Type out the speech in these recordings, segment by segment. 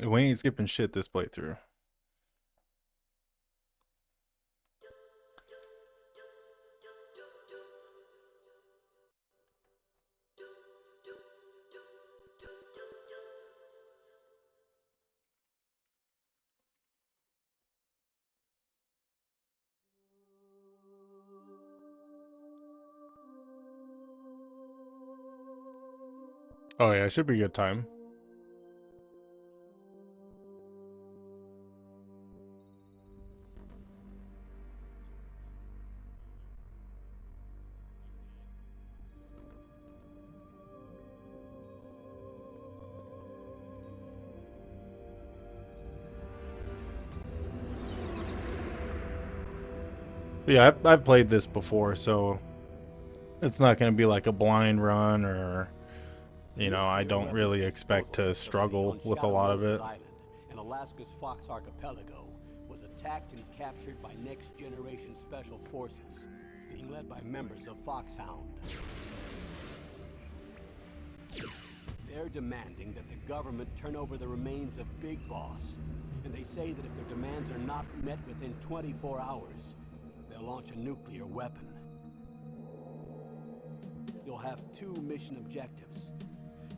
We ain't skipping shit this playthrough. Oh yeah, it should be a good time. Yeah, I've played this before, so it's not going to be like a blind run or, The I nuclear don't weapons really expect disposal to facility struggle on with a Shadow lot of Moses it. Island in Alaska's Fox Archipelago was attacked and captured by Next Generation Special Forces, being led by members of Foxhound. They're demanding that the government turn over the remains of Big Boss, and they say that if their demands are not met within 24 hours, they'll launch a nuclear weapon. You'll have two mission objectives.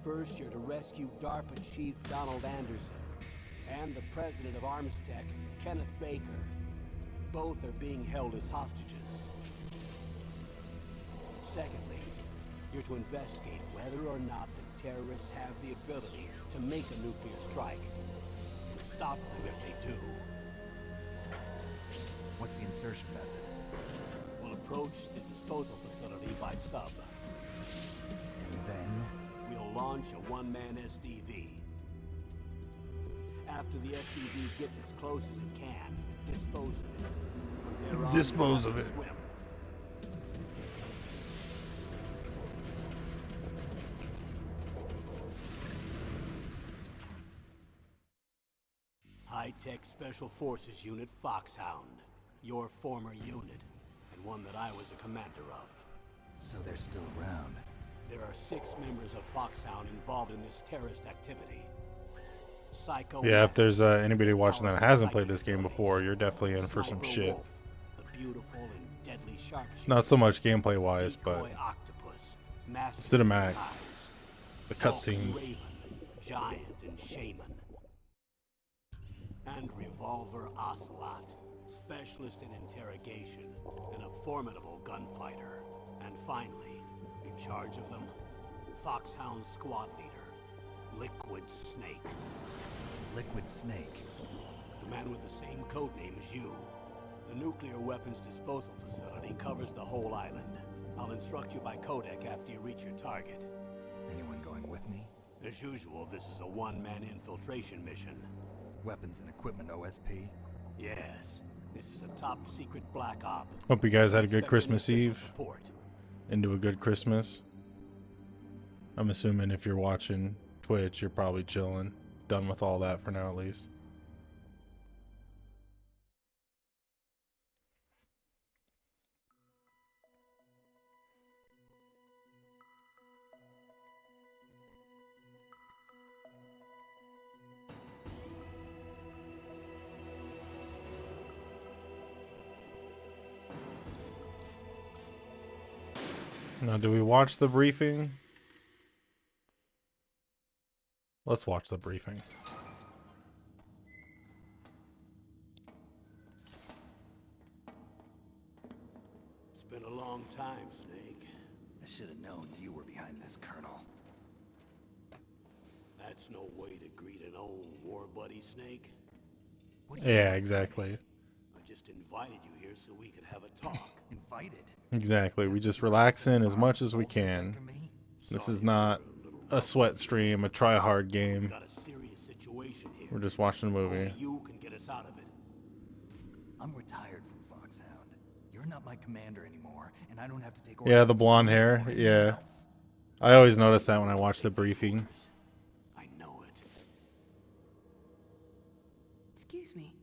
First, you're to rescue DARPA Chief Donald Anderson and the president of Armstech, Kenneth Baker. Both are being held as hostages. Secondly, you're to investigate whether or not the terrorists have the ability to make a nuclear strike and stop them if they do. What's the insertion method? We'll approach the disposal facility by sub. And then? We'll launch a one-man SDV. After the SDV gets as close as it can, dispose of it. From there on, Dispose you'll of have to it. swim. High-Tech Special Forces Unit Foxhound. Your former unit, and one that I was a commander of. So they're still around. There are 6 members of Foxhound involved in this terrorist activity. Psycho Yeah, if there's Max, with anybody his watching that powerful hasn't played psychic this game before, abilities. you're definitely in for some Sniper shit. Wolf, the beautiful and deadly sharpshooter. Not so much gameplay wise, but Decoy Octopus, Master of cinematics, Disguise. the Falcon cutscenes. Raven, Giant and Shaman. And Revolver Ocelot, specialist in interrogation and a formidable gunfighter. And finally, in charge of them, Foxhound squad leader, Liquid Snake. Liquid Snake. The man with the same codename as you. The nuclear weapons disposal facility covers the whole island. I'll instruct you by codec after you reach your target. Anyone going with me? As usual, this is a one-man infiltration mission. Weapons and equipment OSP? Yes, this is a top-secret black op. Hope you guys had a Expect good any Christmas official Eve. support. Into a good Christmas. I'm assuming if you're watching Twitch, you're probably chilling. Done with all that for now, at least. Now, do we watch the briefing? Let's watch the briefing. It's been a long time, Snake. I should have known you were behind this, Colonel. That's no way to greet an old war buddy, Snake. What do you Yeah, want from exactly. me? I just invited you here so we could have a talk. Invited? Exactly. We That's just what you relax send in as armed much as we soldiers can. after me? This Sorry is if not we're little a rough sweat with you. stream, a try-hard We've game. got a serious situation here. We're just watching a movie. Only you can get us out of it. I'm retired from Foxhound. You're not my commander anymore, and I don't have to take Yeah, orders the from blonde you hair. or anyone Yeah. else. I always notice that when I watch the briefing. I know it. Excuse me.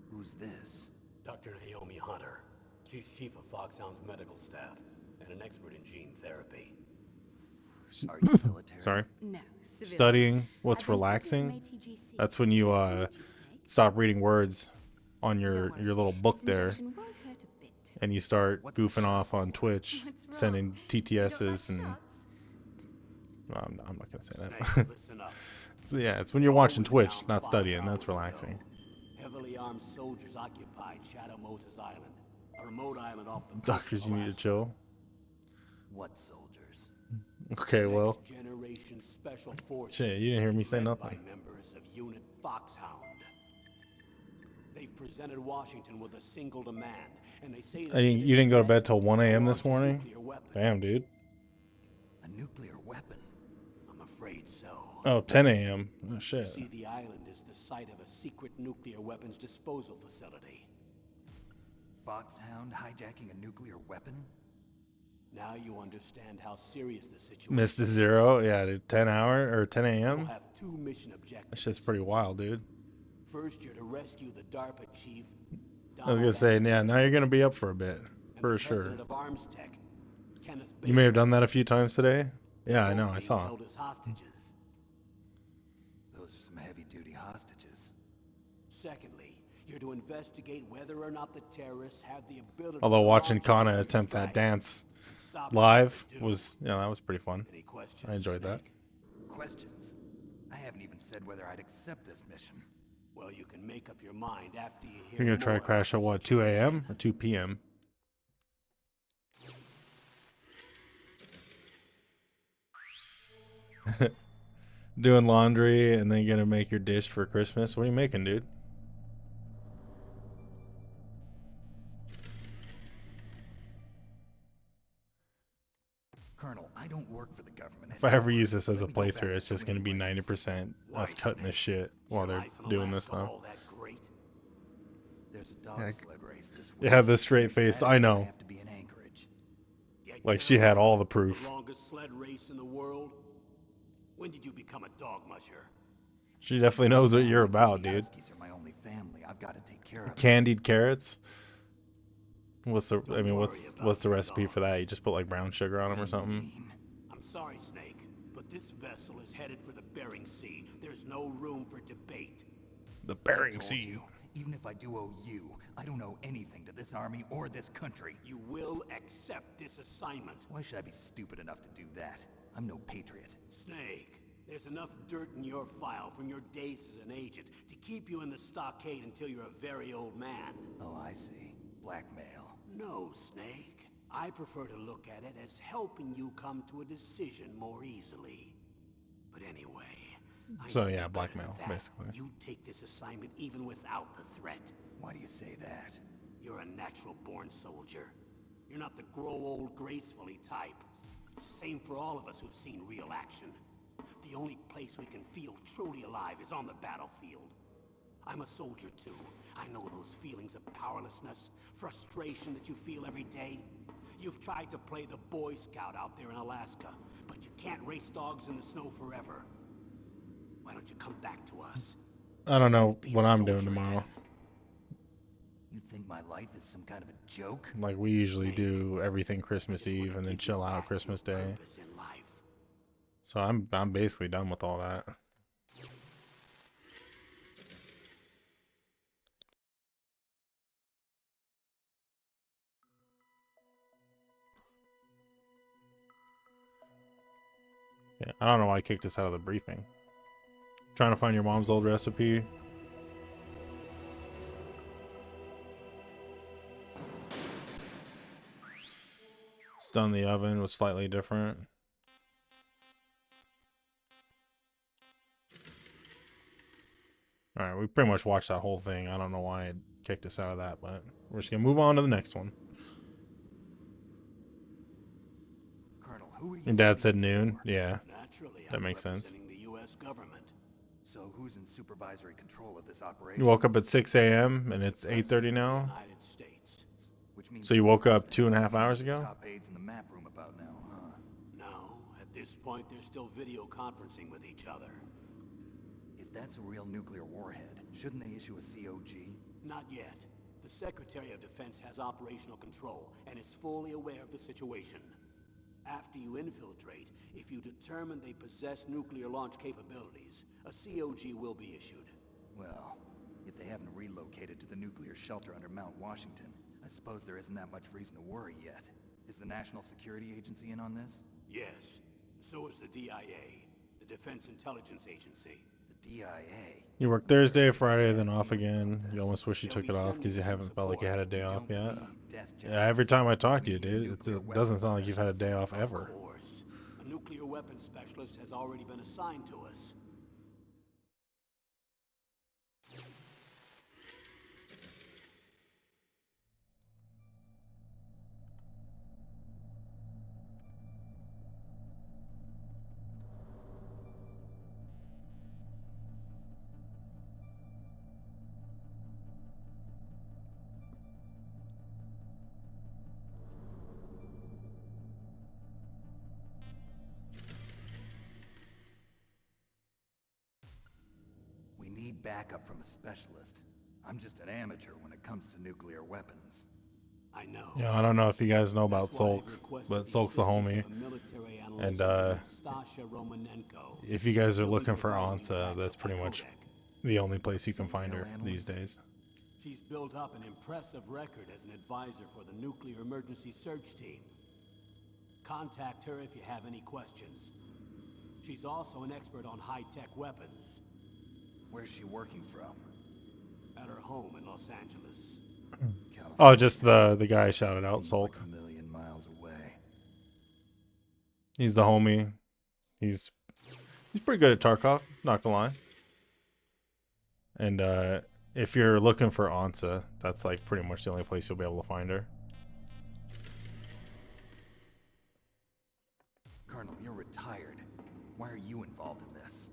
Who's this? Dr. Naomi Hunter. She's chief of Foxhound's medical staff and an expert in gene therapy. Are you military? Sorry. No, civilian. Studying I've what's been sent here from relaxing. ATGC. That's when you Nice to meet you, Snake. stop reading words on Don't your worry, little book this there, injection won't hurt a bit. and you start What's the goofing shot off on for? Twitch, What's wrong? sending You don't like TTSs and shots? well, I'm not gonna say Snake, that. listen up. So yeah, it's when It you're all watching went Twitch, down not 5 studying. That's hours relaxing. ago. Heavily armed soldiers occupied Shadow Moses Island, a remote island off the coast Doctors, of you need to Alaska. chill. What soldiers? Okay, well, Next generation special forces. shit, you didn't hear me say led nothing. by members of Unit Foxhound. They've presented Washington with a single demand, and they say that You didn't go to bed till 1 a.m. this morning? Weapon. Damn, dude. A nuclear weapon? I'm afraid so. Oh, 10 a.m. Oh, You shit. see, the island is the site of a secret nuclear weapons disposal facility. Foxhound hijacking a nuclear weapon? Now you understand how serious the situation Missed a is. 0? Yeah, dude. 10 hour or 10 You'll a.m.? have 2 mission objectives. That shit's pretty wild, dude. First, you're to rescue the DARPA chief. I was gonna say, yeah, now you're gonna be up for a bit. and For the sure. president of Arms Tech, Kenneth You may have Baker. done that a few times today. Yeah, I They're know, both I being saw. held as hostages. Those are some heavy-duty hostages. Secondly, you're to investigate whether or not the terrorists have the ability Although to watching launch a Kana nuclear attempt that strike dance and stop live what they do. was, yeah, that was pretty fun. Any questions, I enjoyed that. Snake? Questions? I haven't even said whether I'd accept this mission. Well, you can make up your mind after you hear You're gonna try to more crash at about the what, 2 a.m. situation. or 2 p.m.? Doing laundry and then gonna make your dish for Christmas? What are you making, dude? Colonel, I don't work for the government If I ever anymore. use this as a Let me go back playthrough, to it's just gonna be cleaning lanes. 90% Why, us cutting this Snake? shit Is while your they're life in doing this Alaska stuff. all that great? There's a dog Yeah, sled race this week. Yeah, the straight face. Saturday, I know. have to be in Anchorage. Yeah, Like she had all the proof. The longest sled race in the world? When did you become a dog musher? She definitely knows what Now, you're my about, 50 dude. Huskies are my only family. I've got to take care of them. Candied carrots. What's the? I Don't mean, worry what's about the your recipe for that? dogs. You just put like brown sugar on them or What do you something. mean? I'm sorry, Snake, but this vessel is headed for the Bering Sea. There's no room for debate. The I Bering told Sea. you, even if I do owe you, I don't owe anything to this army or this country. You will accept this assignment. Why should I be stupid enough to do that? I'm no patriot. Snake, there's enough dirt in your file from your days as an agent to keep you in the stockade until you're a very old man. Oh, I see. Blackmail. No, Snake. I prefer to look at it as helping you come to a decision more easily. But anyway... I So know yeah, you better blackmail, than that. basically. You take this assignment even without the threat. Why do you say that? You're a natural-born soldier. You're not the grow old gracefully type. It's the same for all of us who've seen real action. The only place we can feel truly alive is on the battlefield. I'm a soldier too. I know those feelings of powerlessness, frustration that you feel every day. You've tried to play the Boy Scout out there in Alaska, but you can't race dogs in the snow forever. Why don't you come back to us? I don't know Be a what I'm doing soldier tomorrow. again. You think my life is some kind of a joke? Like we usually Snake, do everything Christmas I just wanna Eve and then give you chill out back your Christmas Day. purpose in life. So I'm basically done with all that. Yeah, I don't know why I kicked us out of the briefing. Trying to find your mom's old recipe. It's done in the oven, was slightly different. Alright, we pretty much watched that whole thing. I don't know why it kicked us out of that, but we're just gonna move on to the next one. Colonel, who are you Your dad said speaking noon. for? Yeah, Naturally, that I'm makes sense. representing the U.S. government. So who's in supervisory control of this operation? You woke up at 6 a.m. and it's The President 8:30 of the now. United States. Which means So you the woke up president 2.5 has to meet hours with his ago? top aides in the map room about now, huh? No, at this point, they're still video conferencing with each other. If that's a real nuclear warhead, shouldn't they issue a COG? Not yet. The Secretary of Defense has operational control and is fully aware of the situation. After you infiltrate, if you determine they possess nuclear launch capabilities, a COG will be issued. Well, if they haven't relocated to the nuclear shelter under Mount Washington, I suppose there isn't that much reason to worry yet. Is the National Security Agency in on this? Yes. So is the DIA, the Defense Intelligence Agency. The DIA? You work Thursday, Friday, then off again. You almost wish you took it off because you haven't felt like you had a day off yet. Yeah, every time I talk to you, dude, it doesn't sound like you've had a day off ever. Of course. A nuclear weapons specialist has already been assigned to us. We need backup from a specialist. I'm just an amateur when it comes to nuclear weapons. I know. Yeah, I don't know if you guys know about That's why Sulk, I've requested but the Sulk's the assistance homie. of a military And analyst named Nastasha Romanenko. if you guys are She'll be looking for providing Ansa, backup that's by pretty much Kodak. the only place you can find her Female these analyst? days. She's built up an impressive record as an advisor for the Nuclear Emergency Search Team. Contact her if you have any questions. She's also an expert on high-tech weapons. Where's she working from? At her home in Los Angeles. Oh, just the guy shouted out, Seems Sulk. like a million miles away. He's the homie. He's pretty good at Tarkov, not gonna lie. And if you're looking for Ansa, that's like pretty much the only place you'll be able to find her. Colonel, you're retired. Why are you involved in this?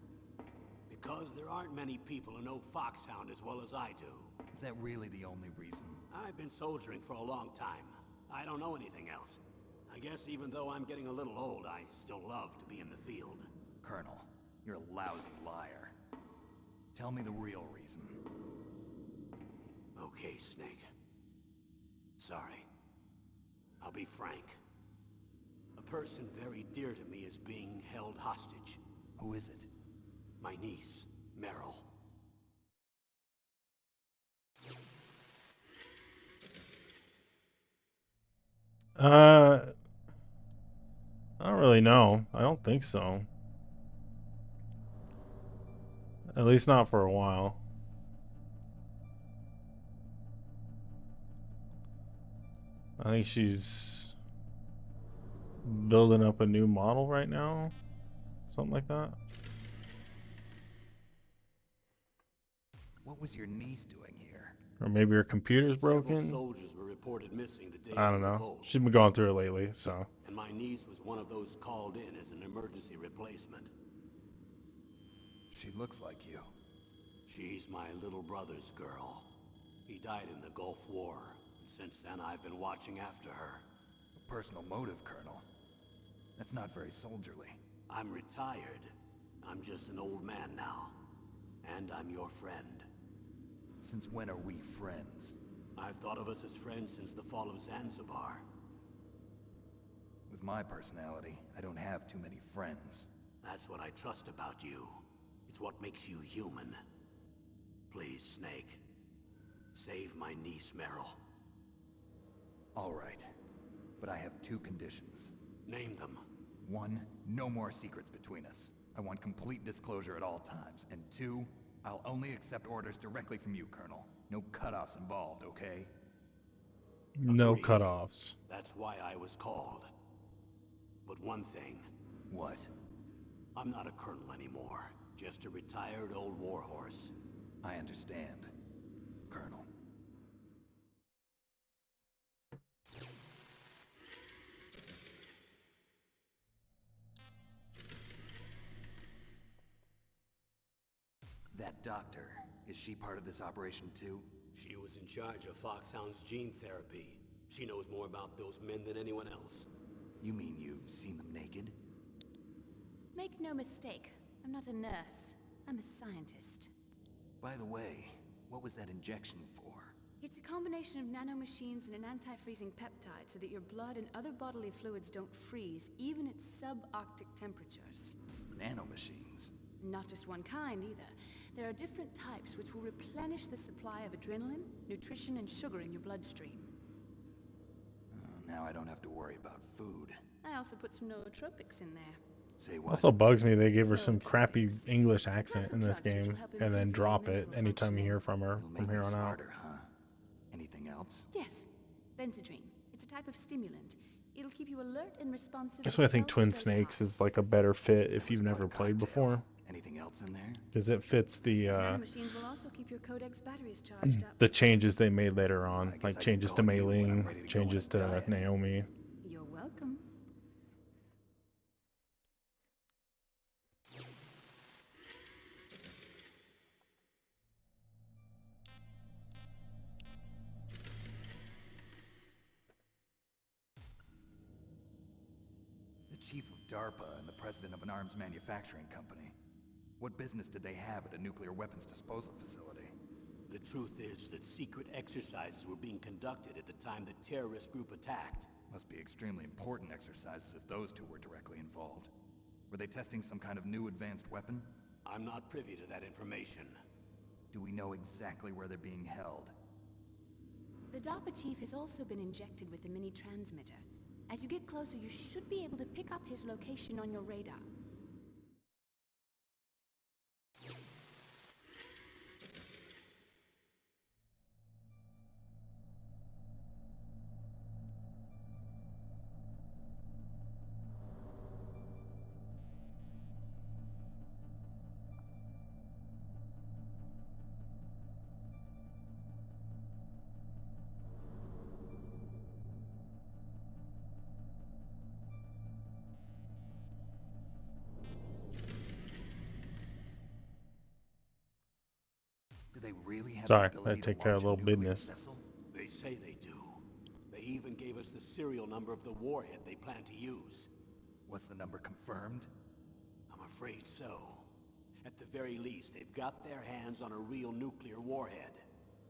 Because there aren't many people who know Foxhound as well as I do. Is that really the only reason? I've been soldiering for a long time. I don't know anything else. I guess even though I'm getting a little old, I still love to be in the field. Colonel, you're a lousy liar. Tell me the real reason. Okay, Snake. Sorry. I'll be frank. A person very dear to me is being held hostage. Who is it? My niece, Meryl. I don't really know. I don't think so. At least not for a while. I think she's building up a new model right now. Something like that. What was your niece doing here? Or maybe her computer's Several broken. soldiers were reported missing the day I of don't the know. revolt, She's been going through it lately, so. and my niece was one of those called in as an emergency replacement. She looks like you. She's my little brother's girl. He died in the Gulf War, and since then I've been watching after her. A personal motive, Colonel. That's not very soldierly. I'm retired. I'm just an old man now. And I'm your friend. Since when are we friends? I've thought of us as friends since the fall of Zanzibar. With my personality, I don't have too many friends. That's what I trust about you. It's what makes you human. Please, Snake. Save my niece, Meryl. All right. But I have two conditions. Name them. 1, no more secrets between us. I want complete disclosure at all times. And 2, I'll only accept orders directly from you, Colonel. No cutoffs involved, okay? No Agreed. cutoffs. That's why I was called. But one thing, What? I'm not a colonel anymore. Just a retired old warhorse. I understand, Colonel. That doctor, is she part of this operation too? She was in charge of Foxhound's gene therapy. She knows more about those men than anyone else. You mean you've seen them naked? Make no mistake, I'm not a nurse. I'm a scientist. By the way, what was that injection for? It's a combination of nanomachines and an anti-freezing peptide so that your blood and other bodily fluids don't freeze, even at subarctic temperatures. Nanomachines. Not just one kind, either. There are different types which will replenish the supply of adrenaline, nutrition, and sugar in your bloodstream. Now I don't have to worry about food. I also put some nootropics in there. Say what? Also bugs me they give her some No crappy tropics. English accent Some in this drugs which will game help and then improve your drop it mental anytime you hear functioning. from her It'll make from me here on out. smarter, huh? Anything else? Yes, benzodrine. It's a type of stimulant. It'll keep you alert and responsive. That's at why I think 12 Twin straight Snakes hours. is like a better fit That if was you've quite never a played cocktail. before, Anything else in there? because it fits These nanomachines will also keep your codex batteries charged up. the changes they made later I on, guess like I can changes to call you when I'm Mei-Ling, ready to go on a changes to diet. Naomi. You're welcome. The chief of DARPA and the president of an arms manufacturing company. What business did they have at a nuclear weapons disposal facility? The truth is that secret exercises were being conducted at the time the terrorist group attacked. Must be extremely important exercises if those two were directly involved. Were they testing some kind of new advanced weapon? I'm not privy to that information. Do we know exactly where they're being held? The DARPA chief has also been injected with a mini transmitter. As you get closer, you should be able to pick up his location on your radar. Do they really have Sorry, the I ability to take care of launch a a little nuclear business. missile? They say they do. They even gave us the serial number of the warhead they plan to use. Was the number confirmed? I'm afraid so. At the very least, they've got their hands on a real nuclear warhead.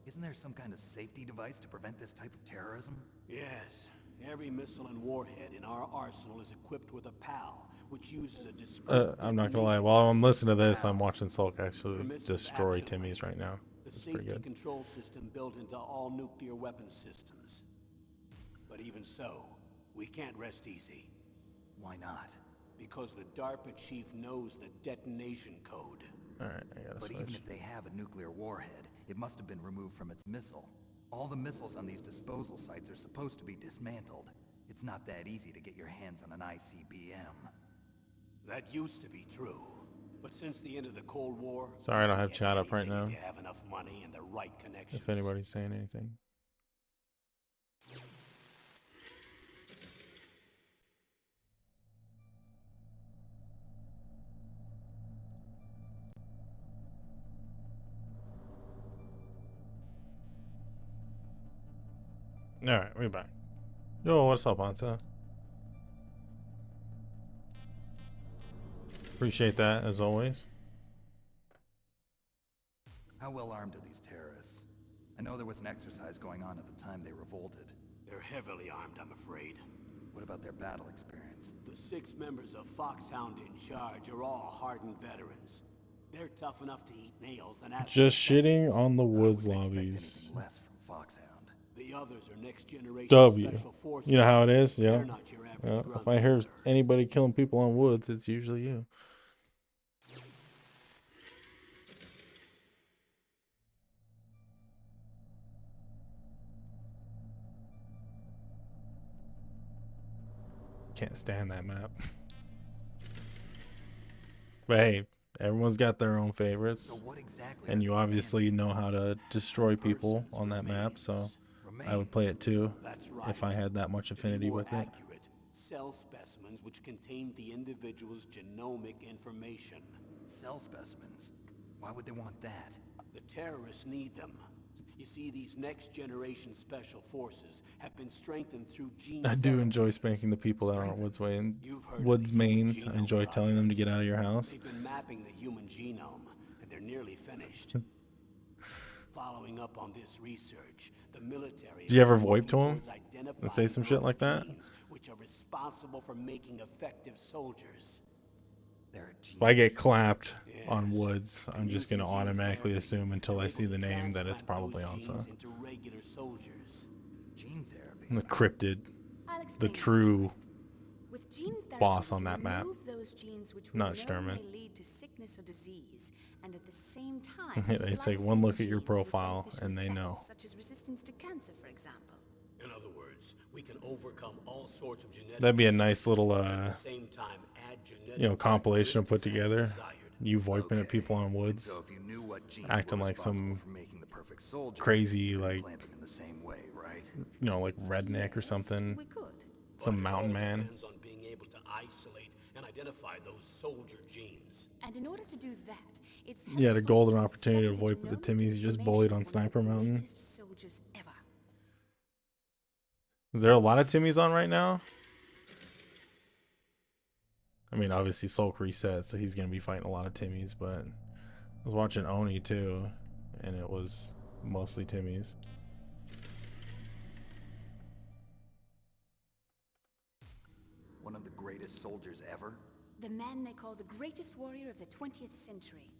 Isn't there some kind of safety device to prevent this type of terrorism? Yes. Every missile and warhead in our arsenal is equipped with a PAL, which uses a discrete I'm not gonna lie, detonation while I'm code. listening to this, I'm PAL. watching Sulk actually Permissive destroy action Timmy's link. right now. The It's pretty safety good. control system built into all nuclear weapons systems. But even so, we can't rest easy. Why not? Because the DARPA chief knows the detonation code. Alright, I gotta But switch. even if they have a nuclear warhead, it must have been removed from its missile. All the missiles on these disposal sites are supposed to be dismantled. It's not that easy to get your hands on an ICBM. That used to be true. But since the end of the Cold War... Sorry, I don't you have can chat get up right anything now. If you have enough money and the right connections. If anybody's saying anything. Alright, we're back. Yo, what's up, Ansa? Appreciate that, as always. How well armed are these terrorists? I know there was an exercise going on at the time they revolted. They're heavily armed, I'm afraid. What about their battle experience? The 6 members of Foxhound in charge are all hardened veterans. They're tough enough to eat nails and ask Just for shitting seconds. on the I woods wouldn't expect lobbies. anything less from Foxhound. The others are next generation W. special forces. You know how it is? Yeah. They're not your average If grunts I hear either. anybody killing people on woods, it's usually you. Can't stand that map. But hey, everyone's got their own favorites. So what exactly And are you they obviously demanding? know how to destroy people Persons on that map, so remains. I would play it too That's right. if I had that much To be affinity more with it. accurate, cell specimens which contain the individual's genomic information. Cell specimens. Why would they want that? The terrorists need them. You see, these next generation special forces have been strengthened through gene I do therapy. enjoy spanking the people that aren't woods way and You've heard of woods the Human mains. I Genome enjoy telling them to Project. get out of your house. They've been mapping the human genome, and they're nearly finished. Following up on this research, the military Did you ever is VoIP working to him towards and say identifying some shit those like that? genes which are responsible for making effective soldiers. There are If I genes get that clapped on Yes. Woods, I'm And just gonna using gene automatically therapy, assume until they're I able see to the name that it's transplant probably those Ansa. genes into regular soldiers. gene therapy. The cryptid, I'll the explain this true With gene therapy, boss we on can that map. remove those genes which we Not know Sturman. may lead to sickness or disease, and at the same time, They take splice one in look at your genes with profile beneficial and they know. effects, such as resistance to cancer, for example. In other words, we can overcome all sorts of genetic That'd be a nice disorders, little, but at the same time add genetic you know, compilation to put characteristics as together. desired. You voiping at people on And Woods, so if you knew what genes acting were like responsible some for making the perfect soldier, crazy, you could like, implant them in the same way, right? you know, like redneck or Yes, something, we could. some But it mountain all man. depends on being able to isolate and identify those soldier genes. And in order to do that, it's You had a helpful golden if we opportunity to study VoIP with the genomic Timmies you just bullied on information of one of Sniper the Mountain. greatest soldiers ever. Is there a lot of Timmies on right now? I mean, obviously Sulk reset, so he's gonna be fighting a lot of Timmies, but I was watching Oni too, and it was mostly Timmies. One of the greatest soldiers ever? The man they call the greatest warrior of the 20th century.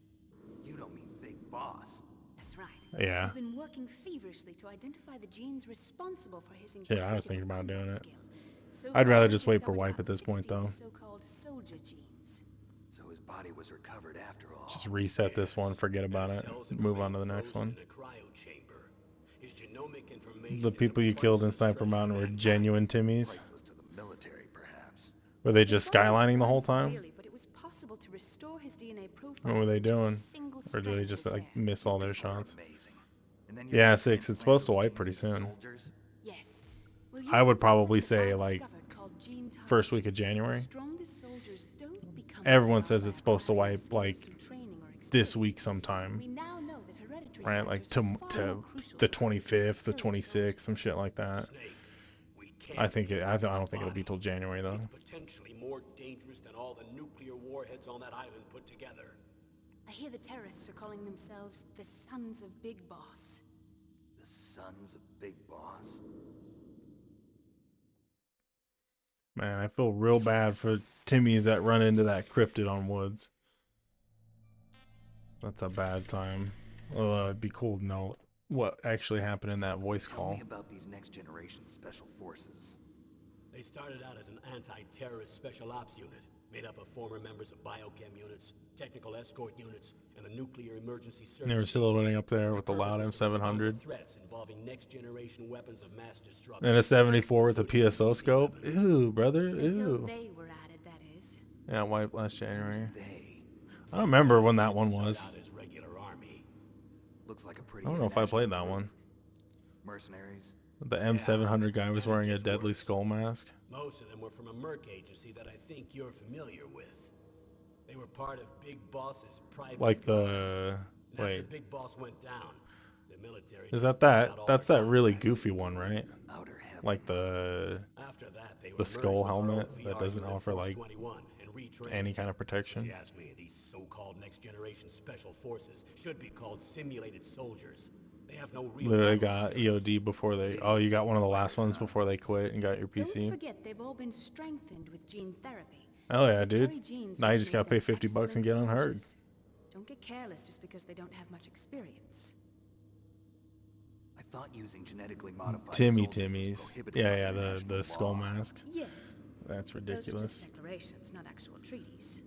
You don't mean Big Boss. That's right. Yeah. We've been working feverishly to identify the genes responsible for his Yeah, I was incredible thinking about doing combat it. skill. So I'd far, rather we've just wait for discovered wipe about at this 60 point, of though. the so-called soldier genes. So his body was recovered after all. Just reset this one, forget about it, Cells that move on to remain the next frozen one. in a cryo chamber. His genomic information The is a people you killed in priceless Sniper treasure Mountain were mankind genuine Timmies. Priceless to the military, perhaps. Were they His just body was skylining the burned whole time? severely, but it was possible to restore his DNA profile What were they from just a doing? single Or do they strand just of his like hair. miss all their People are shots? amazing. And then you're Yeah, gonna 6. It's transplant supposed to those wipe genes pretty into soon. soldiers? Yes. We'll I use a would probably process that say I like discovered called gene time. first week of The January. strongest soldiers don't become Everyone powerful says by it's supposed to acquiring wipe skills like through training or this experience. week sometime, We now know that hereditary right? Like factors are far to more crucial the for creating 25th, the superior 26th, some soldiers. shit like that. Snake, we can't I think give it. up I his don't think it'll be till body. January though. It's potentially more dangerous than all the nuclear warheads on that island put together. I hear the terrorists are calling themselves the Sons of Big Boss. The sons of Big Boss? Man, I feel real bad for Timmies that run into that cryptid on Woods. That's a bad time. Although it'd be cool to know what actually happened in that voice Tell call. me about these next generation special forces. They started out as an anti-terrorist special ops unit, made up of former members of biochem units, technical escort units, and the nuclear emergency service. They were silhouetting up there with the Their loud purpose was to respond to M700 threats involving next-generation weapons of mass destruction. and a 74 with a including PSO nuclear scope. weapons. Ew, brother. Until Ew. they were added, that is. Yeah, wiped last January. They. I don't remember when that Didn't one start was. out as regular army. Looks like a pretty I don't know if I international played that group. one. Mercenaries. The M700 guy was and it wearing a gets deadly worse. skull mask. Most of them were from a merc agency that I think you're familiar with. They were part of Big Boss's private Like guard. the... And after Wait. Big Boss went down, the military Is just that pulled that? out all That's their that really contacts. goofy one, right? Outer heaven. Like the After that, they were the skull merged with our own helmet that VR doesn't unit, offer, Force like, 21, and retrained. any kind of If protection. you ask me, these so-called next-generation special forces should be called simulated soldiers. They have no real Literally battle got experience. EOD before they... Oh, you got one of the last ones before they quit and got your Don't PC? forget they've all been strengthened with gene therapy. Hell yeah, They dude. carry genes Now you which just make gotta pay them $50 and excellent get unheard. soldiers. Don't get careless just because they don't have much experience. I thought using genetically modified Timmy soldiers was Timmies. prohibited Yeah, by yeah, international the skull law. mask. Yes, That's those are just ridiculous. declarations, not actual treaties.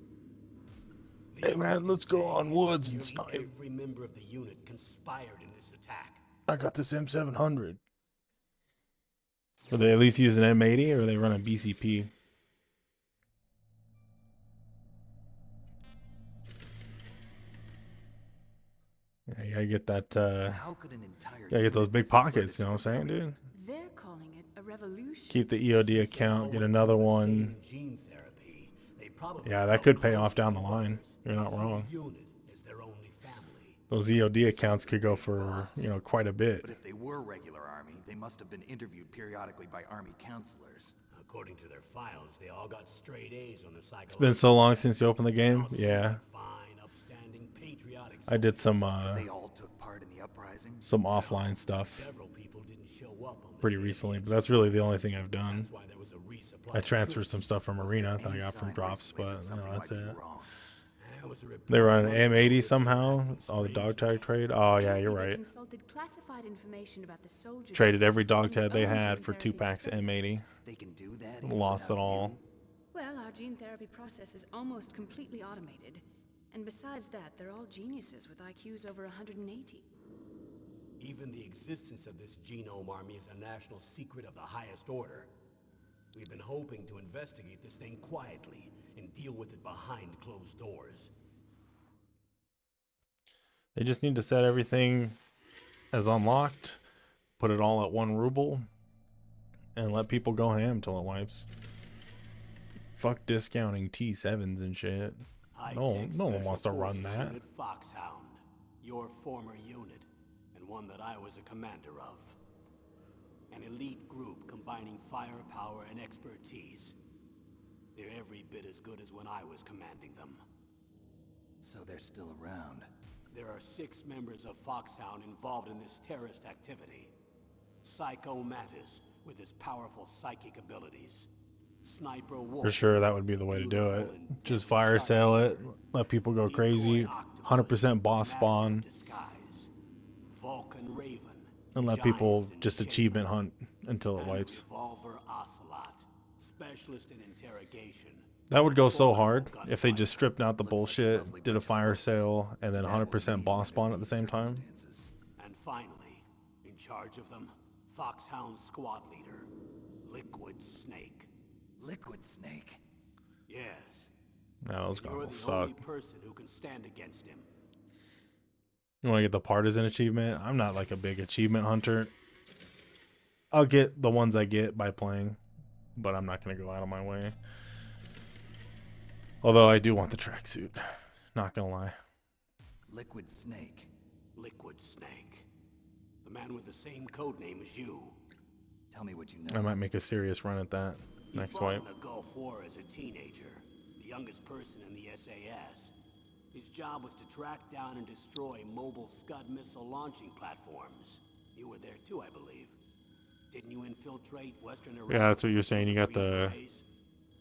The Hey, man, interesting let's go thing on is Woods that and nearly snipe. every member of the unit conspired in this attack. I got this M700. Were they at least use an M80 or they run a BCP? Yeah, you gotta get that, How could an entire gotta get those unit big be subverted pockets, you know to what I'm saying, rebellion? dude? They're calling it a revolution. Keep the EOD Since they all account, get went another through the one. same gene therapy, they probably Yeah, that felt could pay closer off down than the line. brothers. You're not They see wrong. the unit as their only family. Those EOD accounts could go for, you know, quite a bit. But if they were regular army, they must have been interviewed periodically by army counselors. According to their files, they all got straight A's on their psychological. It's been so long since you opened the They game. all seemed Yeah. like fine, upstanding, patriotic I did soldiers. some, They all took part in the uprising. some offline stuff Several people didn't show up on the pretty day of the recently, but that's really the only thing I've done. That's why there was a resupply I of transferred troops. some stuff from Was there Arena that I any got from sign drops, recently but that something that's might be it. wrong? There was a They report were a on month an ago M80 that they were somehow. acting All the dog strangely. tag trade. Oh yeah, you're Apparently they right. consulted classified information about the soldiers Traded of the every team dog on their tag they own had gene for 2 therapy packs of M80. experiments. They can do that even Lost it without all. you? Well, our gene therapy process is almost completely automated. And besides that, they're all geniuses with IQs over 180. Even the existence of this genome army is a national secret of the highest order. We've been hoping to investigate this thing quietly and deal with it behind closed doors. They just need to set everything as unlocked, put it all at 1 ruble, and let people go ham till it wipes. Fuck discounting T7s and shit. High-tech No one Special wants to run Forces that. Unit Foxhound, your former unit, and one that I was a commander of. An elite group combining firepower and expertise. They're every bit as good as when I was commanding them. So they're still around. There are 6 members of Foxhound involved in this terrorist activity. Psycho Mantis, with his powerful psychic abilities. Sniper Wolf. For sure, that would be the way to do it. beautiful and Just deadly fire sale it, sharpshooter. let people go Decoy crazy, Octopus, 100% boss master of spawn, disguise. Vulcan Raven, and let giant people in just shape. achievement hunt until it And wipes. Revolver Ocelot, specialist in interrogation. That would go so Formidable hard if they just gunfighter. stripped out the Looks like a bullshit, lovely did a bunch of fire folks. sale, and then That would 100% leave boss under spawn at the these same time. circumstances. And finally, in charge of them, Foxhound squad leader, Liquid Snake. Liquid Snake. Yes, No, those you're goggles the suck. only person who can stand against him. You want to get the partisan achievement? I'm not like a big achievement hunter. I'll get the ones I get by playing, but I'm not going to go out of my way. Although I do want the tracksuit. Not going to lie. Liquid Snake. Liquid Snake. The man with the same code name as you. Tell me what you I know. might make a serious run at that He next fought wipe. in the Gulf War as a teenager, the youngest person in the SAS. His job was to track down and destroy mobile Scud missile launching platforms. You were there too, I believe. Didn't you infiltrate Western Iraq? Yeah, that's what you're saying. You got Green the Berets?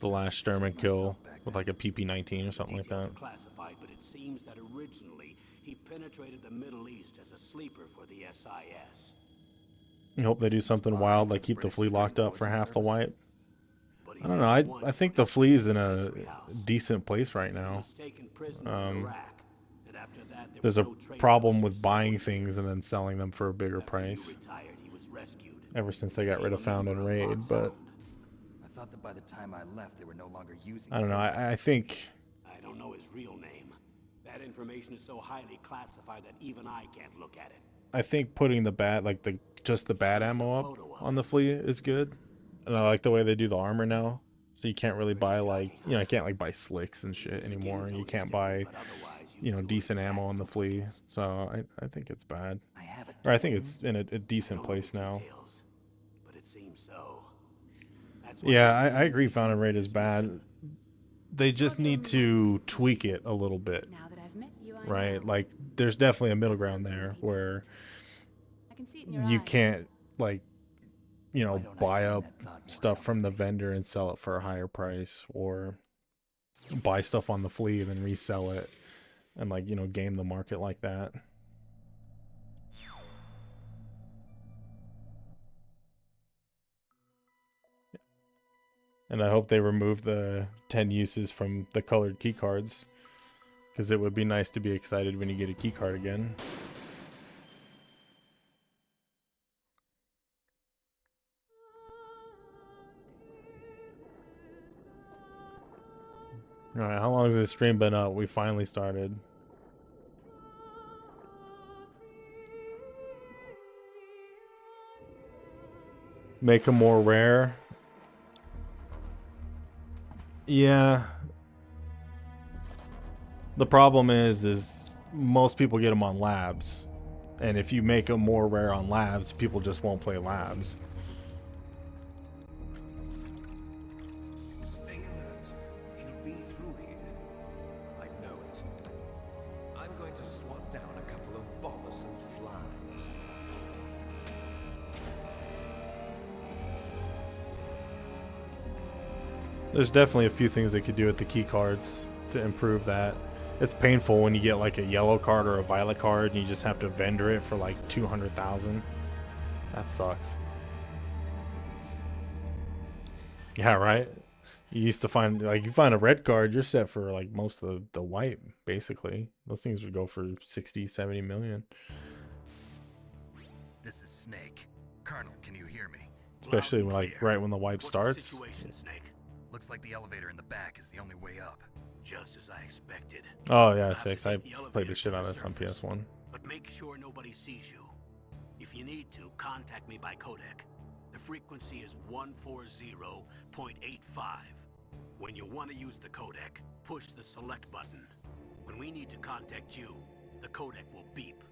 last Sturman kill myself back with then. like a PP-19 or something like Details that. are classified, but it seems that originally he penetrated the Middle East as a sleeper for the SIS. You hope they do something Spy wild for like the keep the British flea locked up for Intelligence half the Service? wipe. But he I don't know. never I once think put the his flea's feet in a Century House. decent place right He now. was taken prisoner in Iraq, and after that, there There's was a no trace problem of him with for buying several things years. and then selling them for a bigger After you price. retired, he was rescued. Ever since they got rid of Became a Found and member of Raid, but Foxhound. I thought that by the time I left, they were no longer using I don't know. code I names. think I don't know his real name. That information is so highly classified that even I can't look at it. putting the bad just the bad There's a ammo up photo of on the him. flea is good. And I like the way they do the armor now. So you can't really Pretty buy like shocking, you know, huh? you can't like buy slicks and shit His skin anymore. You tone is can't different, buy, but otherwise you know, two decent exact ammo on the flea. duplicates. So I think it's bad. I have a Or I think twin. it's in a I decent don't know the place now. details, but it seems so. That's why Yeah, I'm I agree really Found and here for Raid is this bad. mission. They just Sure, there need are to many tweak people. it a little bit, Now that I've met you, I right? know. Like there's definitely a middle That's ground something there that he where doesn't. I can see it in your you eyes. can't like, you Why know, don't I buy find up that thought more stuff from the comforting? vendor and sell it for a higher price, or buy stuff on the flea and then resell it and like, you know, game the market like that. And I hope they remove the 10 uses from the colored key cards, because it would be nice to be excited when you get a key card again. Alright, how long has this stream been up? We finally started. Make them more rare. Yeah. The problem is most people get them on labs. And if you make them more rare on labs, people just won't play labs. Stay alert. He'll be through here. I know it. I'm going to swat down a couple of bothersome flies. There's definitely a few things they could do with the key cards to improve that. It's painful when you get like a yellow card or a violet card and you just have to vendor it for like 200,000. That sucks. Yeah, right. You used to find like you find a red card, you're set for like most of the white basically. Those things would go for 60, 70 million. This is Snake. Colonel, can you hear me? Especially Loud and like clear. right when the wipe What's starts. the situation, Snake? Looks like the elevator in the back is the only way up. Just as I expected. Oh You'll yeah, have to 6. take I the played elevator the shit to out the of this on surface, PS1. but make sure nobody sees you. If you need to, contact me by codec. The frequency is 140.85. When you want to use the codec, push the select button. When we need to contact you, the codec will beep.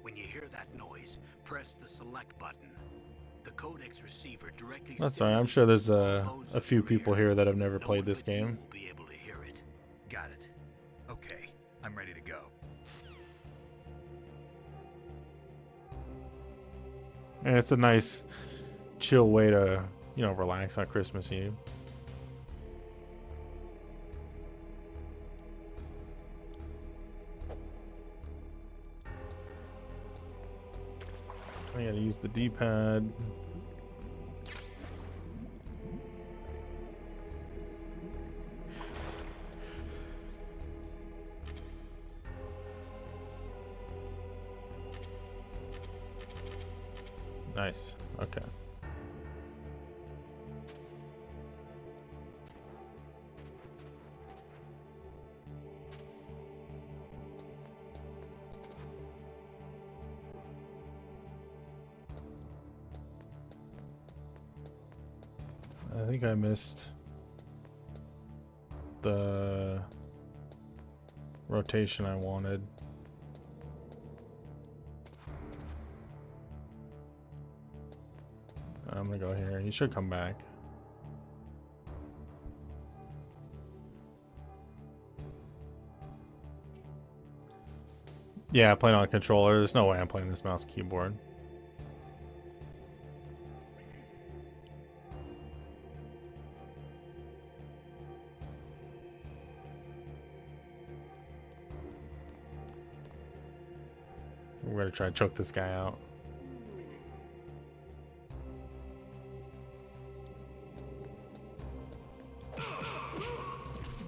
When you hear that noise, press the select button. The codec's receiver directly That's right. I'm sure stimulates there's the small bones a of few your people ear. here that have never No played one this but you game. will be able to hear it. Got it. Okay, I'm ready to go. And it's a nice chill way to, relax on Christmas Eve. I gotta use the D-pad. Nice. Okay. I think I missed the rotation I wanted. I'm gonna go here. He should come back. Yeah, playing on a controller. There's no way I'm playing this mouse and keyboard. We're gonna try to choke this guy out.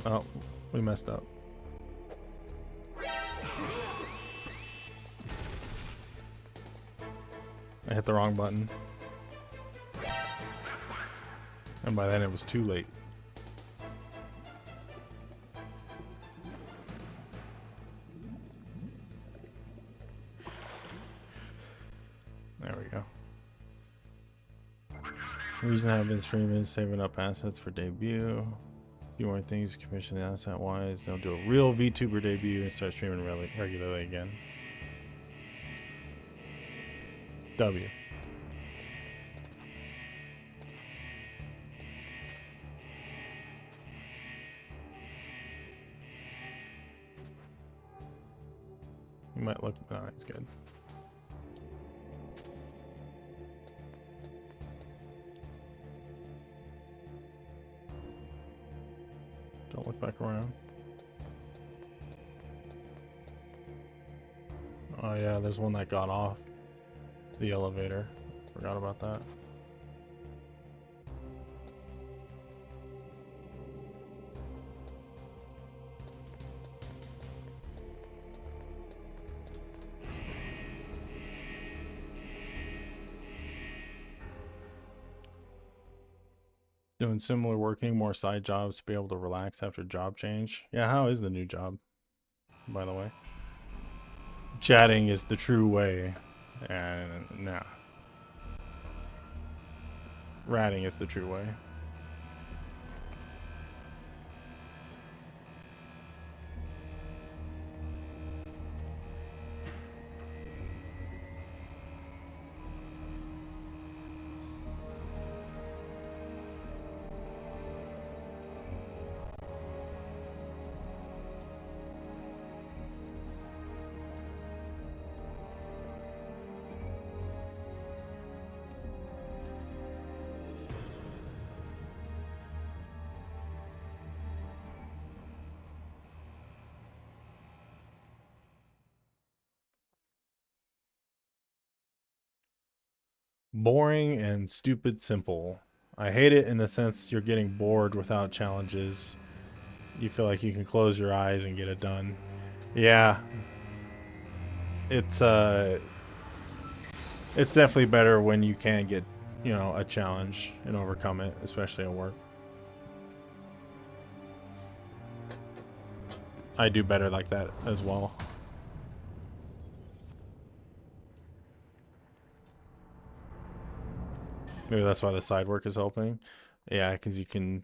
Oh, we messed up. I hit the wrong button. And by then it was too late. There we go. The reason I have been streaming is saving up assets for debut. A few more things, commission the asset wise. They'll do a real VTuber debut and start streaming regularly again. W. He might look. No, he's good. Don't look back around. Oh yeah, there's one that got off the elevator. Forgot about that. Doing similar working, more side jobs to be able to relax after job change. Yeah, how is the new job, by the way? Chatting is the true way. And nah. Ratting is the true way. Boring and stupid simple. I hate it in the sense you're getting bored without challenges. You feel like you can close your eyes and get it done. Yeah. It's definitely better when you can get, you know, a challenge and overcome it, especially at work. I do better like that as well. Maybe that's why the side work is helping. Yeah, because you can,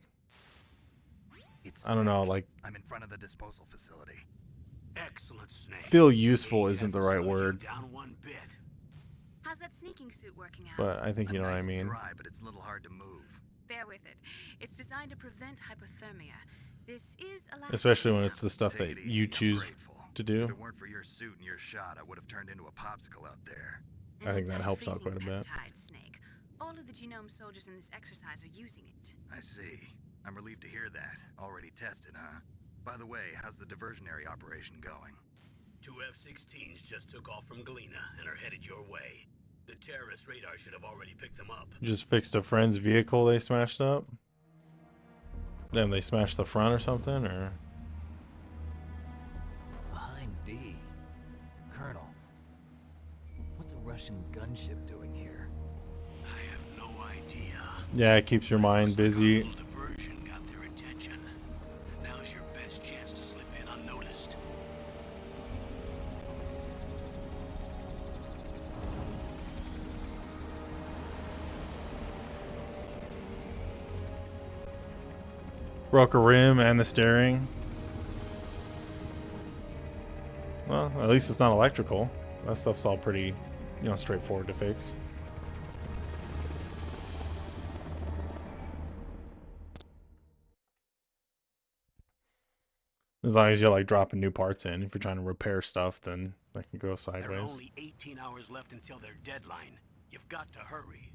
It's I don't know, Snake. like, I'm in front of the disposal facility. Excellent, Snake. feel useful Gage isn't the hasn't right slowed you word, down one bit. How's that sneaking suit working out? but I think you know what I Nice and mean. dry, but it's a little hard to move. Bear with it. It's designed to prevent hypothermia. This is a last Especially when stand. it's the stuff Take that it you easy, I'm choose grateful. to If do. it weren't for your suit and your shot, I would have turned into a popsicle out there. An I think that helps out anti-freezing quite a bit. peptide, Snake. All of the genome soldiers in this exercise are using it. I see. I'm relieved to hear that. Already tested, huh? By the way, how's the diversionary operation going? 2 F-16s just took off from Galena and are headed your way. The terrorist radar should have already picked them up. Just fixed a friend's vehicle they smashed up. Then they smashed the front or something, or Behind D. Colonel. What's a Russian gunship doing here? I have no idea. yeah, it keeps your mind Looks like our busy. little diversion got their attention. Now's your best chance to slip in unnoticed. Broke a rim and the steering. Well, at least it's not electrical. That stuff's all pretty, you know, straightforward to fix. As long as you're like dropping new parts in. If you're trying to repair stuff, then that can go There are sideways. only 18 hours left until their deadline. You've got to hurry.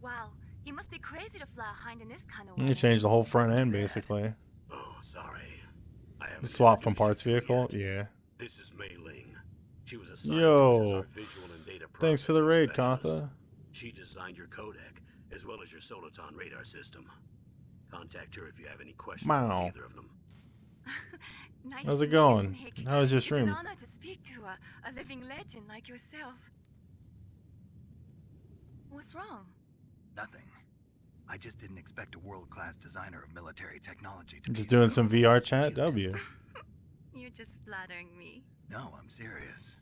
Wow, you must be crazy to fly a hind in this kind of You weather. can change the whole front end That? basically. Oh, sorry. I haven't Swap from introduced parts you to vehicle. yet. Yeah. This is Mei Ling. She was assigned to us as Yo. our visual and data Thanks for the processing raid, specialist. Kantha. She designed your codec, as well as your Soliton radar system. Contact her if you have any questions Wow. about either of them. Nice How's to it meet you, going? Snake. How's your It's stream? an honor to speak to a living legend like yourself. What's wrong? Nothing. I just didn't expect a world-class designer of military technology to Just be doing so some VR chat. cute. W. You're just flattering me. No, I'm serious.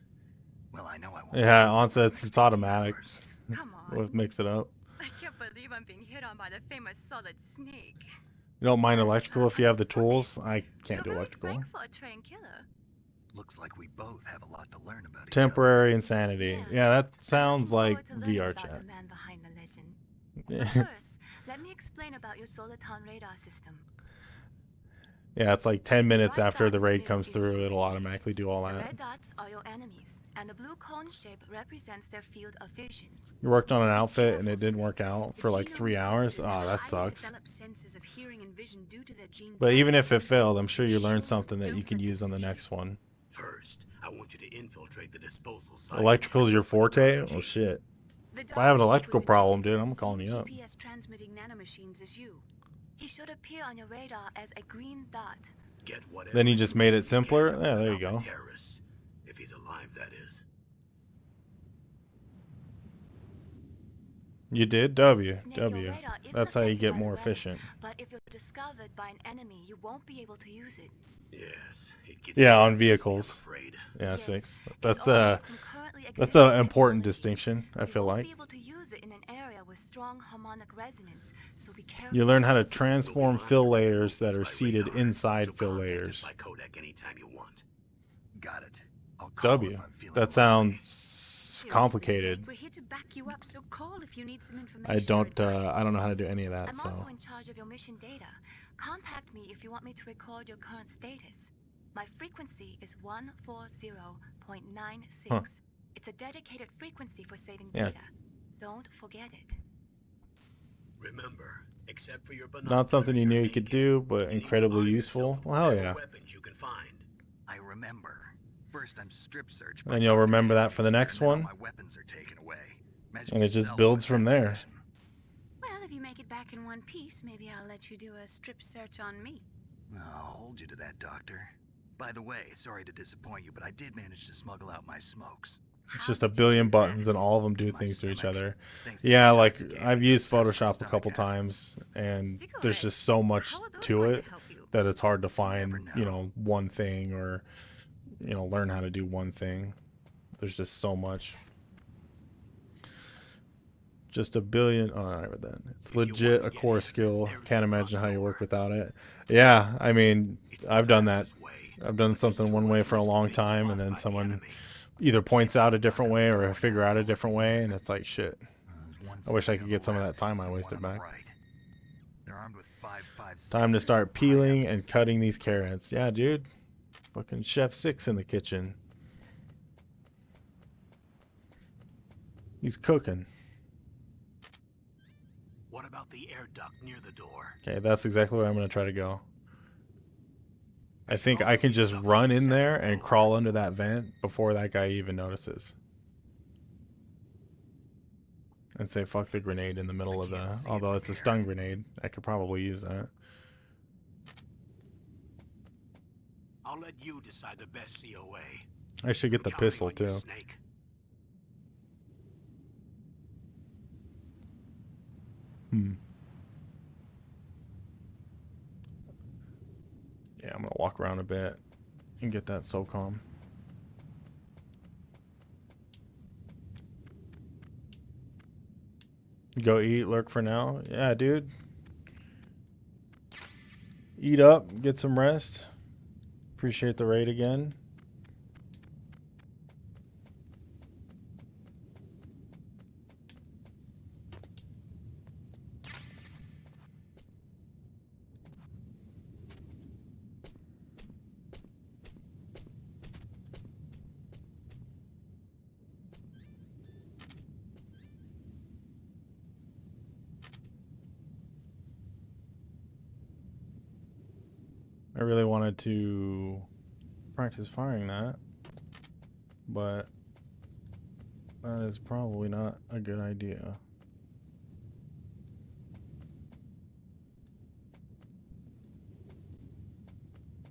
Well, I know I won't. Yeah, be on for the it's next 18 automatic. hours. Come on. We'll mix it up. I can't believe I'm being hit on by the famous solid snake. You don't mind electrical if you I'm have the tools. surprised. I can't You're do very electrical. frank for a trained killer. Looks like we both have a lot to learn about each Temporary insanity. Yeah. Yeah, that I'm sounds looking like forward to learning VR about chat. the man behind the legend. But Yeah, first, let me explain about your Soliton radar system. yeah, it's like 10 minutes Right after dot the in the raid middle comes is through, your it'll snake. automatically do all The that. red dots are your enemies, and the blue cone shape represents their field of vision. You worked on an outfit and careful, it didn't Snake. work out The for like genome 3 hours. soldiers Oh, have that highly sucks. developed senses of hearing and vision due to their gene But even power. if it failed, I'm sure you Be learned sure something that you don't can let them use on the see next one. First, I want you to infiltrate the disposal site. Electrical's your forte? Chief. Oh shit. The If I have an Dr. Chief electrical was problem, injected dude, with I'm the calling same you up. GPS transmitting nanomachines as you. He should appear on your radar as a green dot. Get whatever Then you just made it information you can simpler? from Yeah, him there you about the go. terrorists. If he's alive, that is. You did? W. Snake, your W. radar is That's how you protected get by the more weapon, efficient. But if you're discovered by an enemy, you won't be able to use it. Yes, it gets Yeah, more on easy, vehicles. I'm afraid. Yeah, Yes, 6. it's That's all made from currently that's existing an important technology. distinction, I You feel won't like. be able to use it in an area with strong harmonic resonance, so be careful. You learn how to We'll be transform fill monitoring layers that are movements by seated radar, inside so fill contact us layers. by codec anytime you want. Got it. I'll call W. if I'm feeling That lonely. sounds Seriously, complicated. Snake, we're here to back you up, so call if you need some information. I or don't advice. know how to do any of that, I'm so also in charge of your mission data. Contact me if you want me to record your current status. My frequency is 140.96. Huh. It's a dedicated frequency for saving Yeah. data. Don't forget it. Remember, except for your not something you binoculars, knew you're you could naked. do, but You need to incredibly arm useful. yourself with Well, hell whatever yeah. weapons you can find. I remember. First I'm strip searched. And you'll remember that for the next and then all one. my weapons are taken away. Imagine And it just yourself builds in from that there. position. Well, if you make it back in one piece, maybe I'll let you do a strip search on me. I'll hold you to that, Doctor. By the way, sorry to disappoint you, but I did manage to smuggle out my smokes. It's How just a did you billion do buttons and that? all of them do In my things to each stomach. other. Thanks to the Yeah, shot like you gave I've me, used suppressed my Photoshop a stomach couple acids. times, and there's just Cigarettes? so much How are those to going it to help you? that it's hard to You never find, you know. know, one thing, or, you know, learn how to do one thing. There's just so much. Just a billion. Oh, all right, then. It's If you legit wanna a get core in, skill. there's Can't the imagine front how you work door. without it. Yeah, I mean, It's the I've done that. fastest way, I've done but there's something too one much way for a risk of long being time, and spotted then by the someone enemy. either points out a Can't different sneak way out the or I door figure now, out a though. different way, and it's like, shit. There's one I wish I sentry could on get the some of that left time I and one wasted on the back. right. They're armed with 5.56 Time to start from peeling pineapples. and cutting these carrots. Yeah, dude. Fucking Chef 6 in the kitchen. He's cooking. What about the air duct near the door? Okay, that's exactly where I'm going to try to go. I There should think I also can be a just duct on run the in there second and floor. crawl under that vent before that guy even notices. And say fuck the grenade in the middle I of can't the... see it Although from it's a here. stun grenade. I could probably use that. I'll let you decide the best COA. I should get I'm the counting pistol on you, too. Snake. Yeah, I'm gonna walk around a bit and get that SOCOM. Go eat, lurk for now. Yeah, dude. Eat up, get some rest. Appreciate the raid again. I really wanted to practice firing that, but that is probably not a good idea.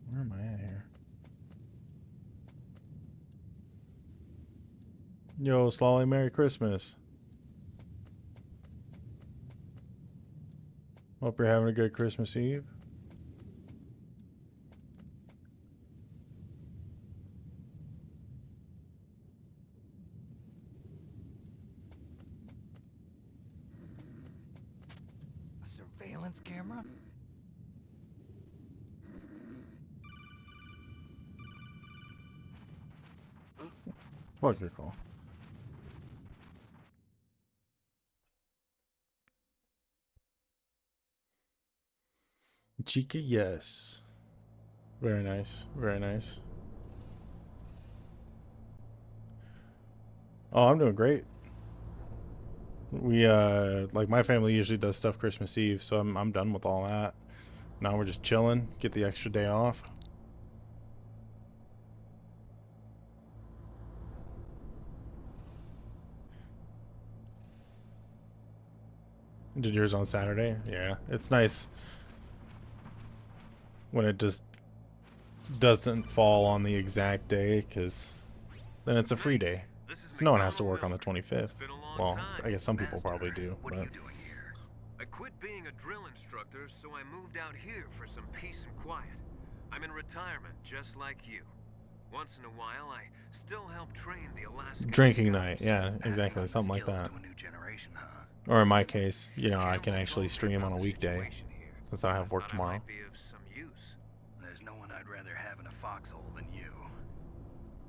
Where am I at here? Yo, Slolly, Merry Christmas. Hope you're having a good Christmas Eve. A surveillance camera? Fuck your call. Chica, yes. Very nice. Very nice. Oh, I'm doing great. We like my family usually does stuff Christmas Eve, so I'm done with all that. Now we're just chilling, get the extra day off. Did yours on Saturday? Yeah, it's nice when it just doesn't fall on the exact day, because then it's a free day. So no one has to work on the 25th. Well, I guess some people probably Master, do, what are but you doing here? I quit being a drill instructor, so I moved out here for some peace and quiet. I'm in retirement, just like you. Once in a while, I still help train the Alaskan drinking Scouts. night. Yeah, Passing exactly, on the something like skills that. to a new generation, huh? Or in my case, you know, I can Campbell actually told me stream on about a the weekday situation here. since I have work Thought I tomorrow. might be of some use. There's no one I'd rather have in a foxhole than you.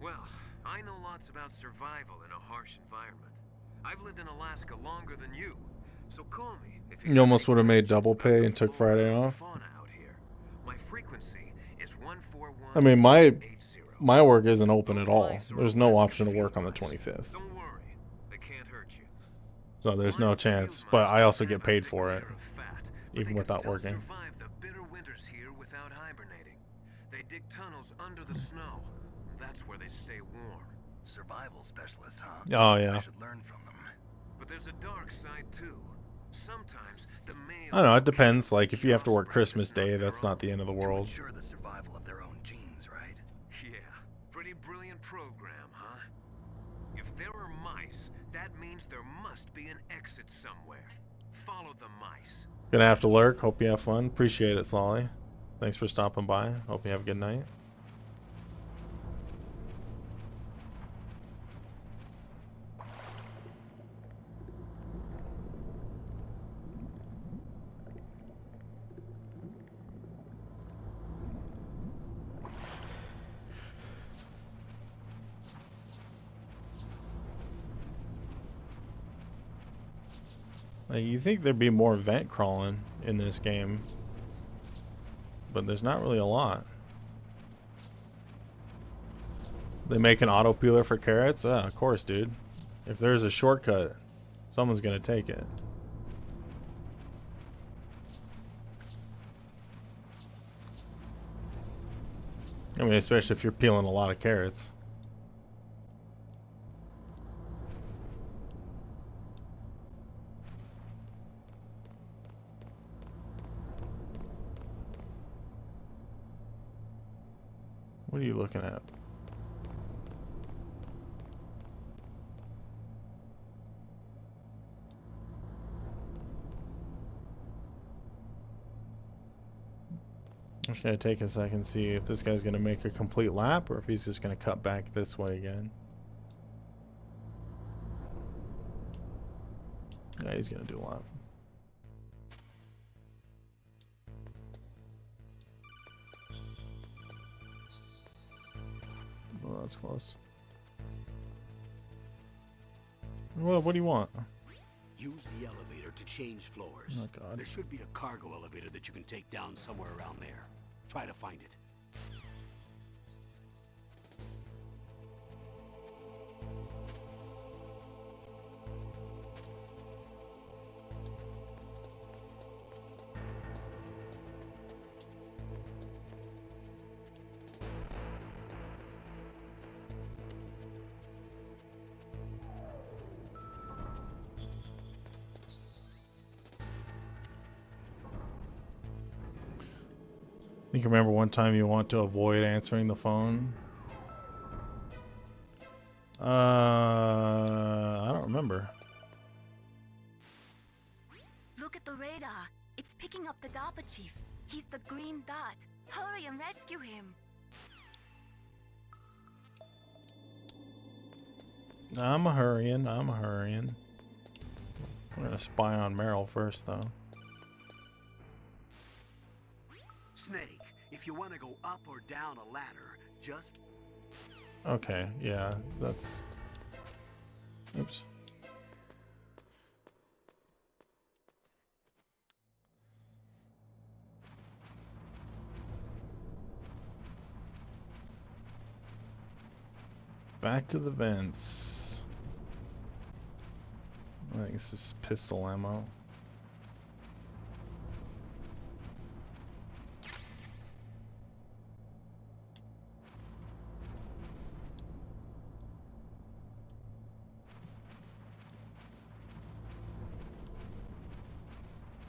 Well, I know lots about survival in a harsh environment. I've lived in Alaska longer than you, so call me if you You have almost any would have made questions double about pay the and took flora Friday and off. fauna out here. My frequency is 141. I mean, my 80. work isn't open Those at all. mice are There's no Alaskan option to field work on the mice. 25th. Don't worry, they can't hurt you. So there's no Wild chance, field but mice I don't also have get a paid thick for it, layer of fat, but even they without can still working. survive the bitter winters here without hibernating. They dig tunnels under the snow. That's where they stay warm. Survival specialists, huh? Oh, I yeah. should learn from them. But there's a dark side too. Sometimes the male I don't know, it depends. Like, if the you have to work offspring Christmas that's not Day, their that's not own. the end of the To world. ensure the survival of their own genes, right? Yeah, pretty brilliant program, huh? If there are mice, that means there must be an exit somewhere. Follow the mice. Gonna have to lurk. Hope you have fun. Appreciate it, Solly. Thanks for stopping by. Hope you have a good night. Like, you think there'd be more vent crawling in this game, but there's not really a lot. They make an auto peeler for carrots? Yeah, of course, dude. If there's a shortcut, someone's gonna take it. I mean, especially if you're peeling a lot of carrots. What are you looking at? I'm just gonna take a second, see if this guy's gonna make a complete lap or if he's just gonna cut back this way again. Yeah, he's gonna do a lap. Oh, that's close. What do you want? Use the elevator to change floors. Oh, God. There should be a cargo elevator that you can take down somewhere around there. Try to find it. I think you remember one time you want to avoid answering the phone? I don't remember. Look at the radar. It's picking up the DARPA chief. He's the green dot. Hurry and rescue him. I'm a hurrying. I'm gonna spy on Meryl first, though. Snake, if you want to go up or down a ladder, just... Okay, yeah, that's... Oops. Back to the vents. I think this is pistol ammo.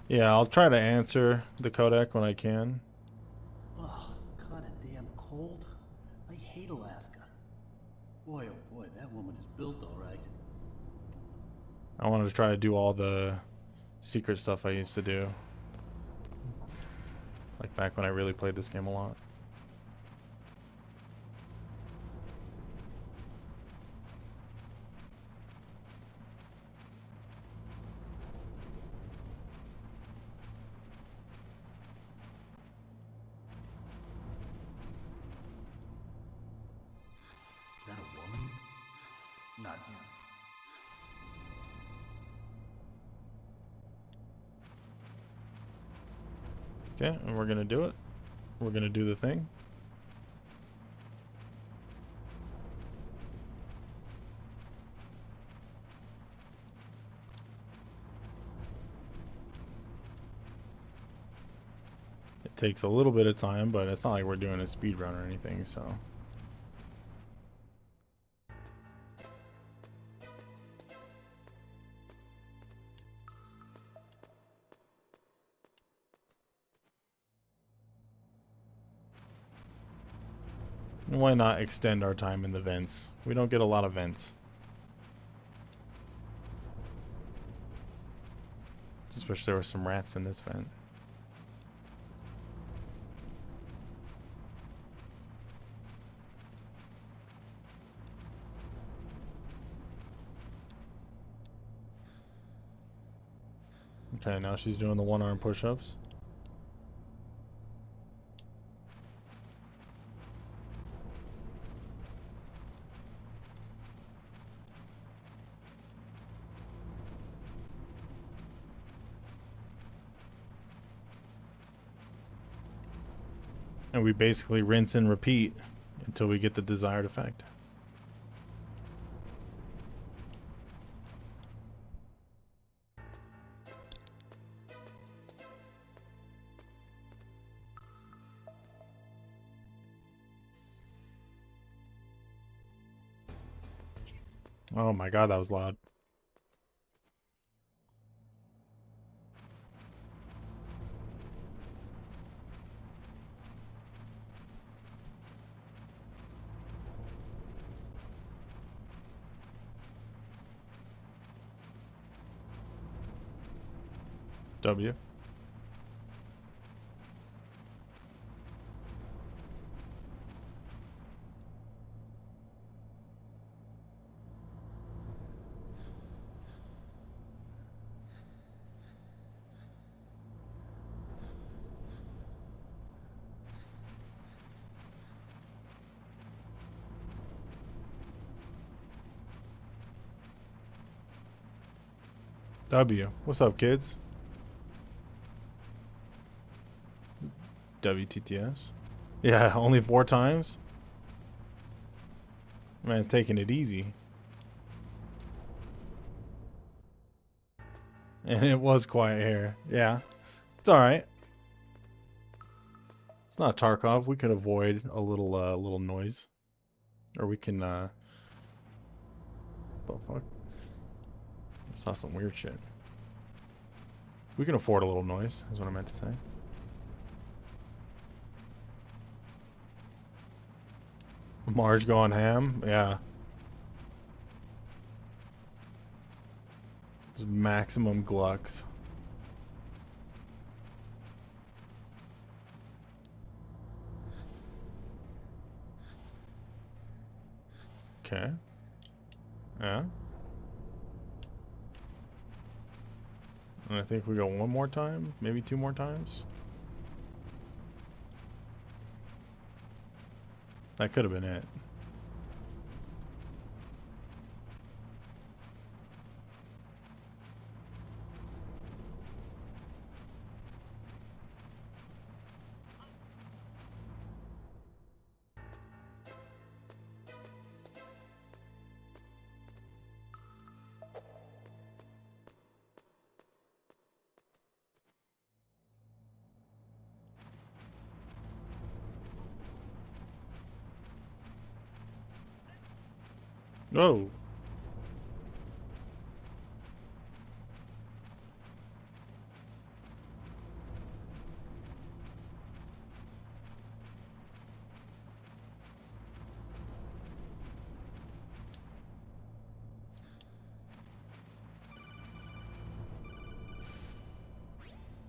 Yeah, I'll try to answer the codec when I can. Oh, kinda damn cold. I hate Alaska. Boy, oh boy, that woman is built all right. I wanted to try to do all the secret stuff I used to do. Like back when I really played this game a lot. Is that a woman? Not yet. Okay, and we're gonna do it. We're gonna do the thing. It takes a little bit of time, but it's not like we're doing a speed run or anything, so. And why not extend our time in the vents? We don't get a lot of vents. Just wish there were some rats in this vent. Okay, now she's doing the one-arm push-ups. And we basically rinse and repeat until we get the desired effect. Oh my god, that was loud. W. W. What's up, kids? WTTS. Yeah, only 4 times? Man's taking it easy. And it was quiet here. Yeah. It's alright. It's not Tarkov. We could avoid a little noise. Or we can, what the fuck? I saw some weird shit. We can afford a little noise, is what I meant to say. Marge going ham? Yeah. Just maximum glucks. Okay. Yeah. And I think we go one more time, maybe 2 more times. That could have been it. Oh.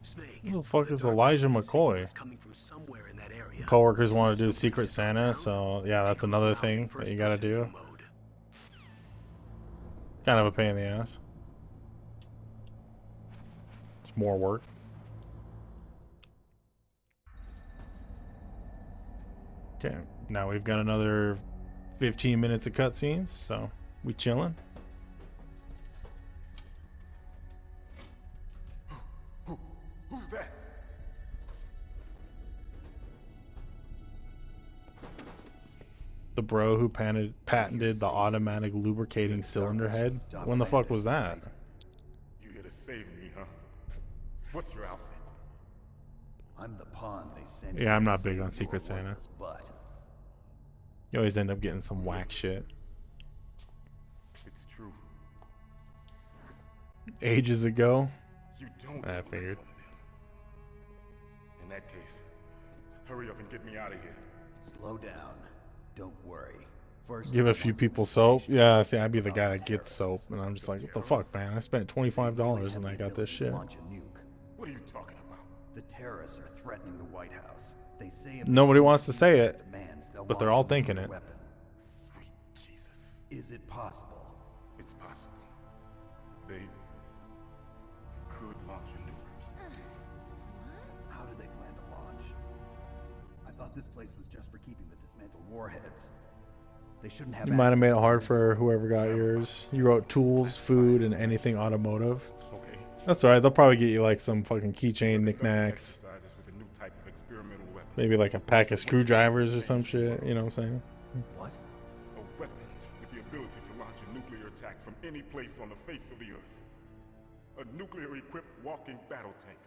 Snake, Who the fuck the is dark Elijah signal McCoy? is coming from somewhere in that area. Coworkers want to do Someplace Secret to hunt Santa, down? so yeah, that's Take a another look around in thing that you gotta first-person view do. mode. Kind of a pain in the ass. It's more work. Okay, now we've got another 15 minutes of cutscenes, so we chilling. Who's that? The bro who patented the automatic lubricating cylinder head. When the fuck was that? You here to save me, huh? What's your outfit? I'm the pawn they sent. Yeah, I'm here to not big save on your Secret Santa. worthless butt. You always end up getting some whack shit. It's true. Ages ago. You don't I look like figured. one of them. In that case, hurry up and get me out of here. Slow down. Don't worry. First, Give I a few want some people soap. information Yeah, see, I'd be the about guy the that gets soap, terrorists. and I'm just like, what the fuck, terrorists? man? I spent Do they really $25 have and I the got this ability to shit. launch a nuke? What are you talking about? The terrorists are threatening the White House. They say if Nobody they don't wants to receive say their it, demands, they'll but they're launch all a thinking nuclear it. weapon. Sweet Jesus. Is it possible? It's possible. They could launch a nuke. How do they plan to launch? I thought this place was just for keeping the dismantled warheads. They shouldn't have You might have made it access to hard the for missile. whoever got yours. You wrote tools, food, and anything automotive. Okay. That's alright. They'll probably get you like some fucking keychain We're conducting knickknacks. exercises with a new type of experimental weapon. Maybe like a pack of screwdrivers or some shit. You know what I'm saying? What? A weapon with the ability to launch a nuclear attack from any place on the face of the Earth. A nuclear-equipped walking battle tank.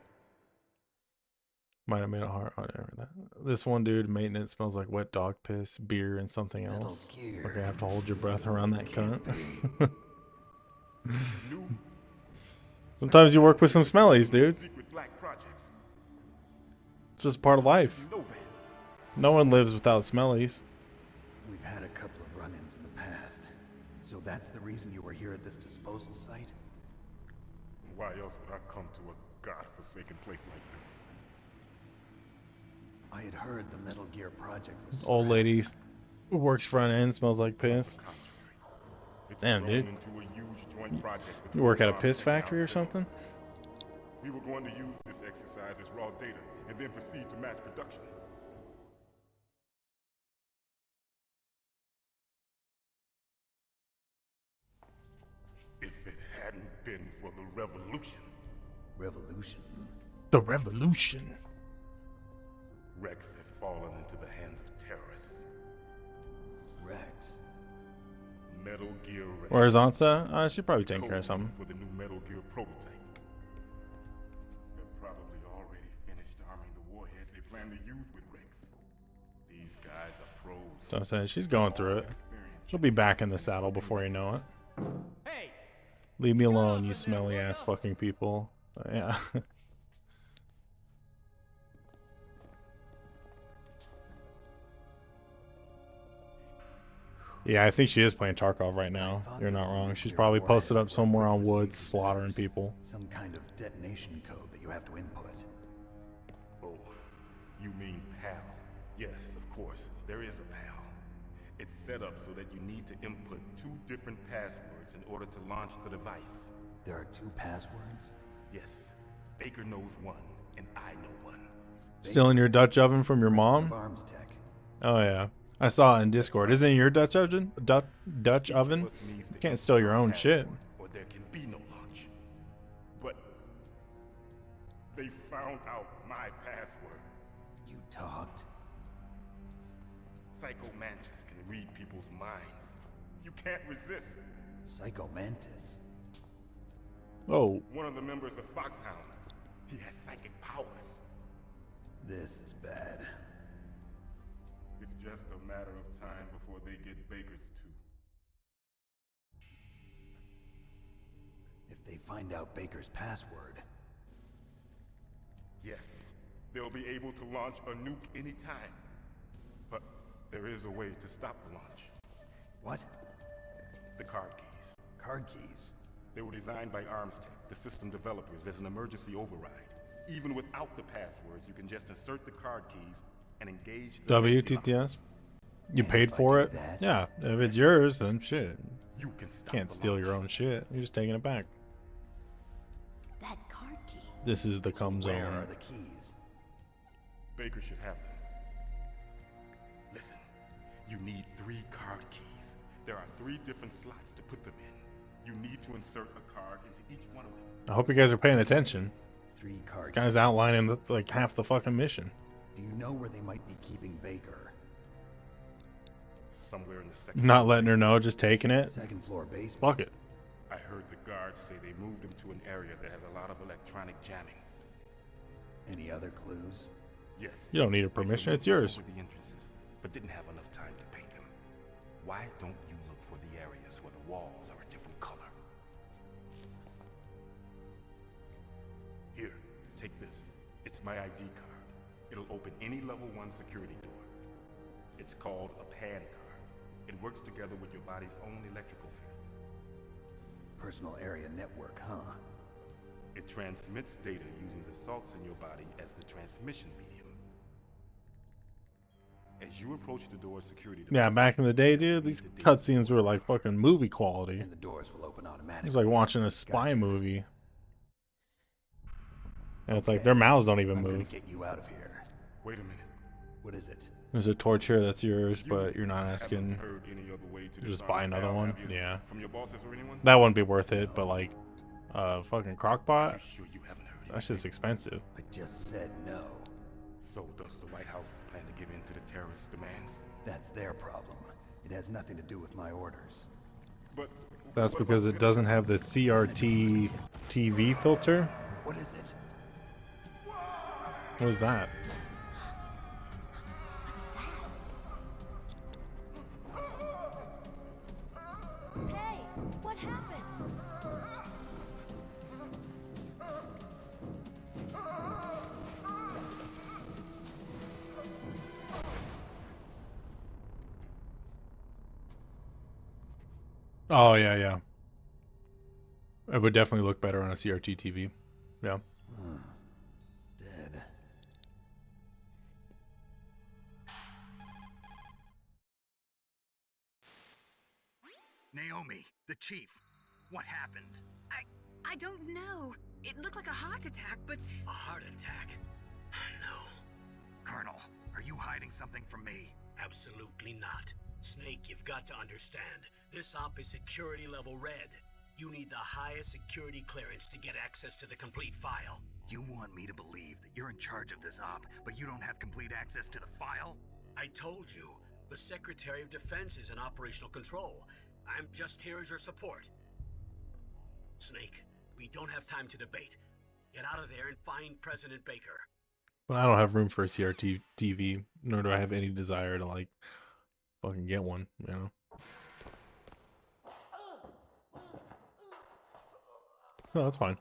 Might have made it hard. Whatever that. This one dude, maintenance, smells like wet dog piss, beer, and something Metal else. Gear. Okay, I have to hold your breath around that cunt. New Sometimes you work with some smellies, dude. secret black projects. Just part of life. You know that. No one lives without smellies. We've had a couple of run-ins in the past. So that's the reason you were here at this disposal site? Why else would I come to a godforsaken place like this? I had heard the Metal Gear project was Old scrapped. lady who works front end, smells like piss. On the contrary, it's Damn, grown dude. into a huge joint project You between work at a arms piss and factory or ourselves. something? We were going to use this exercise as raw data and then proceed to mass production. If it hadn't been for the revolution, Revolution. The revolution. Rex has fallen into the hands of terrorists. Rex. Metal Gear Rex. Where's Ansa? She's probably taking care of Code name something. for the new Metal Gear prototype. They're probably already finished arming the warhead they plan to use with Rex. These guys are pros. So I'm saying she's going through it. She'll be back in the saddle before you know it. Hey, Leave me Shut alone, up you in there, smelly will ass ya? fucking people. Yeah. Yeah, I think she is playing Tarkov right now. thought You're that not the wrong. She's nuclear probably posted up warheads were somewhere on equipped with Woods, safety slaughtering measures. people. Some kind of detonation code that you have to input. Oh, you mean PAL? Yes, of course, there is a PAL. It's set up so that you need to input 2 different passwords in order to launch the device. There are 2 passwords? Yes, Baker knows one, and I know one. Still in your Dutch oven from your President of mom? Arms Tech. Oh yeah, I saw it in Discord. Isn't it your Dutch oven? Dutch Each oven? of us needs to You can't input steal your our own shit. password, or there can be no launch. But they found out my password. You talked? Psycho Mantis can read people's minds. You can't resist. Psycho Mantis. Oh, One of the members of Foxhound. He has psychic powers. This is bad. It's just a matter of time before they get Baker's too. If they find out Baker's password, Yes, they'll be able to launch a nuke anytime. But there is a way to stop the launch. what? The card keys. Card keys. They were designed by Armstech, the system developers, as an emergency override. Even without the passwords, you can just insert the card keys and engage the safety lock. WTTS? You And paid if I for do it? that- Yeah, if it's yours, then shit. You can stop Can't the steal your launch. own shit. You're just taking it back. That card key. This is the cum Where zone. are the keys? Baker should have them. Listen, you need 3 card keys. There are 3 different slots to put them in. You need to insert a card into each one of them. I hope you guys are paying attention. 3 card This guy's keys. outlining like half the fucking mission. Do you know where they might be keeping Baker? Somewhere in the second Not floor letting her basement. know, just taking it. Second floor basement. Fuck it. I heard the guards say they moved him to an area that has a lot of electronic jamming. Any other clues? Yes. You don't need a They permission, it's selected yours. over the entrances, but didn't have enough time to paint them. Why don't you look for the areas where the walls are a different color? Here, take this. It's my ID card. It'll open any level 1 security door. It It's called a pan card. It works together with your body's own electrical field. Personal area network, huh? It transmits data using the salts in your body as the transmission medium. As you approach the door's security Yeah, devices, back in the day, dude, read these the data cutscenes were like fucking movie quality. And the doors will open It automatically. was like watching a spy Gotcha. movie. And it's like Okay, their mouths don't even I'm gonna move. get you out of here. Wait a minute. What is it? There's a torch here that's yours, You but you're not haven't asking. heard any other way to Just disarm buy the another pal, one? have you? Yeah. From your bosses or anyone? That wouldn't be worth it, but like, fucking Are you crockpot? sure you haven't heard That shit's anything? expensive. I just said no. So does the White House plan to give in to the terrorist demands? That's their problem. It has nothing to do with my orders. But That's what because about it the doesn't have the CRT TV filter. What is it? What is that? Hey, what happened? Oh yeah, yeah. It would definitely look better on a CRT TV. Yeah. Dead. Naomi, the chief. What happened? I don't know. It looked like a heart attack, but A heart attack? No, Colonel, are you hiding something from me? absolutely not. Snake, you've got to understand. This op is security level red. You need the highest security clearance to get access to the complete file. You want me to believe that you're in charge of this op, but you don't have complete access to the file? I told you, the Secretary of Defense is in operational control. I'm just here as your support. Snake, we don't have time to debate. Get out of there and find President Baker. But I don't have room for a CRT TV, nor do I have any desire to like fucking get one, you know. No, that's fine.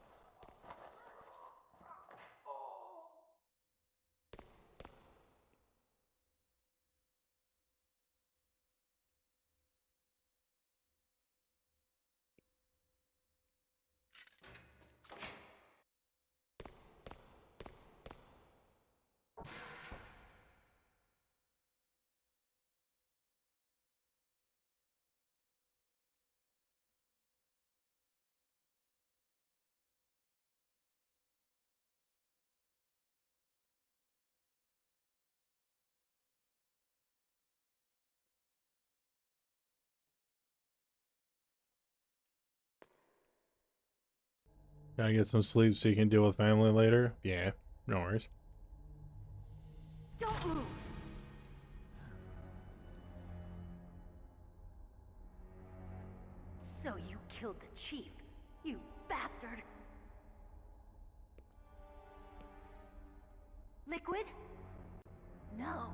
Gotta get some sleep so you can deal with family later. Yeah, no worries. Don't move! So you killed the chief, you bastard! Liquid? No,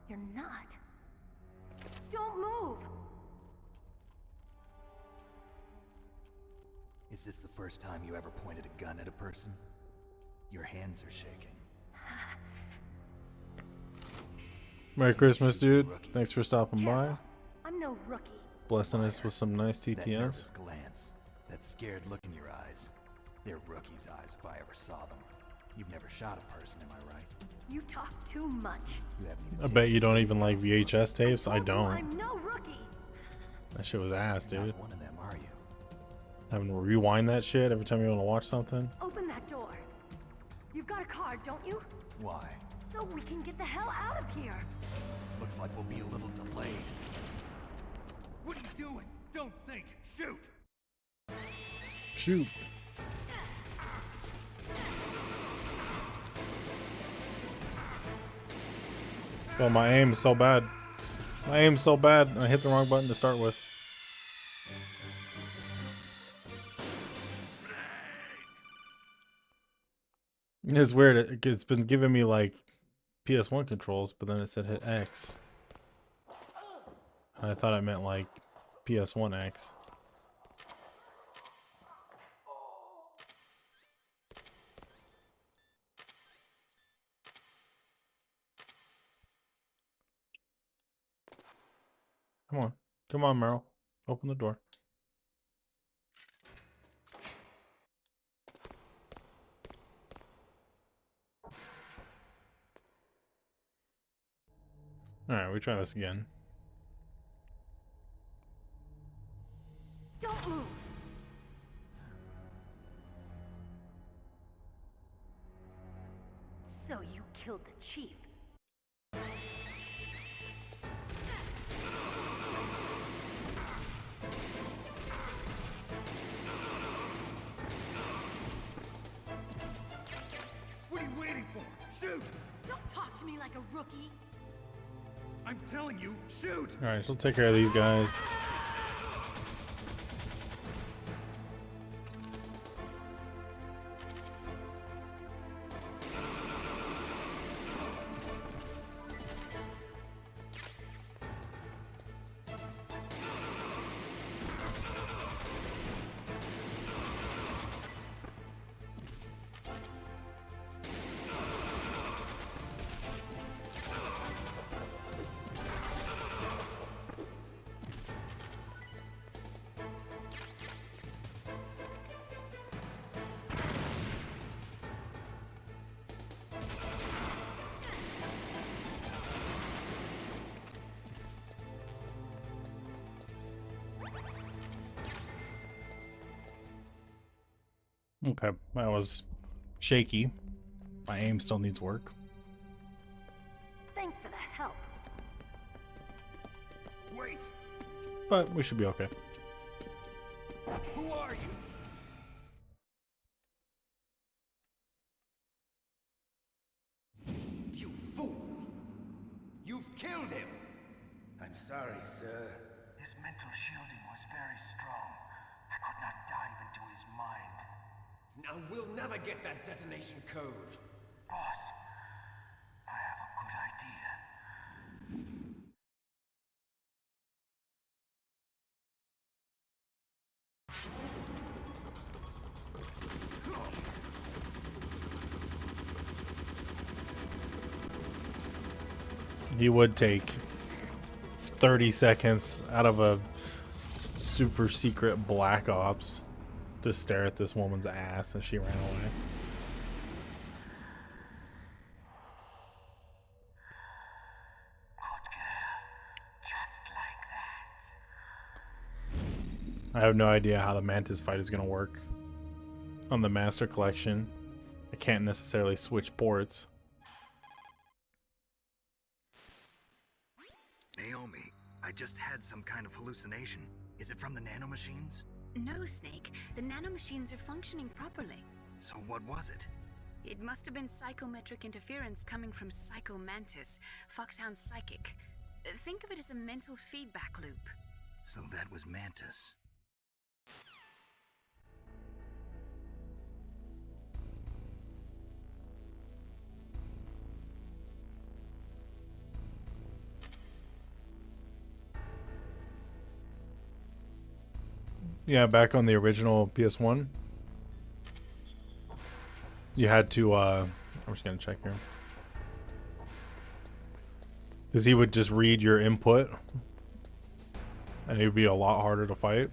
you're not. Don't move! Is this the first time you ever pointed a gun at a person? Your hands are shaking. Merry Christmas, dude. Thanks for stopping by. Careful. I'm no rookie. Blessing us with some nice That TTS. nervous glance, that scared look in your eyes. They're rookies' eyes if I ever saw them. You've never shot a person, am I right? You talk too much. You haven't even I bet taken you don't the even like safety off the VHS tapes. I Told you don't. I'm no rookie. That shit was ass, You're dude. not one of them, are you? Having to rewind that shit every time you want to watch something. Open that door. You've got a card, don't you? Why? So we can get the hell out of here. Looks like we'll be a little delayed. What are you doing? Don't think! Shoot! Shoot. Oh, my aim is so bad. My aim's so bad. I hit the wrong button to start with. It's weird. It's been giving me like PS1 controls, but then it said hit X. I thought I meant like PS1 X. Come on, Meryl. Open the door. Alright, we try this again. Don't move! So you killed the chief. What are you waiting for? Shoot! Don't talk to me like a rookie. I'm telling you, shoot! Alright, so we'll take care of these guys. Okay, that was shaky. My aim still needs work. Thanks for the help. Wait! But we should be okay. Who are you? You fool! You've killed him! I'm sorry, sir. His mental shielding was very strong. I could not dive into his mind. Now we'll never get that detonation code. Boss, I have a good idea. He would take 30 seconds out of a super secret black ops to stare at this woman's ass as she ran away. Good girl. Just like that. I have no idea how the Mantis fight is going to work. On the Master Collection, I can't necessarily switch ports. Naomi, I just had some kind of hallucination. Is it from the nanomachines? No, Snake. The nanomachines are functioning properly. So what was it? It must have been psychometric interference coming from Psycho Mantis, Foxhound's psychic. Think of it as a mental feedback loop. So that was Mantis. Yeah, back on the original PS1, you had to, I'm just gonna check here. Because he would just read your input, and it would be a lot harder to fight.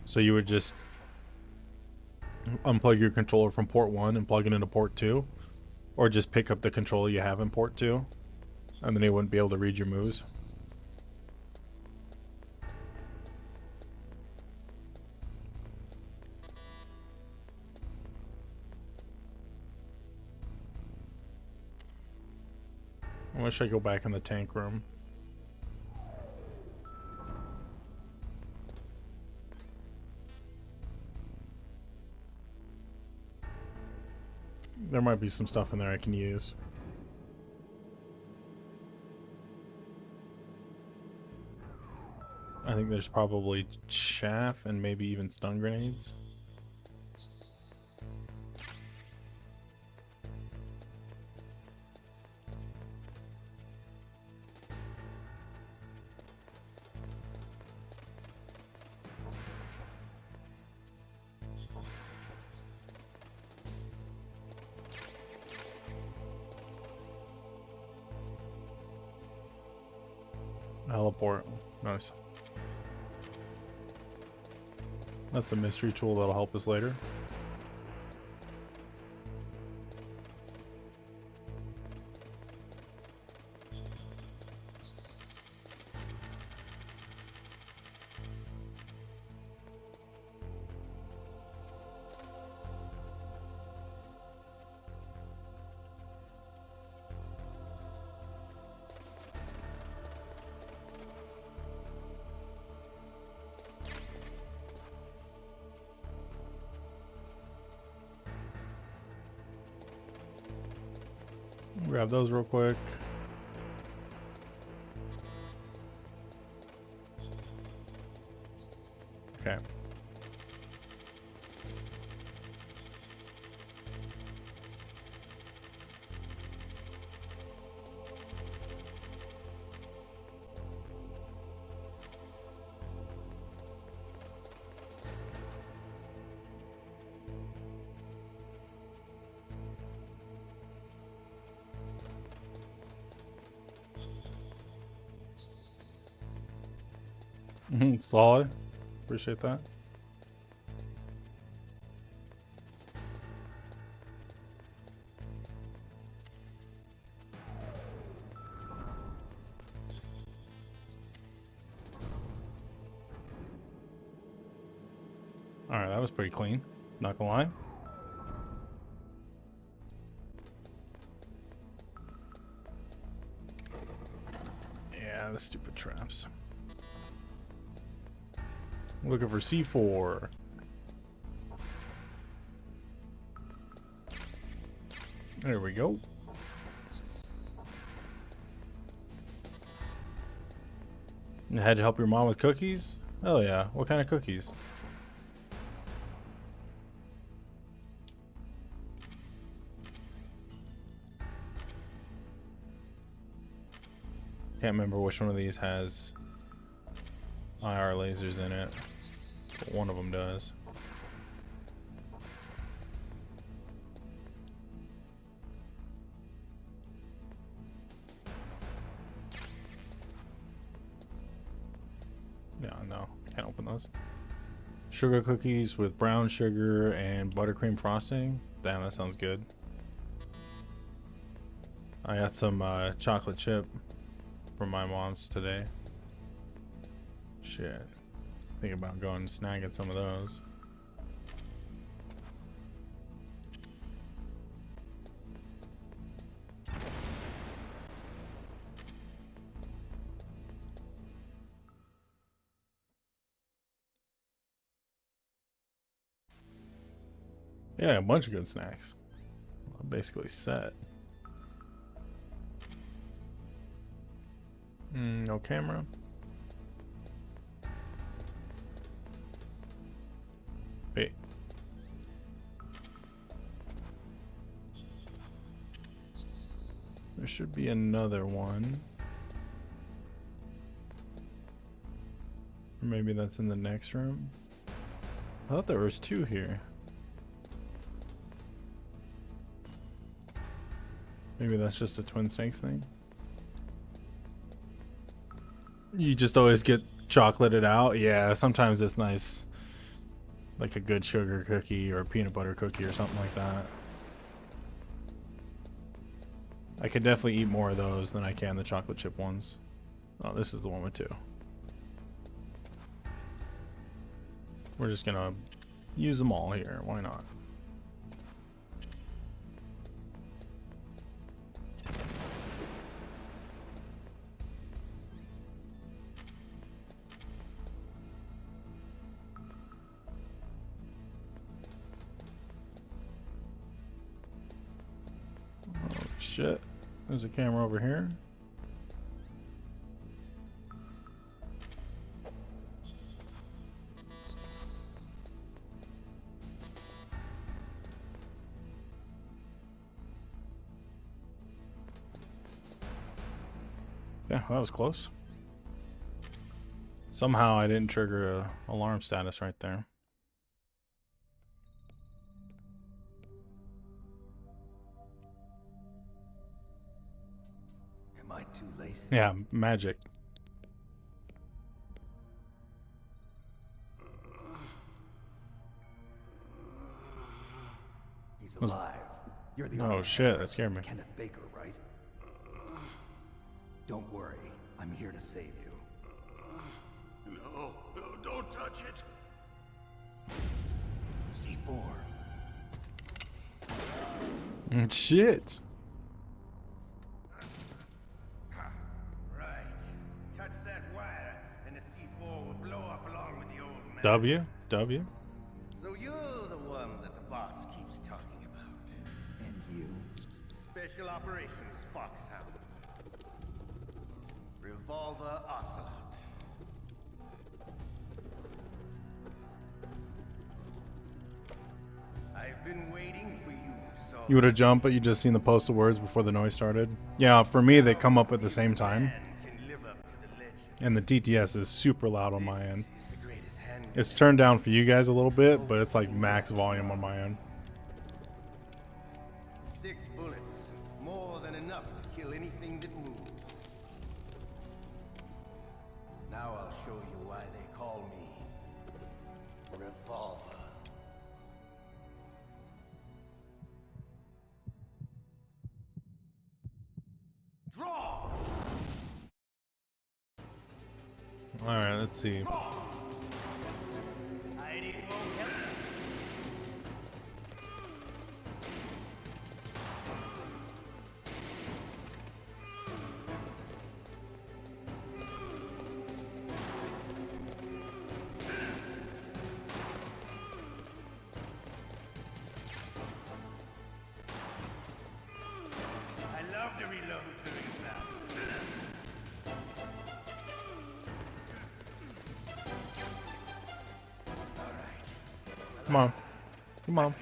So you would just unplug your controller from port 1 and plug it into port 2, or just pick up the controller you have in port 2, and then he wouldn't be able to read your moves. I wish I go back in the tank room. There might be some stuff in there I can use. I think there's probably chaff and maybe even stun grenades. Teleport. Nice. That's a mystery tool that'll help us later. Grab those real quick. Okay. Solid. Appreciate that. Alright, that was pretty clean. Not gonna lie. Yeah, the stupid traps. Looking for C4. There we go. You had to help your mom with cookies? Hell yeah. What kind of cookies? Can't remember which one of these has IR lasers in it, but one of them does. Yeah, no, can't open those. Sugar cookies with brown sugar and buttercream frosting. Damn, that sounds good. I got some chocolate chip from my mom's today. Shit. Think about going and snagging some of those. Yeah, a bunch of good snacks. I'm basically set. No camera. Wait. There should be another one. Or maybe that's in the next room. I thought there was two here. Maybe that's just a twin snakes thing. You just always get chocolated out. Yeah, sometimes it's nice. Like a good sugar cookie or a peanut butter cookie or something like that. I could definitely eat more of those than I can the chocolate chip ones. Oh, this is the one with two. We're just gonna use them all here. Why not? Oh shit. There's a camera over here. Yeah, that was close. Somehow I didn't trigger a alarm status right there. Am I too late? Yeah, magic. He's alive. You're the Oh arms shit, that dealer, scared me. Kenneth Baker, right? Don't worry. I'm here to save you. No, don't touch it. C4. Shit. Right. Touch that wire, and the C4 will blow up along with the old man. W. So you're the one that the boss keeps talking about. And you. Special Operations Foxhound. Revolver Ocelot. I've been waiting for you, so You would have jumped, but you just seen the postal words before the noise started. Yeah, for me, they come up at the same time. And the TTS is super loud on my end. It's turned down for you guys a little bit, but it's like max volume on my end. 6 bullets, more than enough to kill anything that moves. Now I'll show you why they call me Revolver. Draw! Alright, let's see. Hiding won't help. I love to reload during battle. Come on. Come on.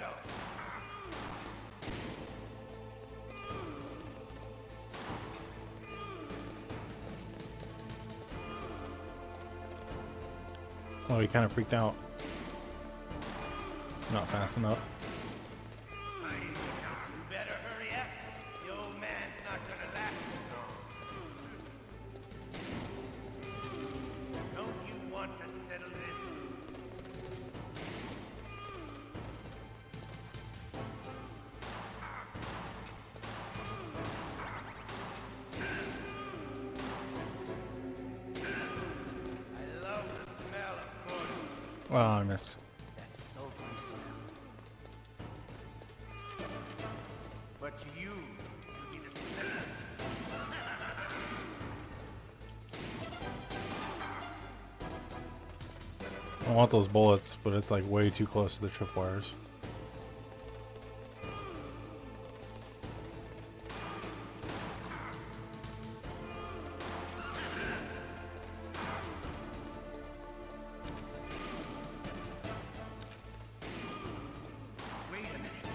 Oh, he kind of freaked out. Not fast enough. You better hurry up. The old man's not gonna last too long. Don't you want to settle this? I love the smell of corn. Oh, I missed. That sultry smell. But to you, it'll be the smell. I want those bullets, but it's like way too close to the tripwires. Wait a minute.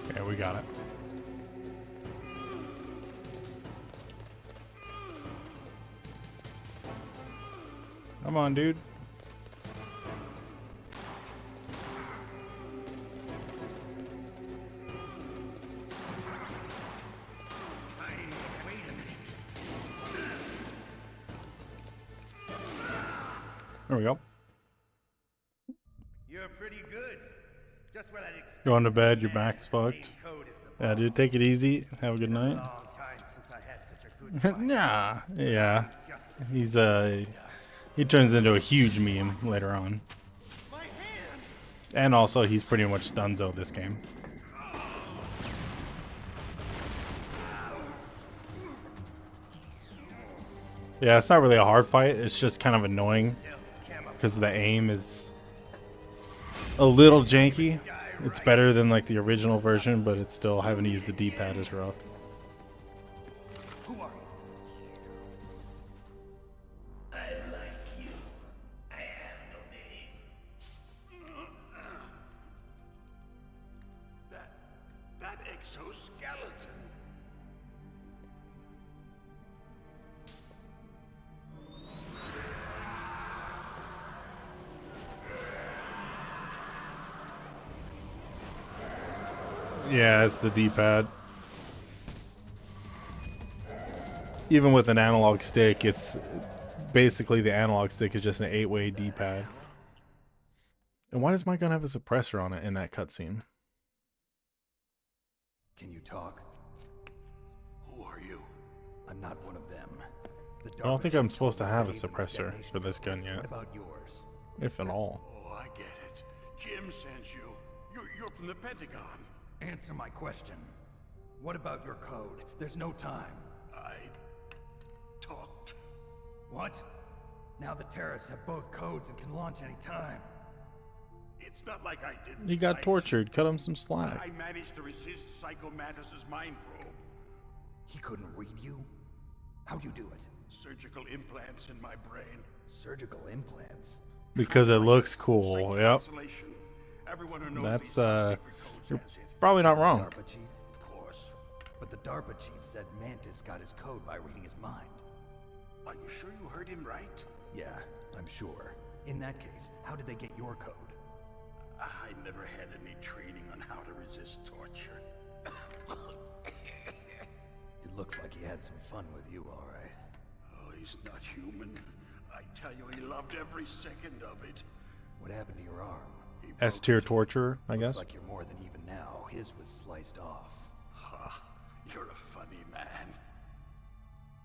Okay, we got it. Come on, dude. Wait a minute. There we go. You're pretty good. Just what I'd expect. Going to from bed, a your man back's with the fucked. same code as the Yeah, dude, boss. take it easy. Have a good night. Long time since I had such a good fight. Nah, yeah. Just He's he turns into a huge meme later on. my hand. And also he's pretty much Dunzo this game. Yeah, it's not really a hard fight, it's just kind of annoying because the aim is a little janky. It's better than like the original version, but it's still having to use the D-pad is rough. Who are you? I like you. I have no name. That exoskeleton. Yeah, it's the D-pad. Even with an analog stick, it's basically the analog stick is just an 8-way D-pad. And why does my gun have a suppressor on it in that cutscene? Can you talk? Who are you? I'm not one of them. The I don't think I'm Chief supposed to told me have a Raven's suppressor detonation for this code. gun yet. What about yours? If at all. Oh, I get it. Jim sent you. You're from the Pentagon. Answer my question. What about your code? There's no time. I talked. What? Now the terrorists have both codes and can launch any time. It's not like I didn't He got fight. tortured. Cut him some slack. I managed to resist Psycho Mantis's mind probe. He couldn't read you? How'd you do it? Surgical implants in my brain. Surgical implants? Because it looks cool. Yep. Isolation. Everyone who knows That's these top secret codes you're has it. probably not The wrong. DARPA chief? Of course. But the DARPA chief said Mantis got his code by reading his mind. Are you sure you heard him right? Yeah, I'm sure. In that case, how did they get your code? I never had any training on how to resist torture. It looks like he had some fun with you, all right. Oh, he's not human. I tell you, he loved every second of it. What happened to your arm? He S broke tier it. torture, I Looks guess. like you're more than even now. His was sliced off. Ha, you're a funny man.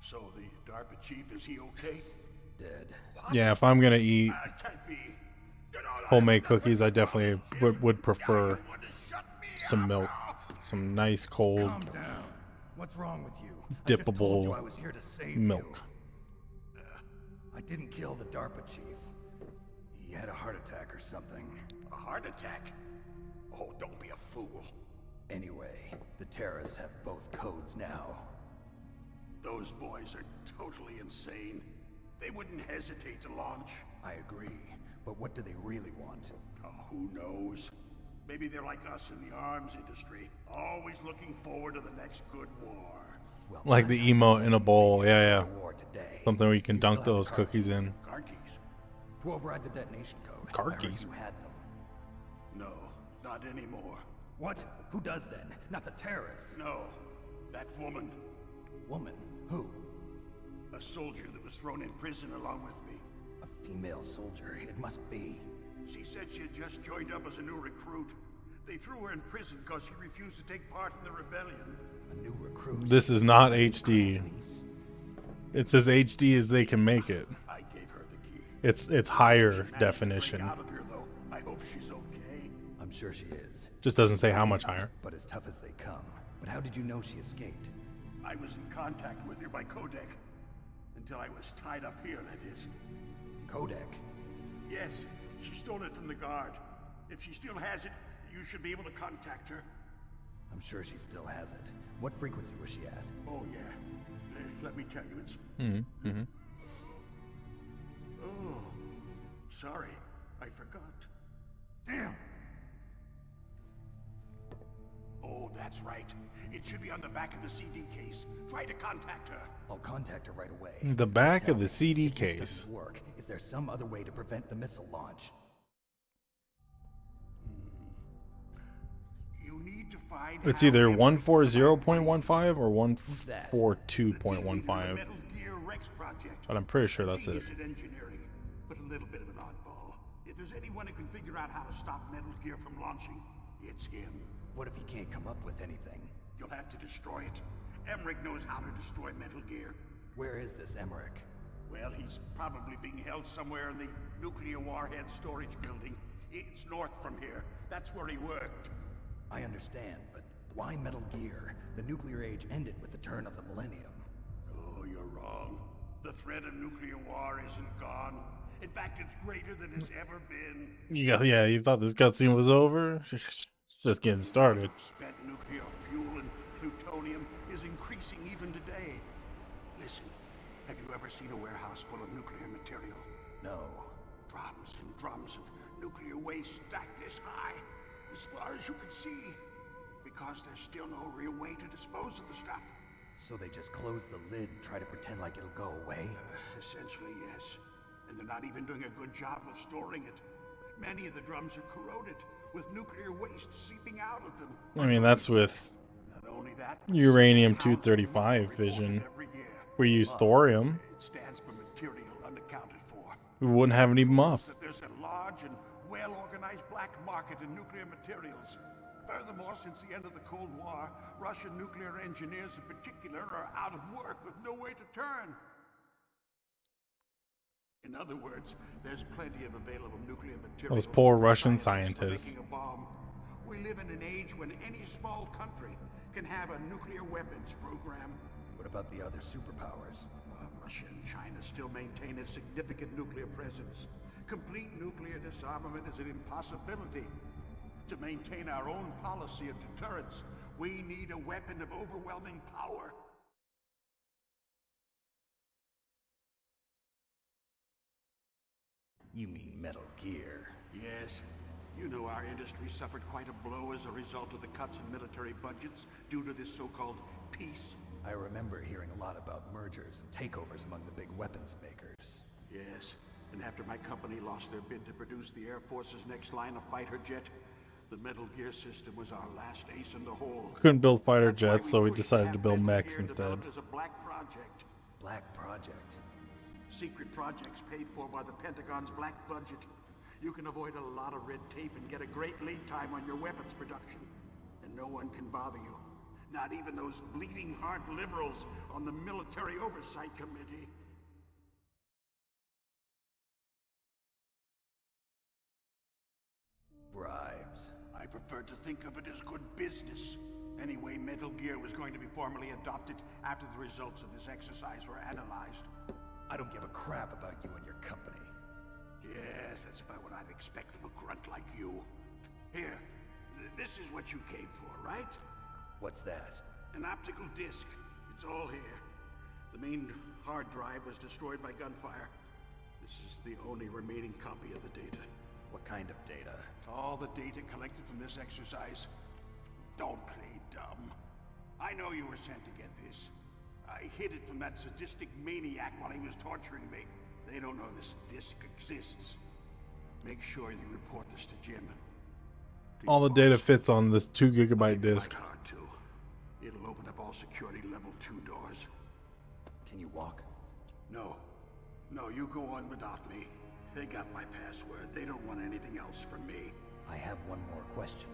So the DARPA chief, is he okay? Dead. Yeah, if I'm gonna eat Can't be. You know, homemade that's not cookies, what I you definitely promised him. would Now prefer you want to shut me some up. milk, some nice cold Calm down. What's wrong with you? I just told you I dippable was here to save milk. you. I didn't kill the DARPA chief. He had a heart attack or something. A heart attack? Oh, don't be a fool. Anyway, the terrorists have both codes now. Those boys are totally insane. They wouldn't hesitate to launch. I agree, but what do they really want? Oh, who knows? Maybe they're like us in the arms industry, always looking forward to the next good war. Well, Like the emote in a bowl. Yeah, yeah. War today. Something where you can You still dunk have the those card cookies keys? in. Card keys? To override the detonation code. Card I heard keys? you had them. No, not anymore. What? Who does then? Not the terrorists. No, that woman. Woman? Who? A soldier that was thrown in prison along with me. A female soldier. It must be. She said she had just joined up as a new recruit. They threw her in prison because she refused to take part in the rebellion. A new recruit. This is not Like the HD. Crown's niece? It's as HD as they can make it. I gave her the key. It's higher She managed to definition. break out of here, though. I hope she's okay. I'm sure she is. Just doesn't say how much higher. But as tough as they come. But how did you know she escaped? I was in contact with her by codec. Until I was tied up here, that is. Codec. Yes, she stole it from the guard. If she still has it, you should be able to contact her. I'm sure she still has it. What frequency was she at? Oh, yeah. Let me tell you, it's... Mm-hmm. Oh, sorry. I forgot. Damn! Oh, that's right. It should be on the back of the CD case. Try to contact her. I'll contact her right away. The back Tell of the me, CD if this case. doesn't work, is there some other way to prevent the missile launch? You need to find It's how either everyone 140.15 or that? The team leader of the 142.15. Metal Gear Rex project. But I'm pretty sure A that's it. genius at engineering, but a little bit of an oddball. If there's anyone who can figure out how to stop Metal Gear from launching, it's him. What if he can't come up with anything? You'll have to destroy it. Emmerich knows how to destroy Metal Gear. Where is this Emmerich? Well, he's probably being held somewhere in the nuclear warhead storage building. It's north from here. That's where he worked. I understand, but why Metal Gear? The nuclear age ended with the turn of the millennium. Oh, you're wrong. The threat of nuclear war isn't gone. In fact, it's greater than it's ever been. Yeah, you thought this cutscene was over? Just getting started. Spent nuclear fuel and plutonium is increasing even today. Listen, have you ever seen a warehouse full of nuclear material? No. Drums and drums of nuclear waste stacked this high, as far as you can see. Because there's still no real way to dispose of the stuff. So they just close the lid and try to pretend like it'll go away? Essentially, yes. And they're not even doing a good job of storing it. Many of the drums are corroded, with nuclear waste seeping out of them. I mean, that's with Not only that, uranium-235 fission. every year. We use thorium. It stands for material unaccounted for. We wouldn't have any muff. That there's a large and well-organized black market in nuclear materials. Furthermore, since the end of the Cold War, Russian nuclear engineers in particular are out of work with no way to turn. In other words, there's plenty of available nuclear material. Those poor for Russian scientists for scientists. making a bomb. We live in an age when any small country can have a nuclear weapons program. What about the other superpowers? Russia and China still maintain a significant nuclear presence. Complete nuclear disarmament is an impossibility. To maintain our own policy of deterrence, we need a weapon of overwhelming power. You mean Metal Gear? Yes. You know our industry suffered quite a blow as a result of the cuts in military budgets due to this so-called peace. I remember hearing a lot about mergers and takeovers among the big weapons makers. Yes, and after my company lost their bid to produce the Air Force's next line of fighter jet, the Metal Gear system was our last ace in the hole. Couldn't build fighter That's why jets, so we pushed decided have to build Metal mechs Gear instead. developed as a black project. Black Project? Secret projects paid for by the Pentagon's black budget. You can avoid a lot of red tape and get a great lead time on your weapons production. And no one can bother you. Not even those bleeding heart liberals on the Military Oversight Committee. Bribes. I prefer to think of it as good business. Anyway, Metal Gear was going to be formally adopted after the results of this exercise were analyzed. I don't give a crap about you and your company. Yes, that's about what I'd expect from a grunt like you. Here, this is what you came for, right? What's that? An optical disc. It's all here. The main hard drive was destroyed by gunfire. This is the only remaining copy of the data. What kind of data? All the data collected from this exercise. Don't play dumb. I know you were sent to get this. I hid it from that sadistic maniac while he was torturing me. They don't know this disc exists. Make sure you report this to Jim. All the data fits on this 2 gigabyte disk. Hard to. It'll open up all security level 2 doors. Can you walk? No. No, you go on without me. They got my password. They don't want anything else from me. I have one more question.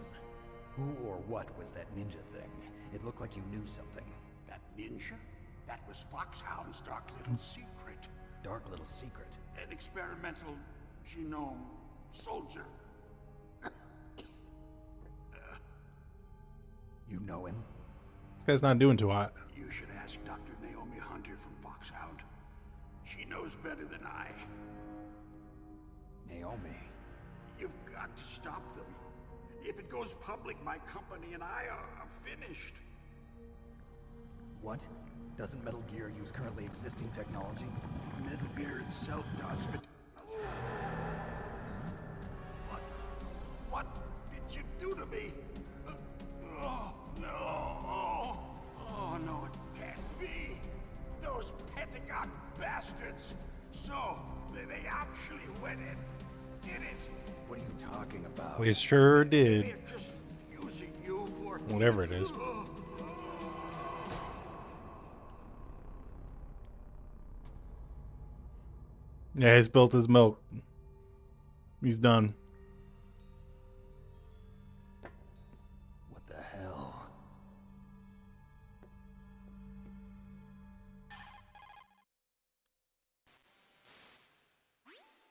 Who or what was that ninja thing? It looked like you knew something. That ninja? That was Foxhound's dark little secret. Dark little secret? An experimental genome soldier. You know him? This guy's not doing too hot. You should ask Dr. Naomi Hunter from Foxhound. She knows better than I. Naomi? You've got to stop them. If it goes public, my company and I are finished. What? Doesn't Metal Gear use currently existing technology? Metal Gear itself does, but... What did you do to me? Oh, no. Oh, no, it can't be. Those Pentagon bastards. So, they actually went and did it. What are you talking about? We sure did. They're just using you for... Whatever it is. Yeah, he's built his milk. He's done. What the hell?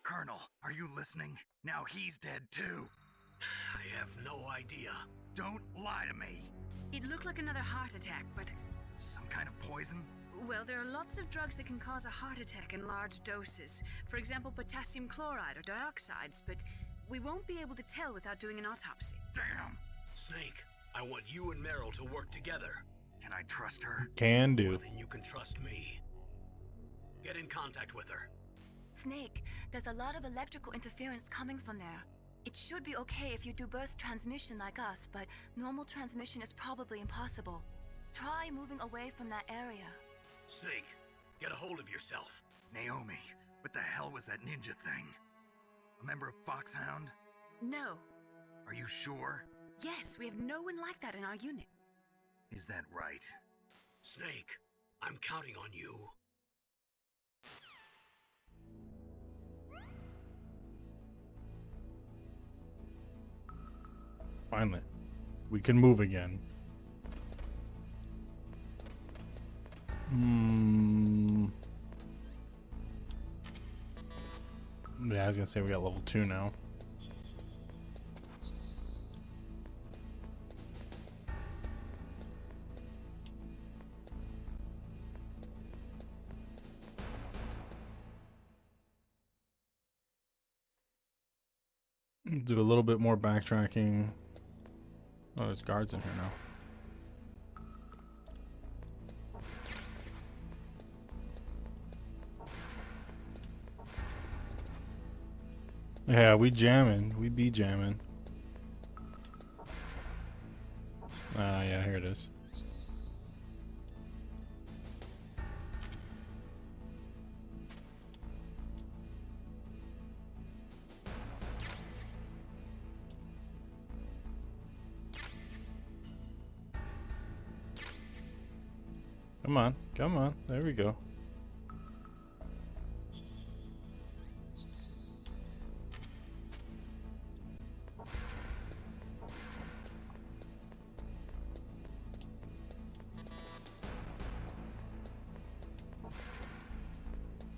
Colonel, are you listening? Now he's dead too. I have no idea. Don't lie to me. It looked like another heart attack, but... Some kind of poison? Well, there are lots of drugs that can cause a heart attack in large doses. For example, potassium chloride or dioxides, but we won't be able to tell without doing an autopsy. Damn. Snake, I want you and Meryl to work together. Can I trust her? Can do. More than you can trust me. Get in contact with her. Snake, there's a lot of electrical interference coming from there. It should be okay if you do burst transmission like us, but normal transmission is probably impossible. Try moving away from that area. Snake, get a hold of yourself. Naomi, what the hell was that ninja thing? A member of Foxhound? No. Are you sure? Yes, we have no one like that in our unit. Is that right? Snake, I'm counting on you. Finally. We can move again. Yeah, I was gonna say we got level 2 now. Do a little bit more backtracking. Oh, there's guards in here now. Yeah, we jamming. We be jamming. Yeah, here it is. Come on, come on. There we go.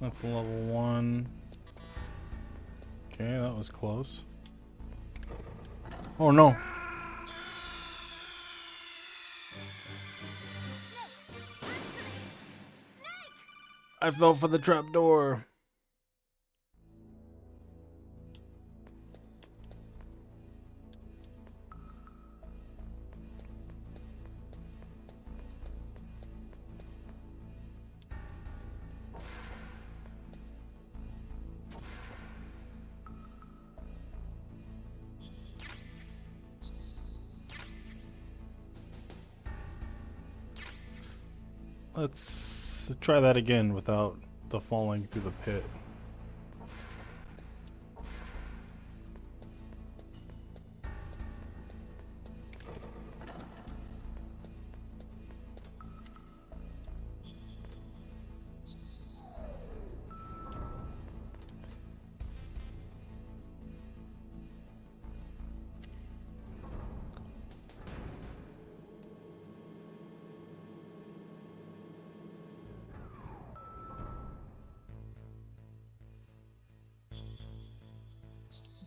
That's level 1. Okay, that was close. Oh no! I fell for the trapdoor. Let's try that again without the falling through the pit.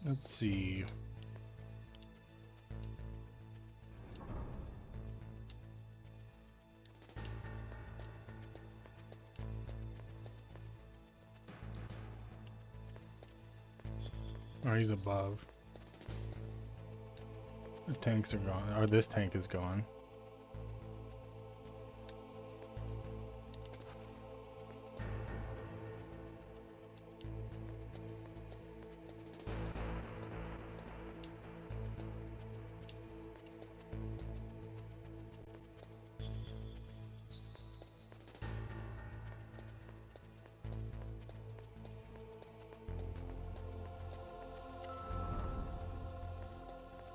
Let's see. Oh, he's above. The tanks are gone. Or this tank is gone.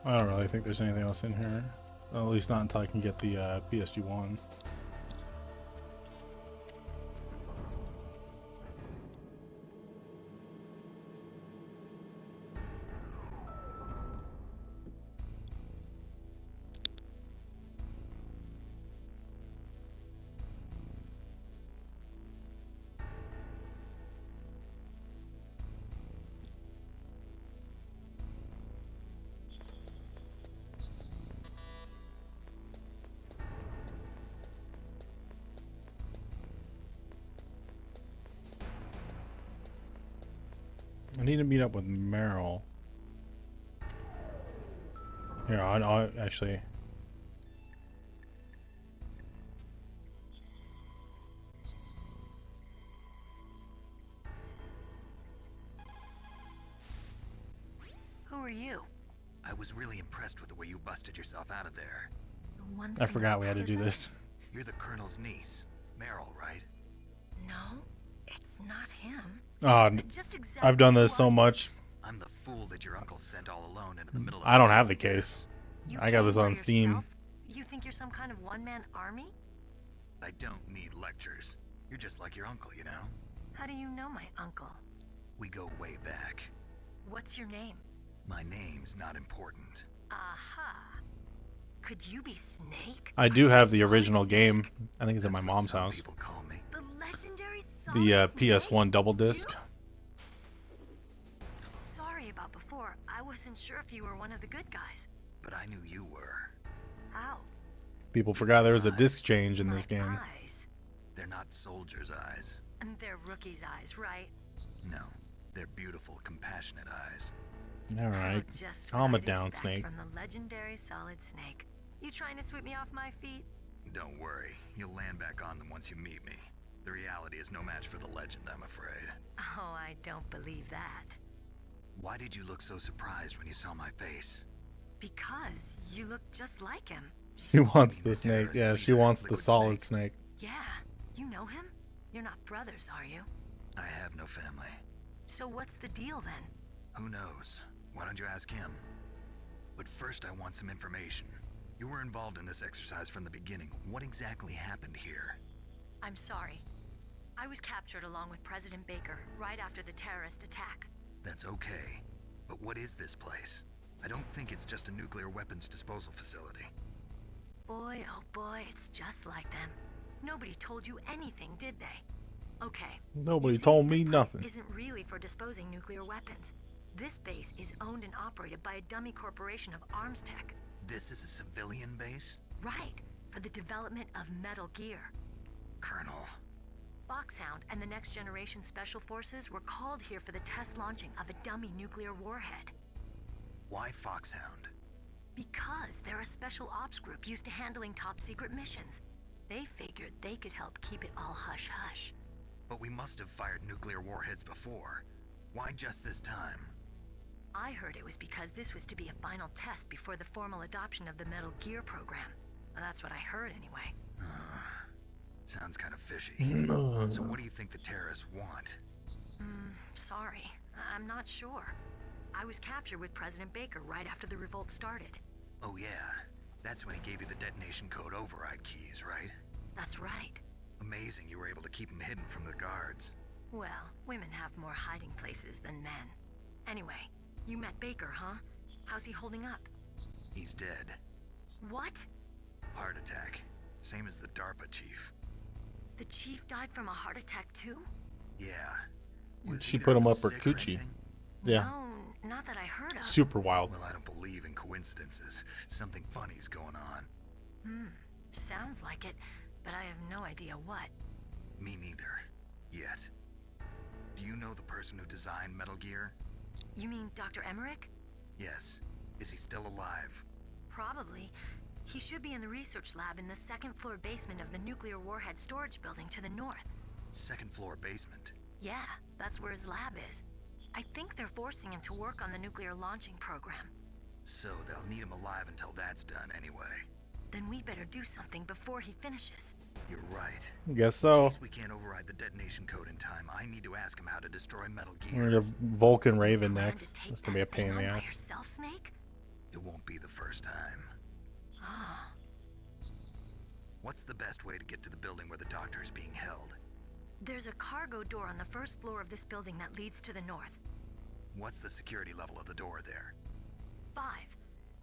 I don't really think there's anything else in here. Well, at least not until I can get the PSG1. I need to meet up with Meryl. Here, I'll actually... Who are you? I was really impressed with the way you busted yourself out of there. The one I from forgot the we had to do prison? this. You're the Colonel's niece, Meryl, right? No, it's not him. Just exactly I've done this who so are you? much. I'm the fool that your uncle sent all alone into the middle of I don't this have the wilderness. case. You I got came this by on Steam. yourself? You think you're some kind of one-man army? I don't need lectures. You're just like your uncle, you know? How do you know my uncle? We go way back. What's your name? My name's not important. Aha. Could you be Snake? I do have the Solid original Snake? game. I think it's at That's my what mom's some house. people call me. The legendary The Solid Snake? PS1 double disc. You? Sorry about before. I wasn't sure if you were one of the good guys. But I knew you were. How? People forgot there was a Eyes. disc change in this My game. eyes. They're not soldiers' eyes. And they're rookies' eyes, right? No, they're beautiful, compassionate eyes. All right, Oh, just calm what it I'd down, expect Snake. From the legendary Solid Snake. You trying to sweep me off my feet? Don't worry, you'll land back on them once you meet me. The reality is no match for the legend, I'm afraid. Oh, I don't believe that. Why did you look so surprised when you saw my face? Because you look just like him. She wants mean the the snake. terrorist Yeah, she leader, wants the Liquid solid Snake? snake. Yeah, you know him? You're not brothers, are you? I have no family. So what's the deal then? Who knows? Why don't you ask him? But first I want some information. You were involved in this exercise from the beginning. What exactly happened here? I'm sorry. I was captured along with President Baker right after the terrorist attack. That's okay. But what is this place? I don't think it's just a nuclear weapons disposal facility. Boy, oh boy, it's just like them. Nobody told you anything, did they? Okay. Nobody You see, told this me place nothing. Isn't really for disposing nuclear weapons. This base is owned and operated by a dummy corporation of arms tech. This is a civilian base? Right, for the development of Metal Gear. Colonel. Foxhound and the Next Generation Special Forces were called here for the test launching of a dummy nuclear warhead. Why Foxhound? Because they're a special ops group used to handling top secret missions. They figured they could help keep it all hush-hush. But we must have fired nuclear warheads before. Why just this time? I heard it was because this was to be a final test before the formal adoption of the Metal Gear program. Well, that's what I heard anyway. Sounds kind of fishy. So what do you think the terrorists want? Sorry. I'm not sure. I was captured with President Baker right after the revolt started. Oh yeah, that's when he gave you the detonation code override keys, right? That's right. Amazing you were able to keep them hidden from the guards. Well, women have more hiding places than men. Anyway, you met Baker, huh? How's he holding up? He's dead. What? Heart attack. Same as the DARPA chief. The chief died from a heart attack too? Yeah. Was She either put of him them up her sick or coochie. anything? Yeah. No, not that I heard of. Super wild. Well, I don't believe in coincidences. Something funny's going on. Sounds like it, but I have no idea what. Me neither. Yet. Do you know the person who designed Metal Gear? You mean Dr. Emmerich? Yes. Is he still alive? Probably. He should be in the research lab in the second floor basement of the nuclear warhead storage building to the north. Second floor basement. Yeah, that's where his lab is. I think they're forcing him to work on the nuclear launching program. So they'll need him alive until that's done anyway. Then we better do something before he finishes. You're right. Guess so. In case we can't override the detonation code in time, I need to ask him how to destroy Metal We're Gear. gonna Vulcan Raven Plan next. to take That's gonna be a that pain in thing the on by ass. yourself, Snake? It won't be the first time. Ah. What's the best way to get to the building where the doctor is being held? There's a cargo door on the first floor of this building that leads to the north. What's the security level of the door there? 5.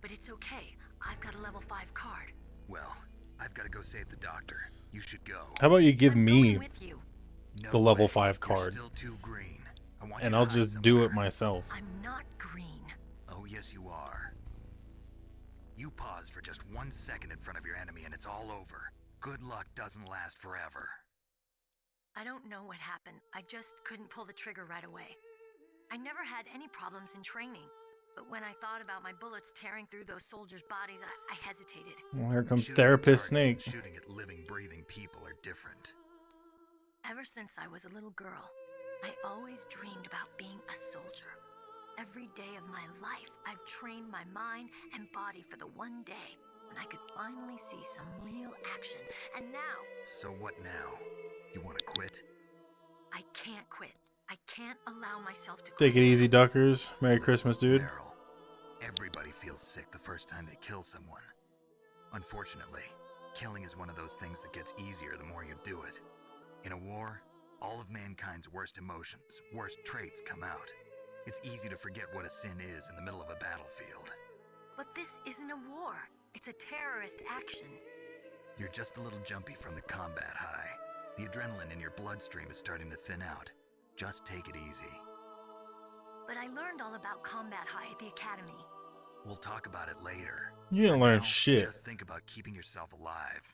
But it's okay. I've got a level 5 card. Well, I've got to go save the doctor. You should go. How about you give I'm me going with you. No the level way. 5 You're card, still too green. I want and you to I'll hide just do it somewhere. myself? I'm not green. Oh, yes, you are. You pause for just 1 second in front of your enemy and it's all over. Good luck doesn't last forever. I don't know what happened. I just couldn't pull the trigger right away. I never had any problems in training. But when I thought about my bullets tearing through those soldiers' bodies, I hesitated. Well, here comes Shooting at Therapist targets Snake. and shooting at living, breathing people are different. Ever since I was a little girl, I always dreamed about being a soldier. Every day of my life, I've trained my mind and body for the one day when I could finally see some real action. And now, So what now? You want to quit? I can't quit. I can't allow myself to Take quit it easy, now. Duckers. Merry Listen, Christmas, dude. Meryl, everybody feels sick the first time they kill someone. Unfortunately, killing is one of those things that gets easier the more you do it. In a war, all of mankind's worst emotions, worst traits come out. It's easy to forget what a sin is in the middle of a battlefield. But this isn't a war. It's a terrorist action. You're just a little jumpy from the combat high. The adrenaline in your bloodstream is starting to thin out. Just take it easy. But I learned all about combat high at the academy. We'll talk about it later. You didn't For learn now, shit. Just think about keeping yourself alive.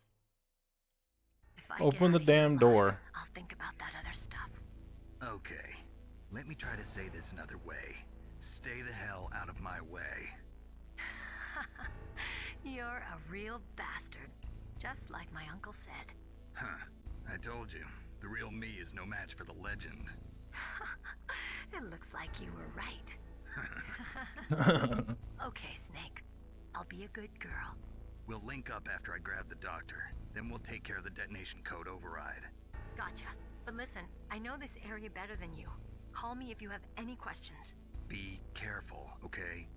If I Open get the out of here damn alive, door. I'll think about that other stuff. Okay, let me try to say this another way. Stay the hell out of my way. You're a real bastard. Just like my uncle said. Huh, I told you. The real me is no match for the legend. It looks like you were right. Okay, Snake. I'll be a good girl. We'll link up after I grab the doctor. Then we'll take care of the detonation code override. Gotcha. But listen, I know this area better than you. Call me if you have any questions. Be careful, okay?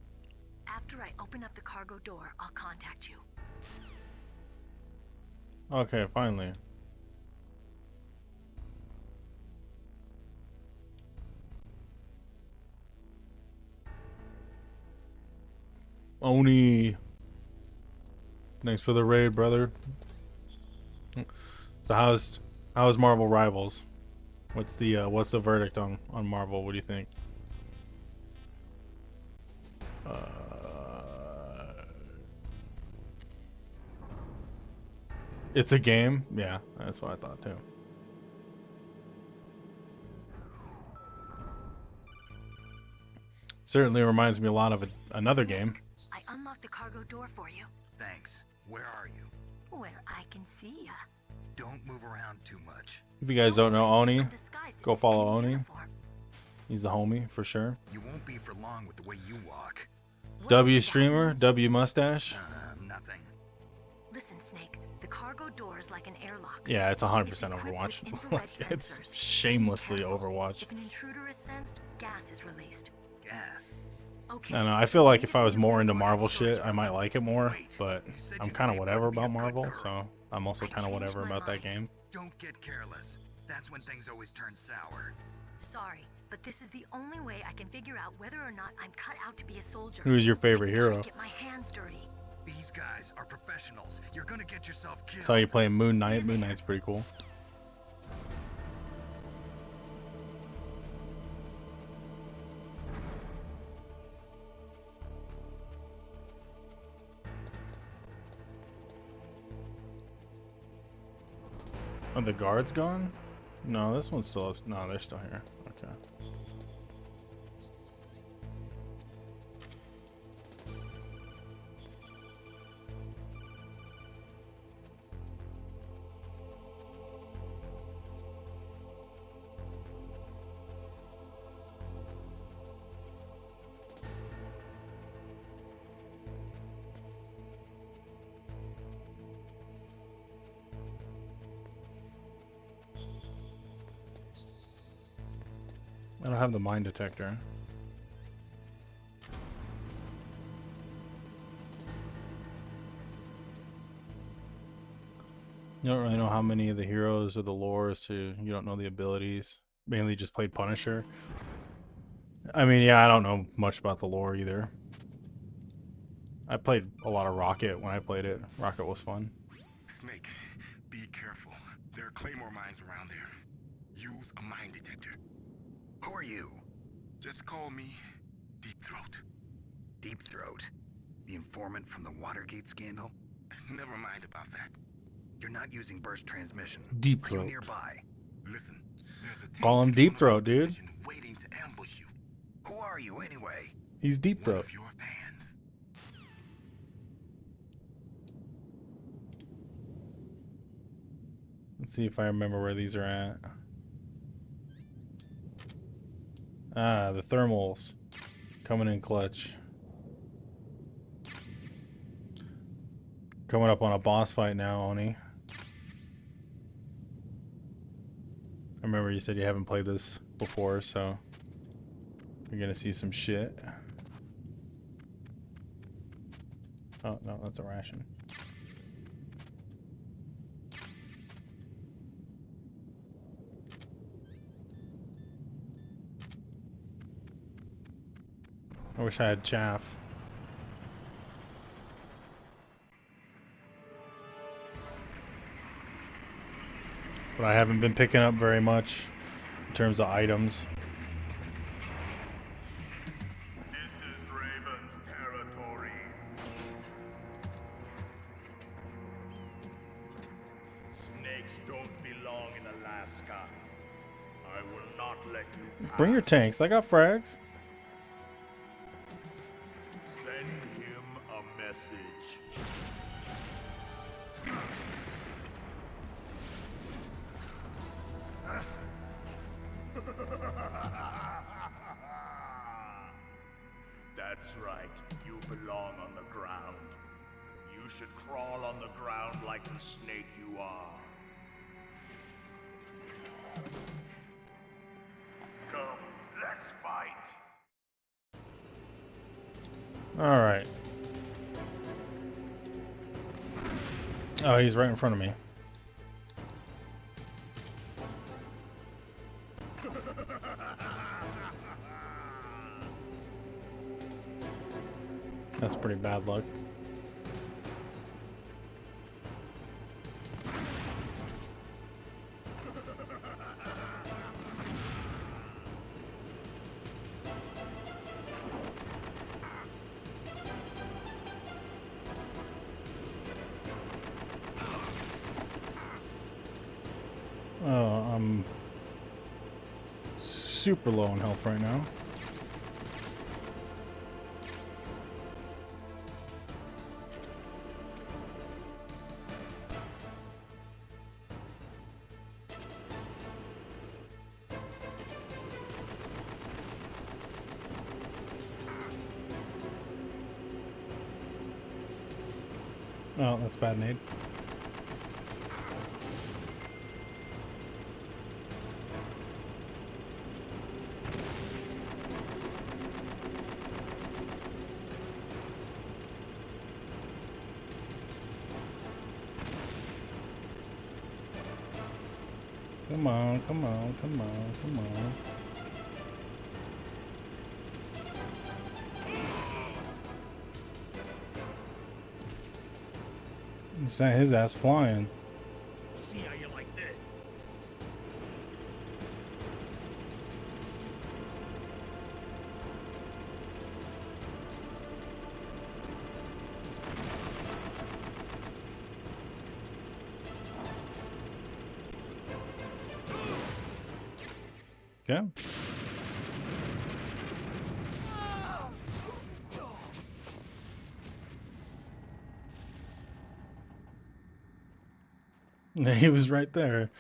After I open up the cargo door, I'll contact you. Okay, finally. Oni. Thanks for the raid, brother. So how's Marvel Rivals? What's the verdict on Marvel? What do you think? It's a game? Yeah, that's what I thought too. Certainly reminds me a lot of another game. I unlocked the cargo door for you. Thanks. Where are you? Where I can see ya. Don't move around too much. If you guys don't know Oni, I'm disguised in go this follow enemy Oni. uniform. He's a homie for sure. You won't be for long with the way you walk. What W does that streamer, mean? W mustache. Nothing. Listen, Snake. The cargo door is like an airlock. Yeah, it's 100% It's equipped Overwatch. with infrared Like, it's sensors. shamelessly Be careful. Overwatch. If an intruder is sensed, gas is released. Gas. Okay. I don't know. I so feel like need if to I be was a more good into forehead Marvel shit, soldier. I might like it more. Wait, But you said I'm you'd kind of stay whatever put and be about a good Marvel, girl. so I'm also I kind of changed whatever my about that mind. game. Don't get careless. That's when things always turn sour. Sorry, but this is the only way I can figure out whether or not I'm cut out to be a soldier. Who's your favorite I gotta hero? get my hands dirty. These guys are professionals. You're gonna get yourself killed. Saw you playing Moon Knight. See Moon there. Knight's pretty cool. Are the guards gone? No, this one's still. No, they're still here. Okay. I don't have the mine detector. You don't really know how many of the heroes or the lores, so you don't know the abilities. Mainly just played Punisher. I mean, yeah, I don't know much about the lore either. I played a lot of Rocket when I played it. Rocket was fun. Snake, be careful. There are claymore mines around there. Use a mine detector. Who are you? Just call me Deep Throat. Deep Throat. The informant from the Watergate scandal? Never mind about that. You're not using burst transmission. Deep Are you Throat. nearby? Listen, there's a Call him tank in Deep front of Throat, our dude. position waiting to ambush you. Who are you anyway? He's Deep One Throat. of your fans. Let's see if I remember where these are at. Ah, the thermals. Coming in clutch. Coming up on a boss fight now, Oni. I remember you said you haven't played this before, so you're gonna see some shit. Oh, no, that's a ration. I wish I had chaff. but I haven't been picking up very much in terms of items. This is Raven's territory. Snakes don't belong in Alaska. I will not let you pass. Bring your tanks. I got frags. Send him a message. That's right. You belong on the ground. You should crawl on the ground like the snake you are. Come, let's fight. All right. Oh, he's right in front of me. That's pretty bad luck. Oh, I'm super low on health right now. Oh, that's bad nade. Come on, come on, come on, come on. He sent his ass flying. See how you like this? Okay. He was right there.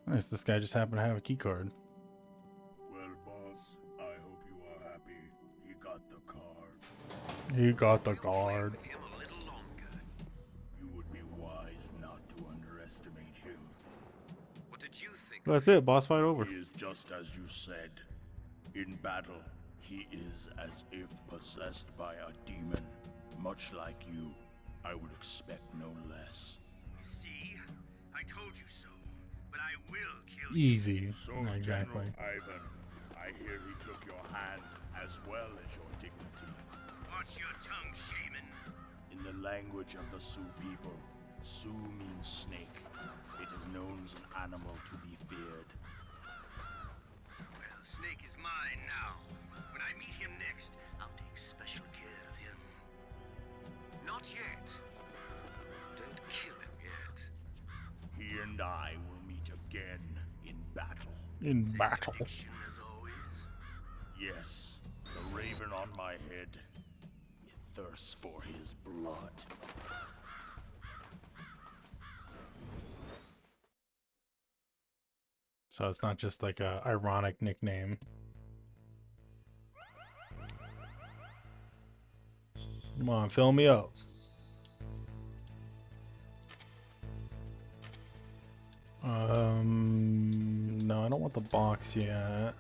Nice, this guy just happened to have a key card. Well, boss, I hope you are happy. He got the card. He got the card. You would be wise not to underestimate him. What did you think? That's it, boss fight over. He is just as you said. In battle, he is as if possessed by a demon. Much like you, I would expect no less. See? I told you so. But I will kill Easy. So, Exactly. General Ivan, I hear he took your hand as well as your dignity. Watch your tongue, shaman. In the language of the Sioux people, Sioux means snake. It is known as an animal to be feared. Well, Snake is mine now. When I meet him next, I'll take special care of him. Not yet. Don't kill him yet. He and I will meet again in battle. In battle. As always. Yes, the raven on my head. It thirsts for his blood. So it's not just like a ironic nickname. Come on, fill me up. No, I don't want the box yet.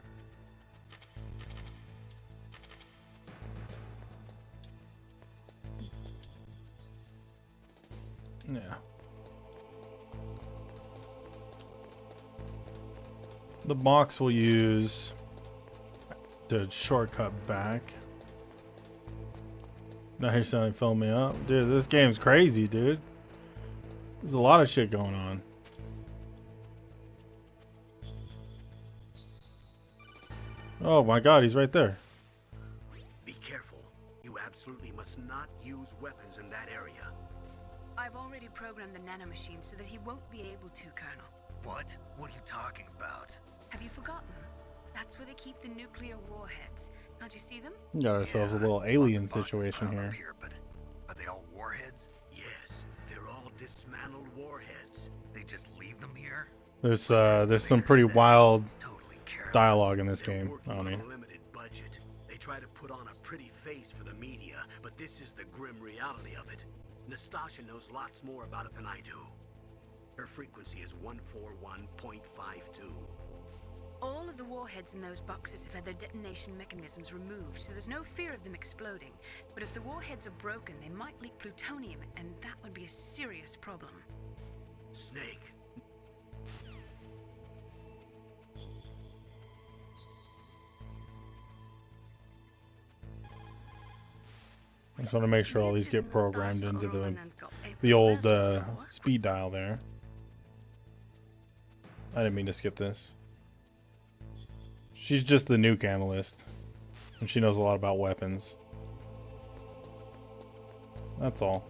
Yeah. The box we'll use to shortcut back. Now he's trying to fill me up. Dude, this game's crazy, dude. There's a lot of shit going on. Oh my god, he's right there. Be careful. You absolutely must not use weapons in that area. I've already programmed the nanomachine so that he won't be able to, Colonel. What? What are you talking about? Have you forgotten? That's where they keep the nuclear warheads. Can't you see them? We got ourselves a little alien situation here. But are they all warheads? Yes, they're all dismantled warheads. They just leave them here? There's some pretty wild dialogue in this game, On Oni. a limited budget. They try to put on a pretty face for the media, but this is the grim reality of it. Nastasha knows lots more about it than I do. Her frequency is 141.52. All of the warheads in those boxes have had their detonation mechanisms removed, so there's no fear of them exploding. But if the warheads are broken, they might leak plutonium, and that would be a serious problem. Snake. I just want to make sure all these get programmed into the old speed dial there. I didn't mean to skip this. She's just the nuke analyst, and she knows a lot about weapons. That's all.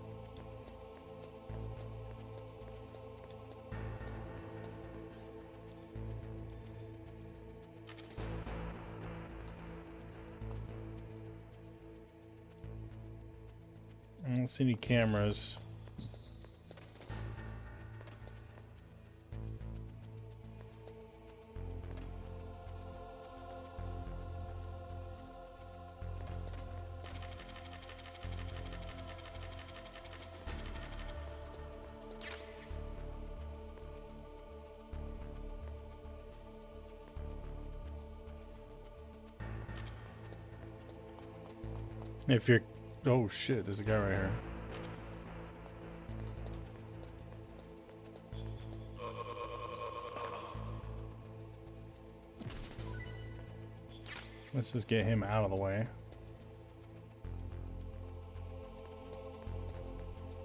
I don't see any cameras. If you're... Oh shit, there's a guy right here. Let's just get him out of the way.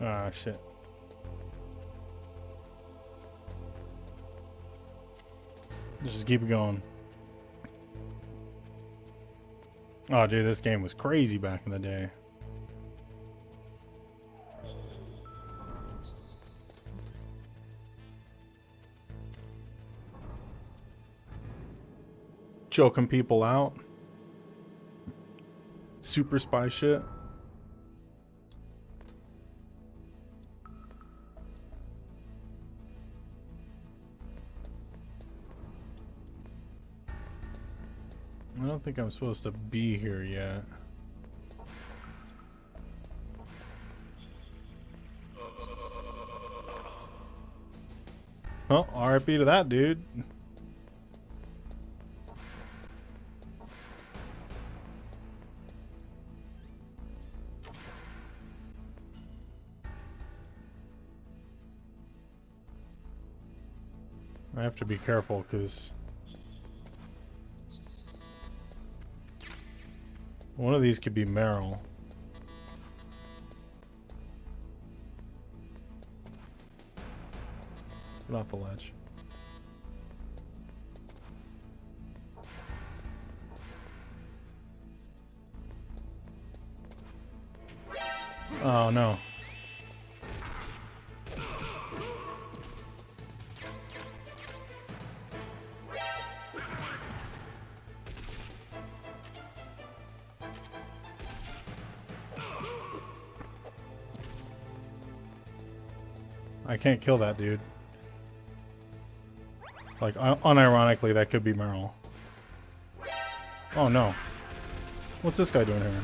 Ah, shit. Let's just keep it going. Oh, dude, this game was crazy back in the day. Choking people out. Super spy shit. I don't think I'm supposed to be here yet. Oh, RIP to that dude. I have to be careful because one of these could be Meryl. Not the ledge. Oh no. I can't kill that dude. Like, unironically, that could be Meryl. Oh no. What's this guy doing here?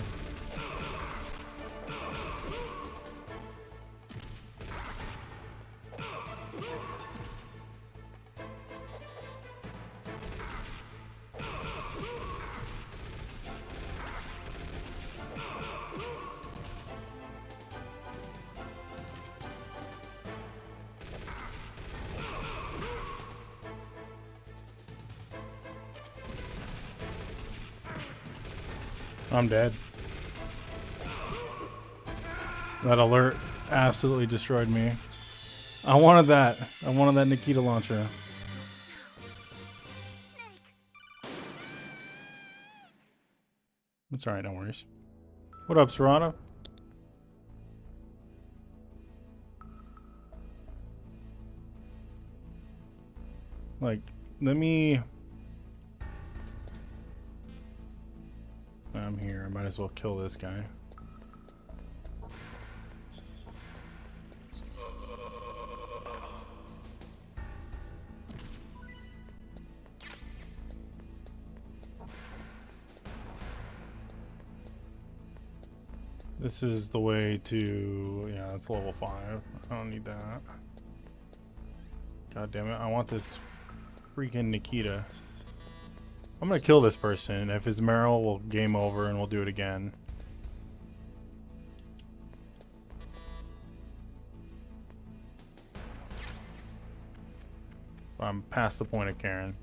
I'm dead. That alert absolutely destroyed me. I wanted that. I wanted that Nikita launcher. It's alright, no worries. What up, Serrano? Like, let me... I'm here. I might as well kill this guy. This is the way to... Yeah, that's level 5. I don't need that. God damn it. I want this freaking Nikita. I'm gonna kill this person. If it's Meryl, we'll game over and we'll do it again. I'm past the point of Karen.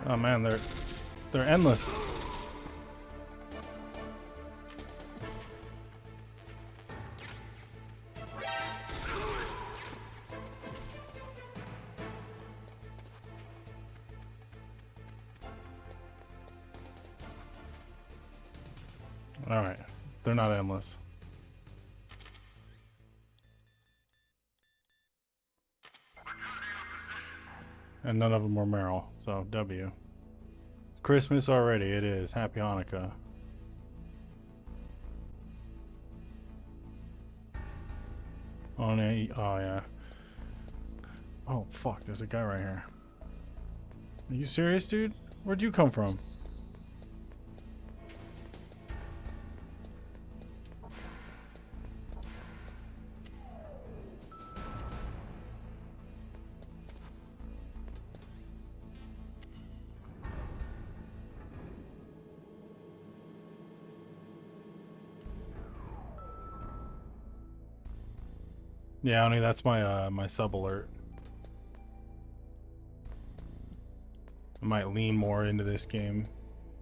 Oh man, they're endless. All right, they're not endless. And none of them are Meryl, so W. Christmas already, it is. Happy Hanukkah. Oh, yeah. Oh, fuck, there's a guy right here. Are you serious, dude? Where'd you come from? Yeah, only that's my my sub alert. I might lean more into this game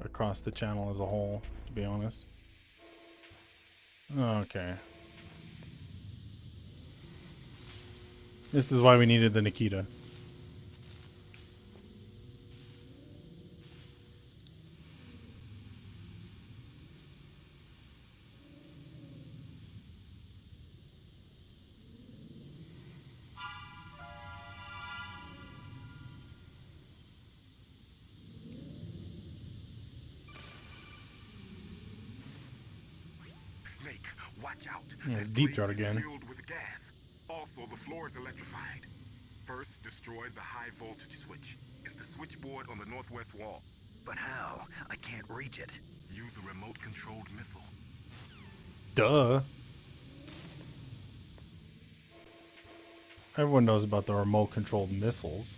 across the channel as a whole, to be honest. Okay. This is why we needed the Nikita. Snake, watch out. It's deep throat again. Filled with gas. Also, the floor is electrified. First, destroy the high voltage switch. It's the switchboard on the northwest wall. But how? I can't reach it. Use a remote-controlled missile. Duh. Everyone knows about the remote-controlled missiles.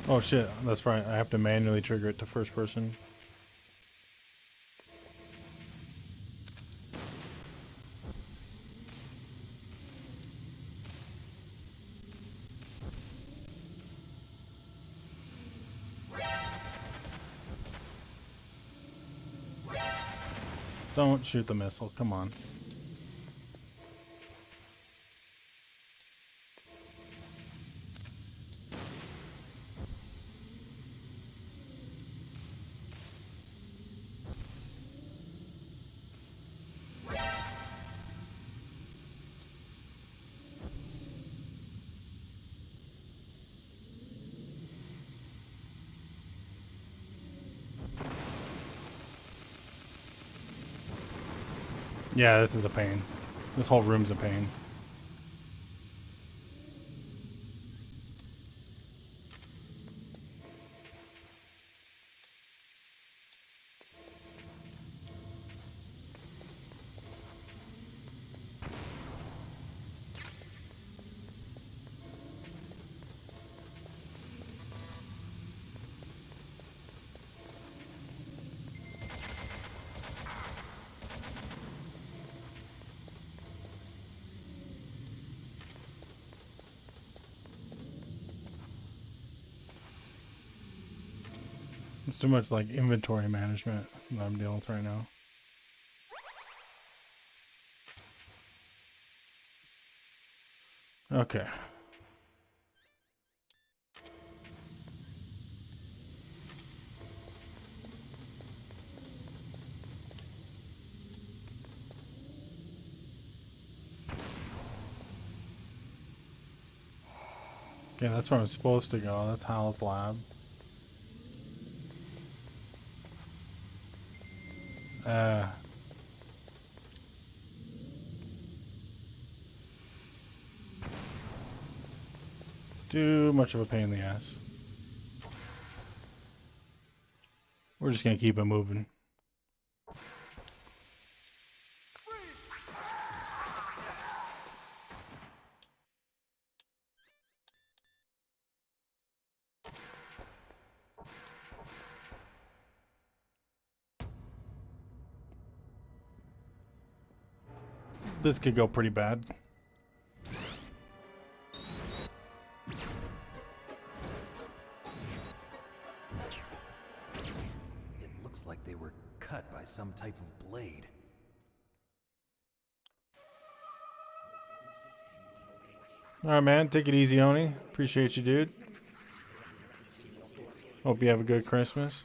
Oh shit, that's right. I have to manually trigger it to first person. Don't shoot the missile, come on. Yeah, this is a pain. This whole room's a pain. too much like inventory management that I'm dealing with right now. Okay. Okay, that's where I'm supposed to go. That's Hal's lab. Too much of a pain in the ass. We're just gonna keep it moving. This could go pretty bad. It looks like they were cut by some type of blade. Alright, man. Take it easy, Oni. Appreciate you, dude. Hope you have a good Christmas.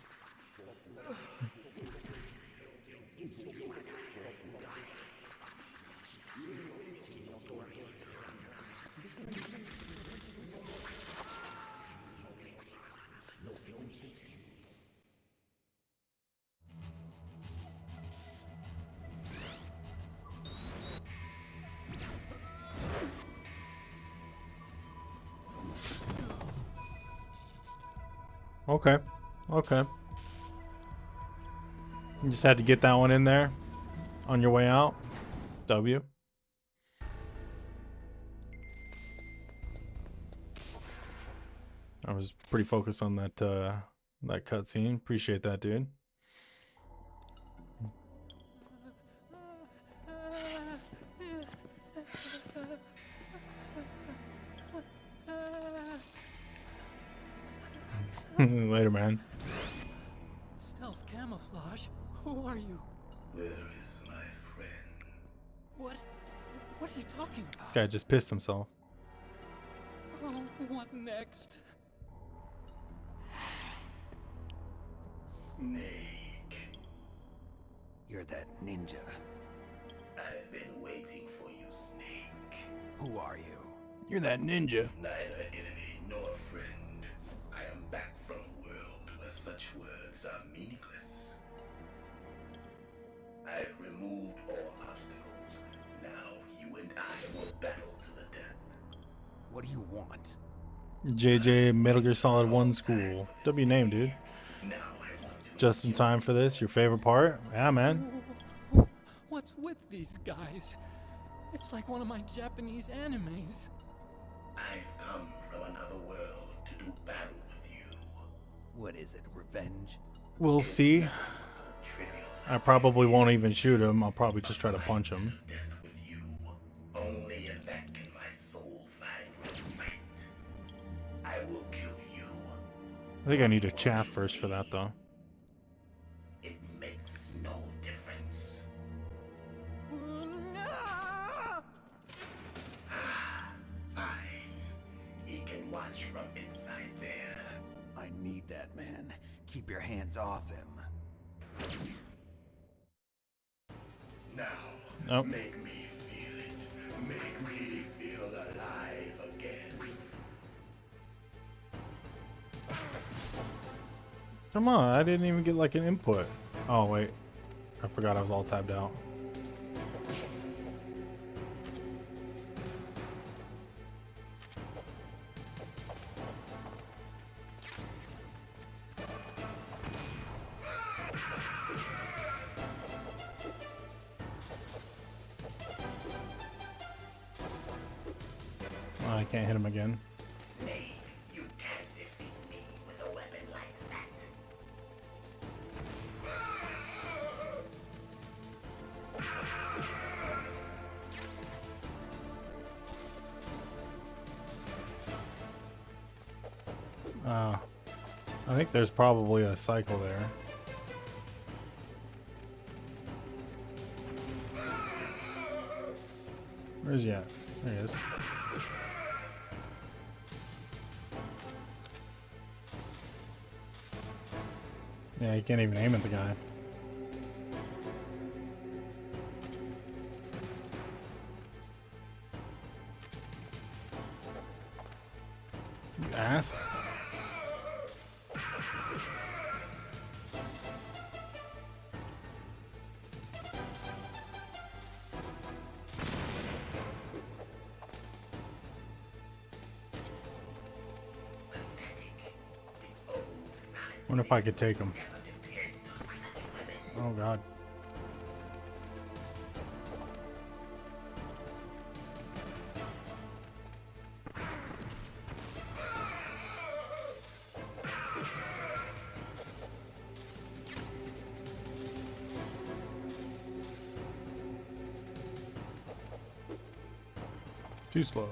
Okay. Okay. You just had to get that one in there on your way out. W. I was pretty focused on that that cutscene. Appreciate that, dude. Later, man. Stealth camouflage? Who are you? Where is my friend? What are you talking about? This guy just pissed himself. Oh, what next? Snake. You're that ninja. I've been waiting for you, Snake. Who are you? You're that ninja. Neither enemy nor friend. I am back from a world where such words are meaningless. I've removed all obstacles. Now you and I will battle to the death. What do you want? JJ Metal Gear Solid 1 School. W name, dude. Now I want to Just in time for this. Your favorite part? Yeah, man. What's with these guys? It's like one of my Japanese animes. I've come from another world to do battle with you. What is it, revenge? We'll see. I probably won't even shoot him. I'll probably just try to punch him. Death with you. Only in that can my soul find respite. I will kill you. I think I need a chaff first for that, though. It makes no difference. Fine. He can watch from inside there. I need that man. Keep your hands off him. Now, make me feel it. Make me feel alive again. Come on, I didn't even get like an input. Oh, wait. I forgot I was all tabbed out. I can't hit him again. Snake, you can't defeat me with a weapon like that. I think there's probably a cycle there. Where's he at? There he is. Yeah, you can't even aim at the guy. You ass. Wonder if I could take him. Oh god. Too slow.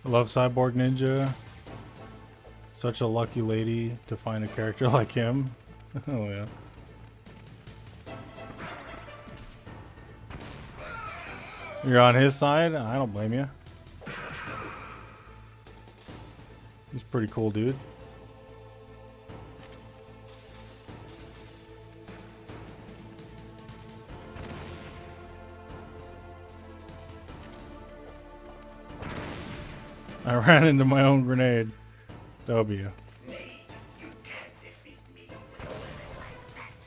I love Cyborg Ninja. Such a lucky lady to find a character like him. Oh yeah. You're on his side? I don't blame you. He's a pretty cool dude. I ran into my own grenade. W. Snake, you can't defeat me with a weapon like that.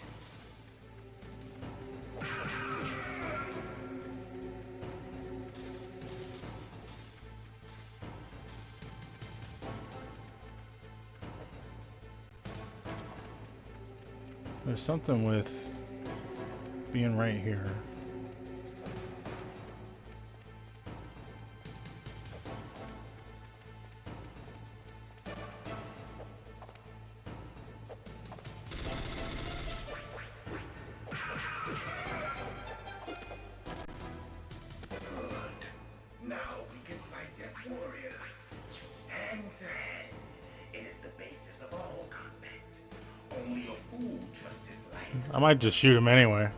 There's something with being right here. Now we can fight as warriors. Hand to hand. It is the basis of all combat. Only a fool trusts his life. I might just shoot him anyway.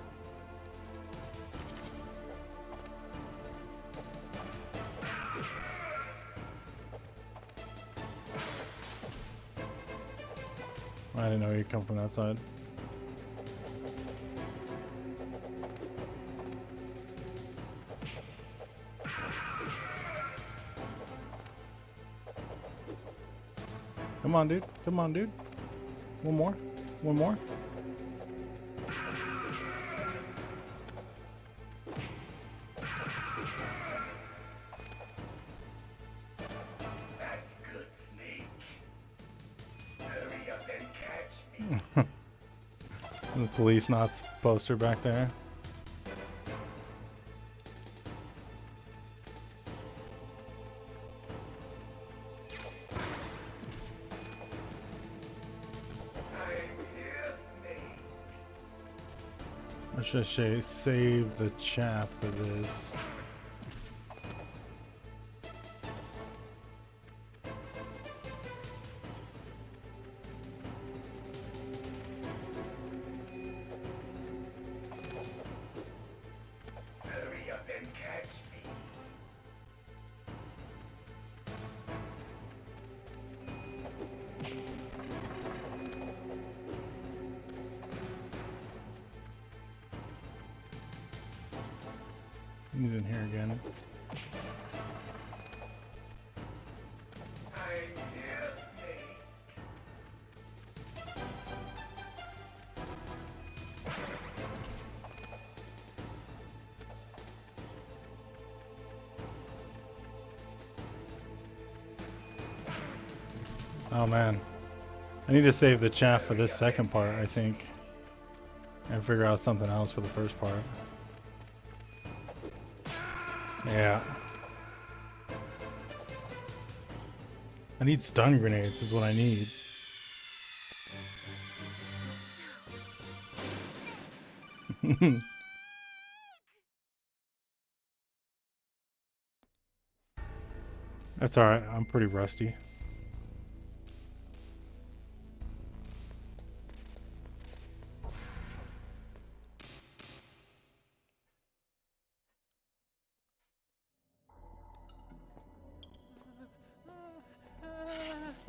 I didn't know you'd come from that side. Come on, dude. Come on, dude. One more. One more. That's good, Snake. Hurry up and catch me. The police knots poster back there. I should save the chat for this. Hurry up and catch me. He's in here again. I'm here, Snake. Oh man. I need to save the chat for this second part, I think. And figure out something else for the first part. Yeah. I need stun grenades is what I need. That's alright, I'm pretty rusty.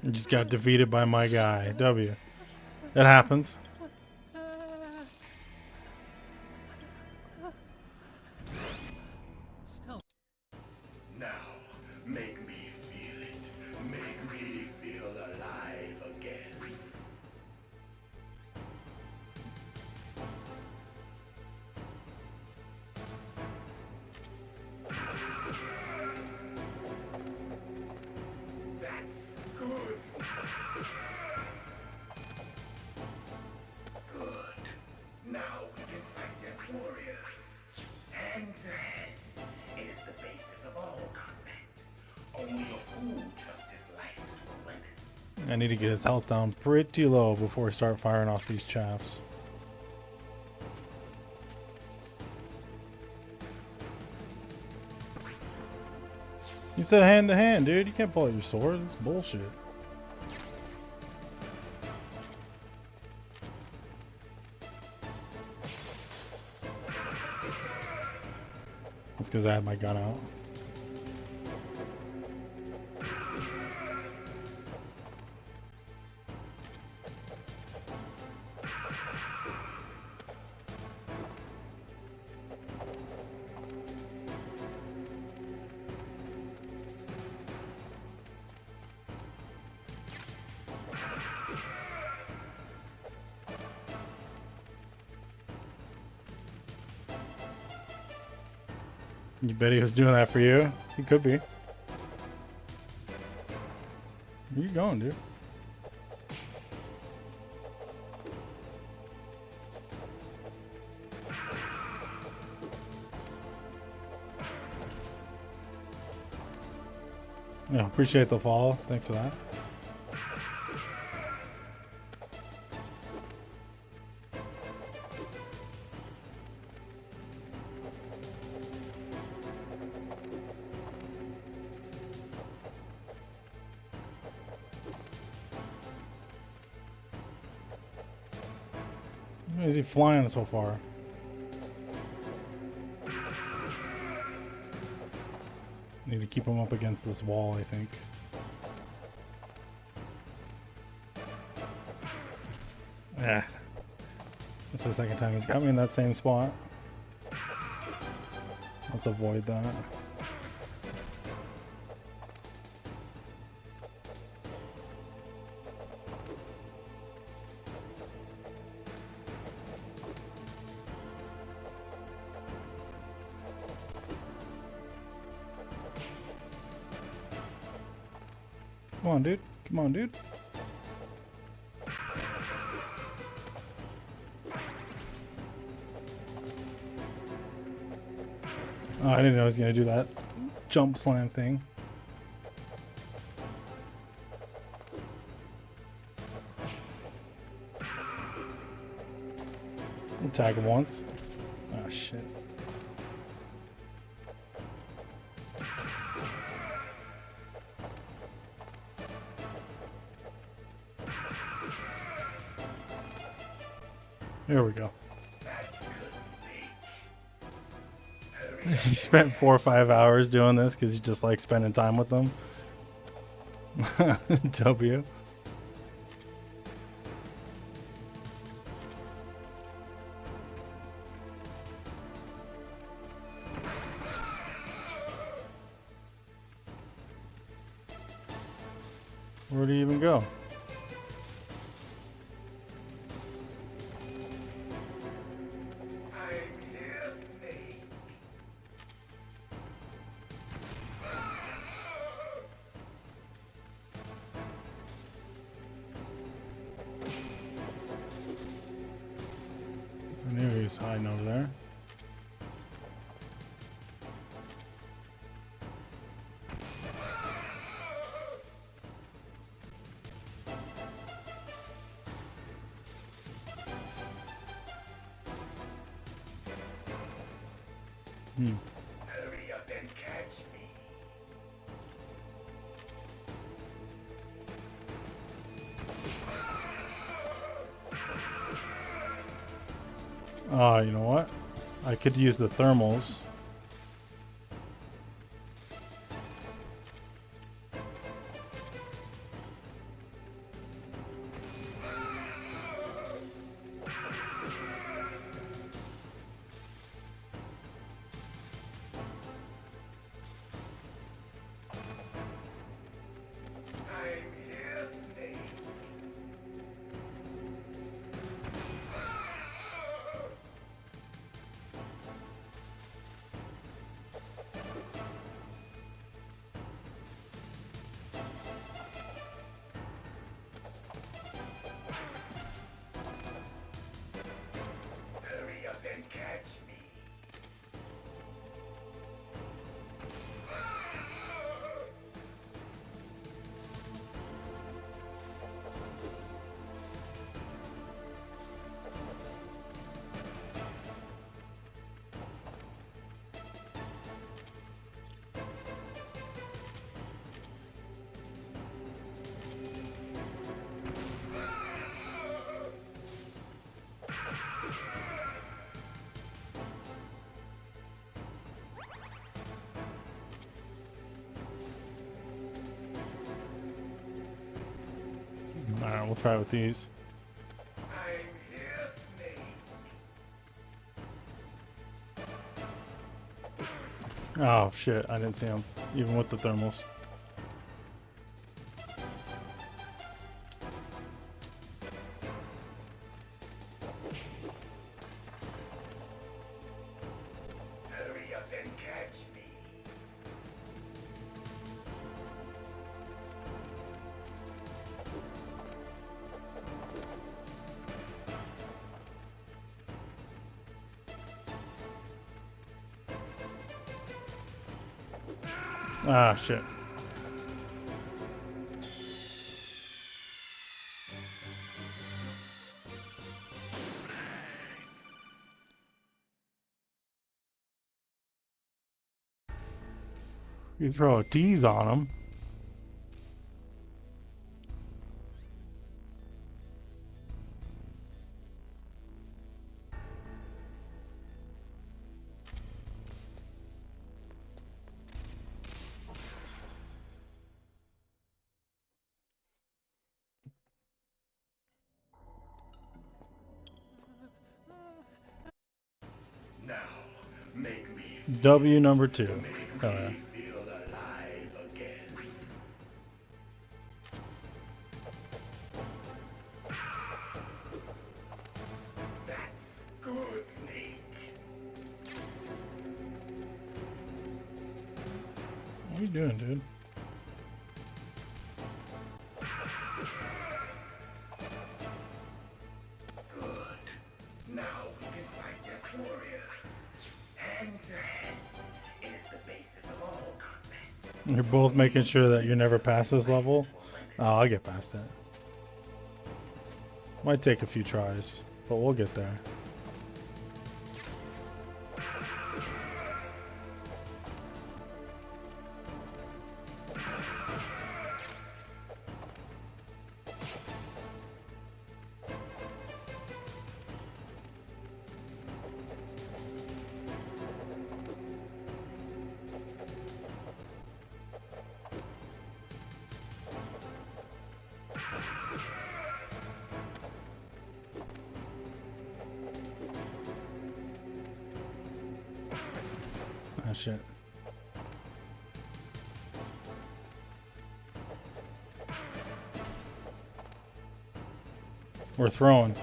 I just got defeated by my guy, W. It happens. Now, make me feel it. Make me feel alive again. That's good. Good. Now we can fight as warriors. Hand to hand. It is the basis of all combat. Only a fool trusts his life to a weapon. I need to get his health down pretty low before we start firing off these chaffs. You said hand to hand, dude. You can't pull out your sword. That's bullshit. That's because I had my gun out. You bet he was doing that for you? He could be. Where you going, dude? Yeah, appreciate the follow. Thanks for that. Why is he flying so far? Need to keep him up against this wall, I think. Yeah. That's the second time he's got me in that same spot. Let's avoid that. Come on, dude. Come on, dude. Oh, I didn't know he was going to do that jump slam thing. Tag him once. Oh, shit. There we go. You spent 4 or 5 hours doing this because you just like spending time with them. W. Where do you even go? I knew he was hiding over there. Hurry up and catch me. You know what? I could use the thermals. Hurry up and catch me. Alright, we'll try with these. Oh shit, I didn't see him, even with the thermals. Hurry up and catch me. Ah shit. You throw a tease on him. Now, make me W number 2. Oh, yeah. feel alive again. That's good, Snake. What are you doing, dude? Good. Now we can fight as warriors. Hand to hand is the basis of all combat. You're both making sure that you never pass this level. Oh, I'll get past it. Might take a few tries, but we'll get there. Ah, shit. We're throwing.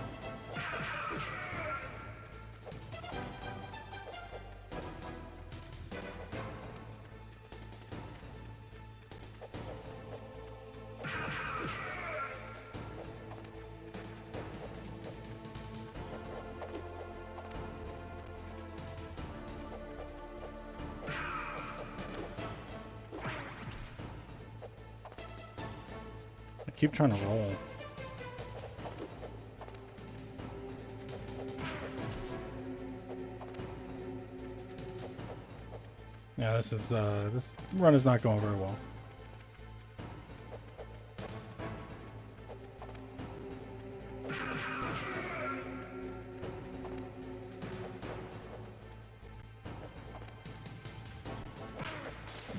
I keep trying to roll. Yeah, this run is not going very well.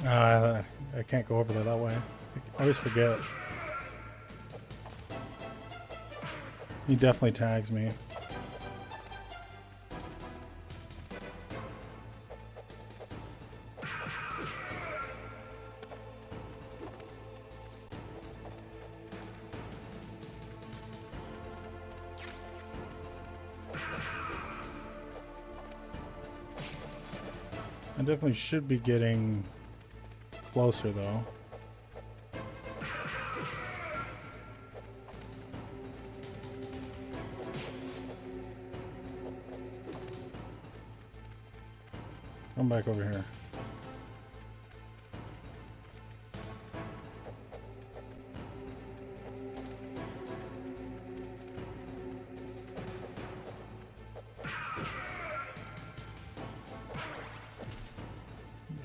I can't go over there that way. I always forget. He definitely tags me. I definitely should be getting closer though. Come back over here.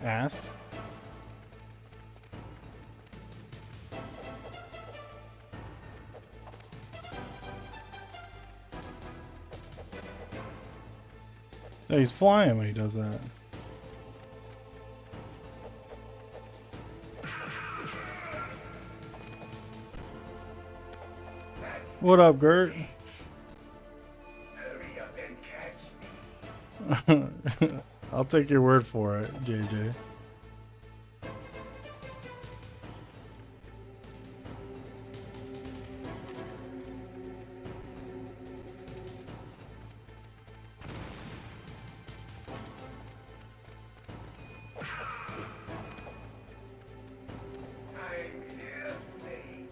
Ass. No, he's flying when he does that. What up, Gert? Hurry up and catch me. I'll take your word for it, JJ. I'm here, Snake.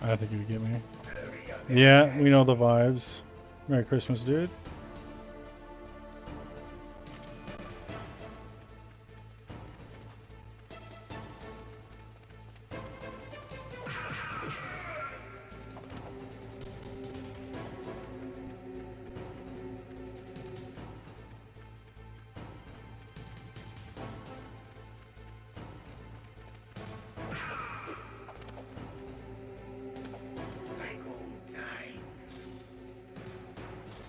I think you would get me. Yeah, we know the vibes. Merry Christmas, dude. Like old times.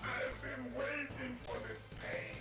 I've been waiting for this pain.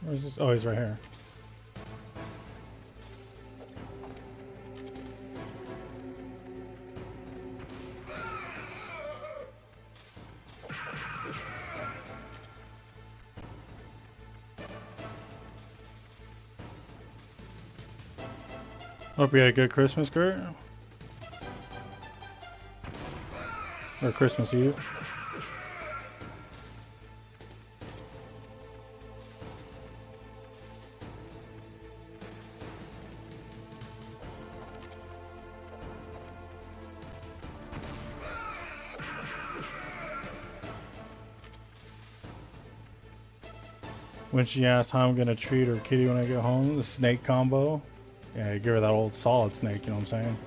Where's this? Oh, he's right here. Hope you had a good Christmas, Kurt. Or Christmas Eve. When she asked how I'm gonna treat her kitty when I get home, the snake combo. Yeah, give her that old solid snake, you know what I'm saying?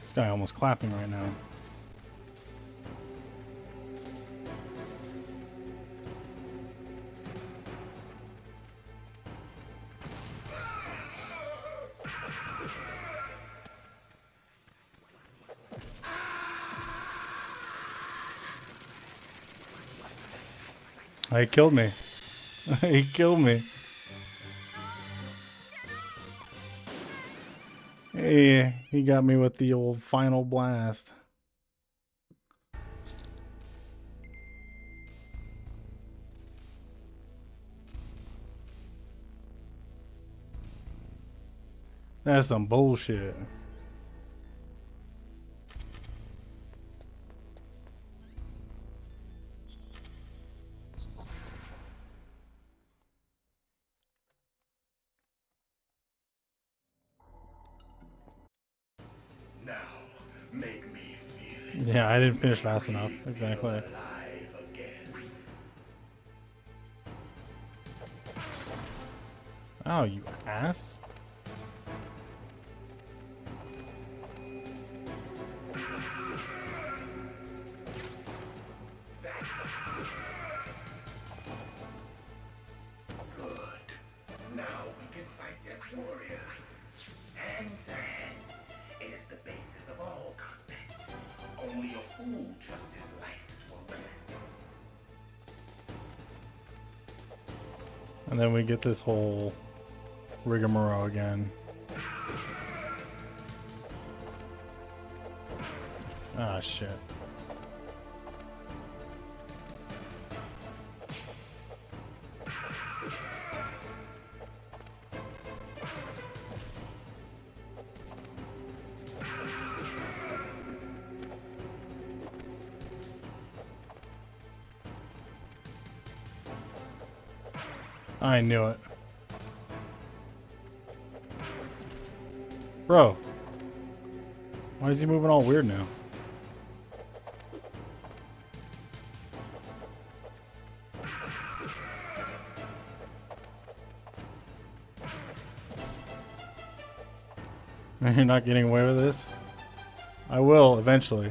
This guy almost clapping right now. He killed me. He killed me. Hey, he got me with the old final blast. That's some bullshit. Now, make me feel it. Yeah, I didn't finish fast enough. Exactly. Alive again. Oh, you ass. Good. Now we can fight as warriors. Hand to hand. It is the basis of all combat. Only a fool trusts his life to a weapon. And then we get this whole rigmarole again. Ah, shit. I knew it. Bro. Why is he moving all weird now? You're not getting away with this? I will, eventually.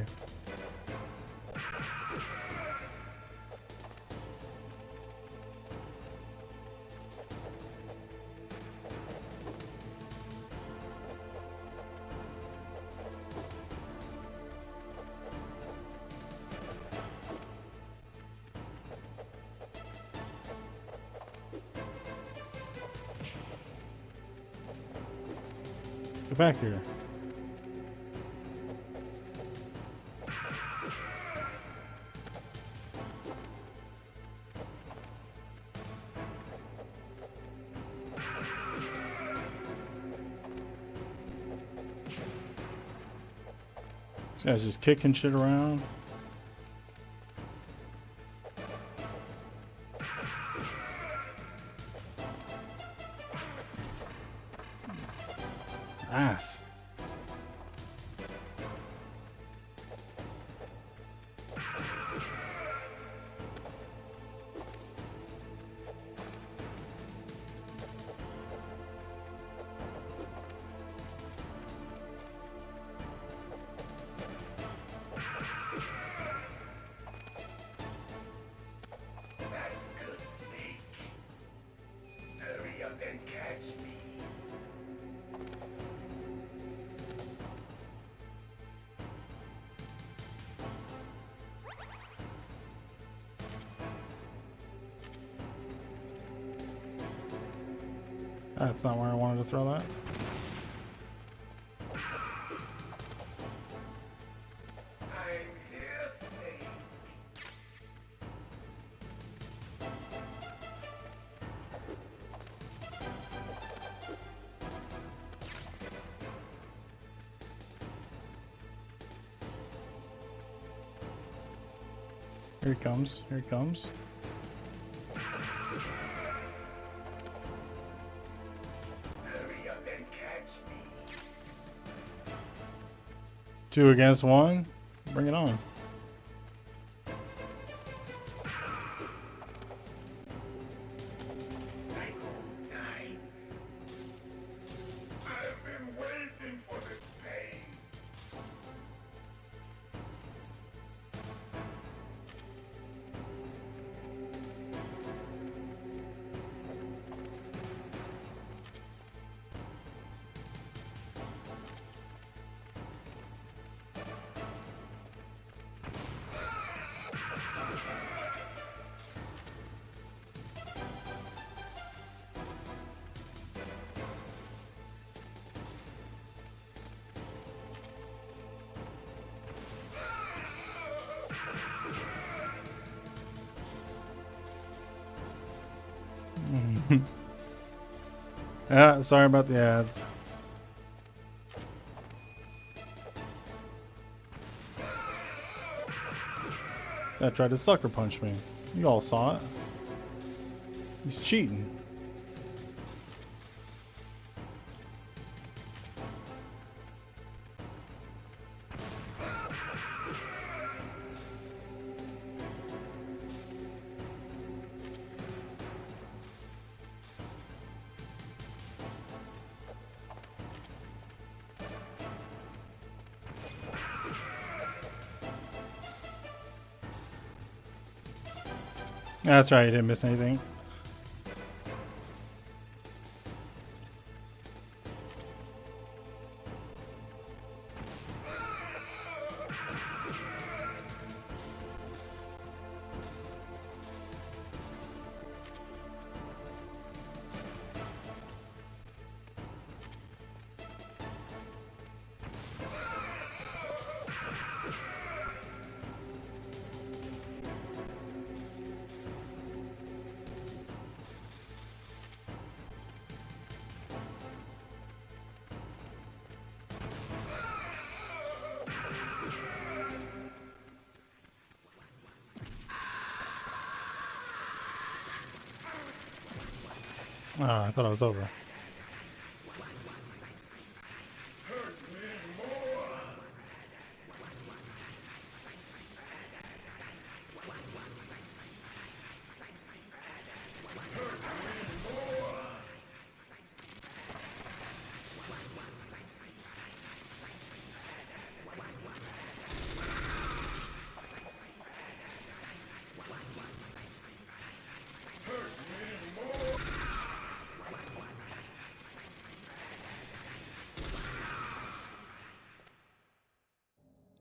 Get back here. This guy's just kicking shit around. Ass. That's good, Snake. Hurry up and catch me. That's not where I wanted to throw that. I'm here, Snake. Here he comes. Here he comes. Hurry up and catch me. 2 against 1. Bring it on. Like old times. I've been waiting for this pain. Yeah, sorry about the ads. That tried to sucker punch me. You all saw it. He's cheating. That's right, you didn't miss anything. Oh, I thought it was over.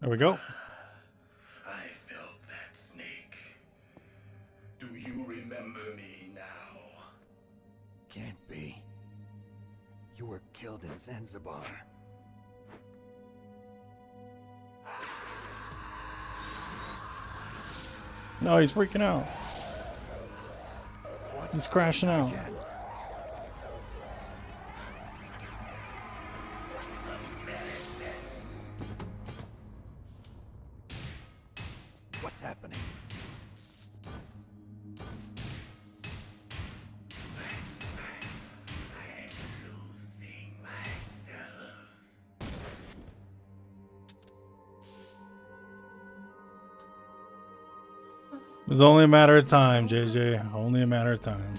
There we go. I felt that snake. Do you remember me now? Can't be. You were killed in Zanzibar. No, he's freaking out. He's crashing out. What's happening? It was only a matter of time, JJ. Only a matter of time.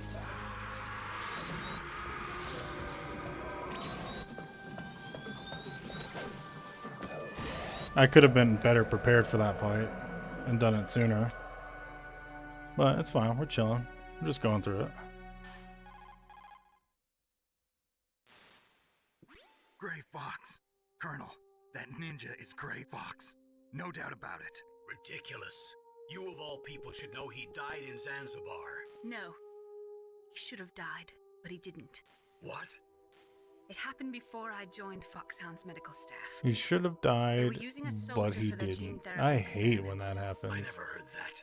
I could have been better prepared for that fight and done it sooner. But it's fine. We're chilling. We're just going through it. Gray Fox. Colonel, that ninja is Gray Fox. No doubt about it. Ridiculous. You of all people should know he died in Zanzibar. No. He should have died, but he didn't. What? It happened before I joined Foxhound's medical staff. He should have died, using a but soldier he for their gene didn't. therapy I hate when experiments. that happens. I never heard that.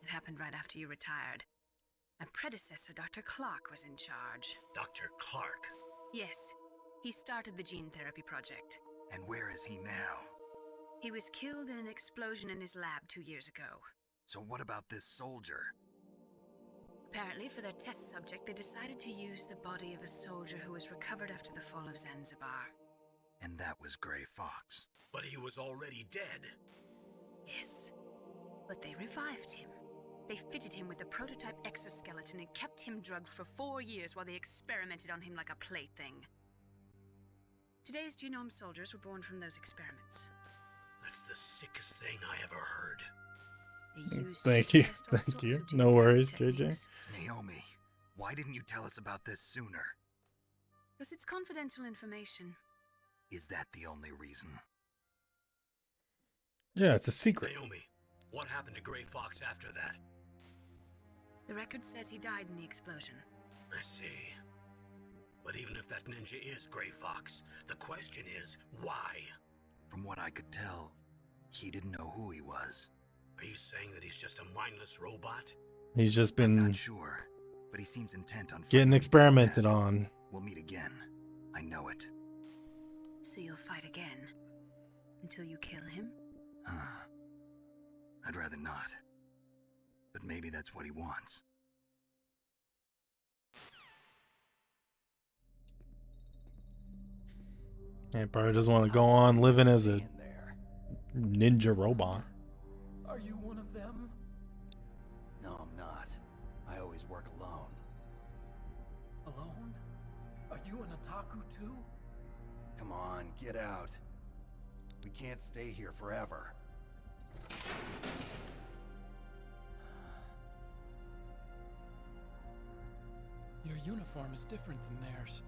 It happened right after you retired. My predecessor, Dr. Clark, was in charge. Dr. Clark? Yes. He started the gene therapy project. And where is he now? He was killed in an explosion in his lab 2 years ago. So what about this soldier? Apparently, for their test subject, they decided to use the body of a soldier who was recovered after the fall of Zanzibar. And that was Gray Fox. But he was already dead. Yes. But they revived him. They fitted him with a prototype exoskeleton and kept him drugged for 4 years while they experimented on him like a plaything. Today's genome soldiers were born from those experiments. That's the sickest thing I ever heard. Thank you. Thank you. No worries, JJ. Naomi, why didn't you tell us about this sooner? Because it's confidential information. Is that the only reason? Yeah, it's a secret. Naomi, what happened to Gray Fox after that? The record says he died in the explosion. I see. But even if that ninja is Gray Fox, the question is, why? From what I could tell, he didn't know who he was. Are you saying that he's just a mindless robot? He's just I'm been not sure. but he seems intent on Getting fighting experimented death. on. We'll meet again. I know it. So you'll fight again? Until you kill him? I'd rather not. But maybe that's what he wants. He probably doesn't want to go on living as a ninja robot. Are you one of them? No, I'm not. I always work alone. Alone? Are you an otaku too? Come on, get out. We can't stay here forever. Your uniform is different than theirs.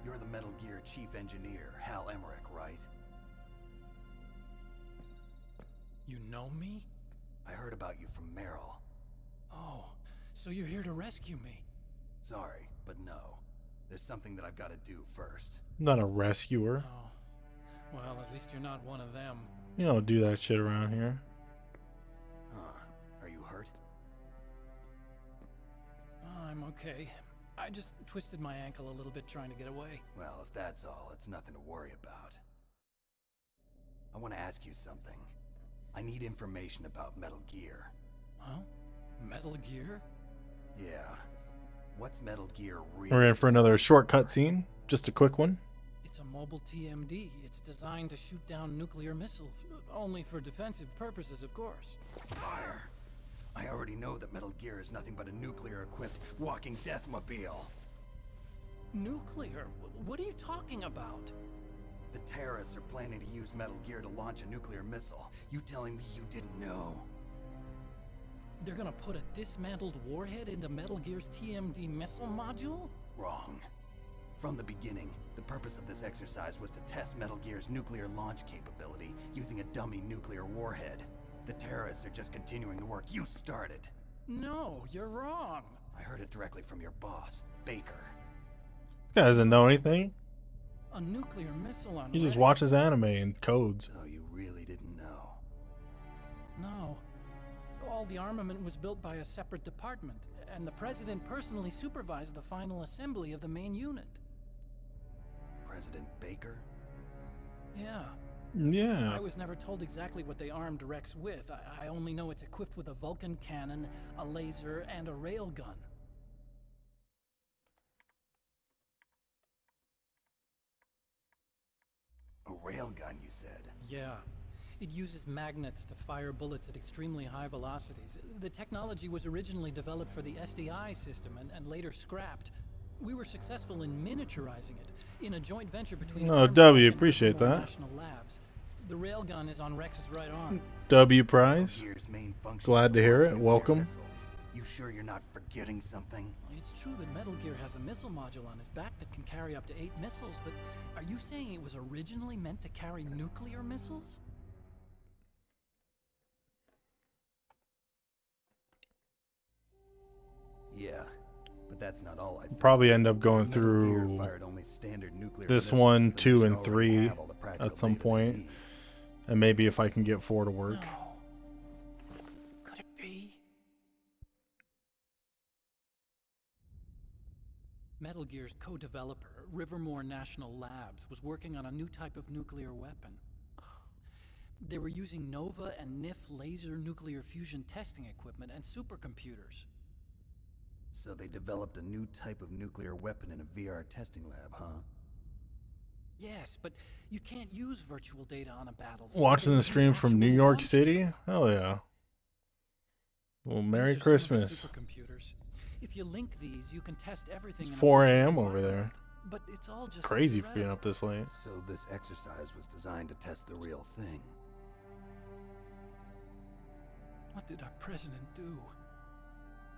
You're the Metal Gear Chief Engineer, Hal Emmerich, right? You know me? I heard about you from Meryl. Oh, so you're here to rescue me? Sorry, but no. There's something that I've got to do first. Not a rescuer. Oh. Well, at least you're not one of them. You don't do that shit around here. Huh. Are you hurt? I'm okay. I just twisted my ankle a little bit trying to get away. Well, if that's all, it's nothing to worry about. I want to ask you something. I need information about Metal Gear. Huh? Metal Gear? Yeah. What's Metal Gear really? We're in for another shortcut scene. Just a quick one. It's a mobile TMD. It's designed to shoot down nuclear missiles. Only for defensive purposes, of course. Fire! I already know that Metal Gear is nothing but a nuclear-equipped walking deathmobile. Nuclear? What are you talking about? The terrorists are planning to use Metal Gear to launch a nuclear missile. You telling me you didn't know? They're gonna put a dismantled warhead into Metal Gear's TMD missile module? Wrong. From the beginning, the purpose of this exercise was to test Metal Gear's nuclear launch capability using a dummy nuclear warhead. The terrorists are just continuing the work you started. No, you're wrong. I heard it directly from your boss, Baker. This guy doesn't know anything. A nuclear missile on He just Rex? watches anime and codes. So you really didn't know? No. All the armament was built by a separate department, and the president personally supervised the final assembly of the main unit. President Baker? Yeah. Yeah. I was never told exactly what they armed Rex with. I only know it's equipped with a Vulcan cannon, a laser, and a railgun. A railgun, you said? Yeah. It uses magnets to fire bullets at extremely high velocities. The technology was originally developed for the SDI system and later scrapped. We were successful in miniaturizing it in a joint venture between Oh, W, appreciate that. National Labs. The railgun is on Rex's right arm. W prize. Gear's main function Glad is to hear launch it. nuclear Welcome. missiles. You sure you're not forgetting something? It's true that Metal Gear has a missile module on its back that can carry up to 8 missiles, but are you saying it was originally meant to carry nuclear missiles? Yeah, but that's not all I think. Probably end up going Metal Gear through fired only standard nuclear this missiles one, that 2, should and already 3 have all the practical at some data they point. need. And maybe if I can get 4 to work. No. Could it be? Metal Gear's co-developer, Rivermore National Labs, was working on a new type of nuclear weapon. They were using Nova and NIF laser nuclear fusion testing equipment and supercomputers. So they developed a new type of nuclear weapon in a VR testing lab, huh? Yes, but you can't use virtual data on a battlefield. Watching the They stream need from New actual York launch City? data. Hell yeah. Well, Merry These are some of the Christmas. supercomputers. If you link these, you can test everything. It's in a 4 virtual a.m. over there. environment. But it's all just Crazy for being theoretical. up this late. So this exercise was designed to test the real thing. What did our president do?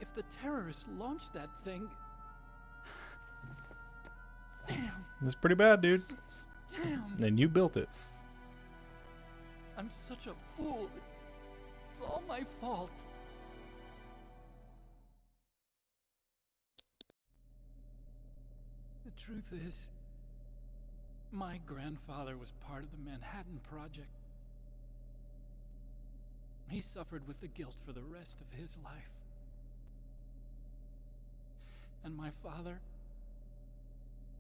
If the terrorists launched that thing... Damn. It's pretty bad, dude. Damn. And you built it. I'm such a fool. It's all my fault. The truth is, my grandfather was part of the Manhattan Project. He suffered with the guilt for the rest of his life. And my father?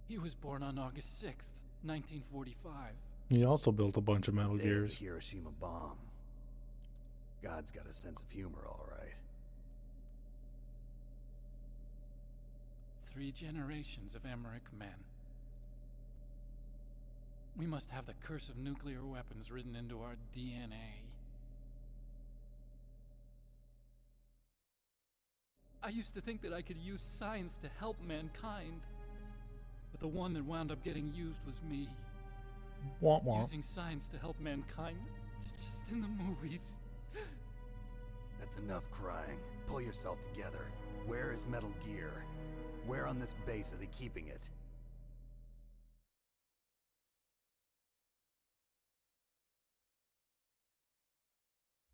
He was born on August 6th, 1945. He also built a bunch of Metal The day of the Gears. Hiroshima bomb. God's got a sense of humor, all right. 3 generations of Emmerich men. We must have the curse of nuclear weapons written into our DNA. I used to think that I could use science to help mankind. But the one that wound up getting used was me. Womp womp. Using science to help mankind. It's just in the movies. That's enough crying. Pull yourself together. Where is Metal Gear? Where on this base are they keeping it?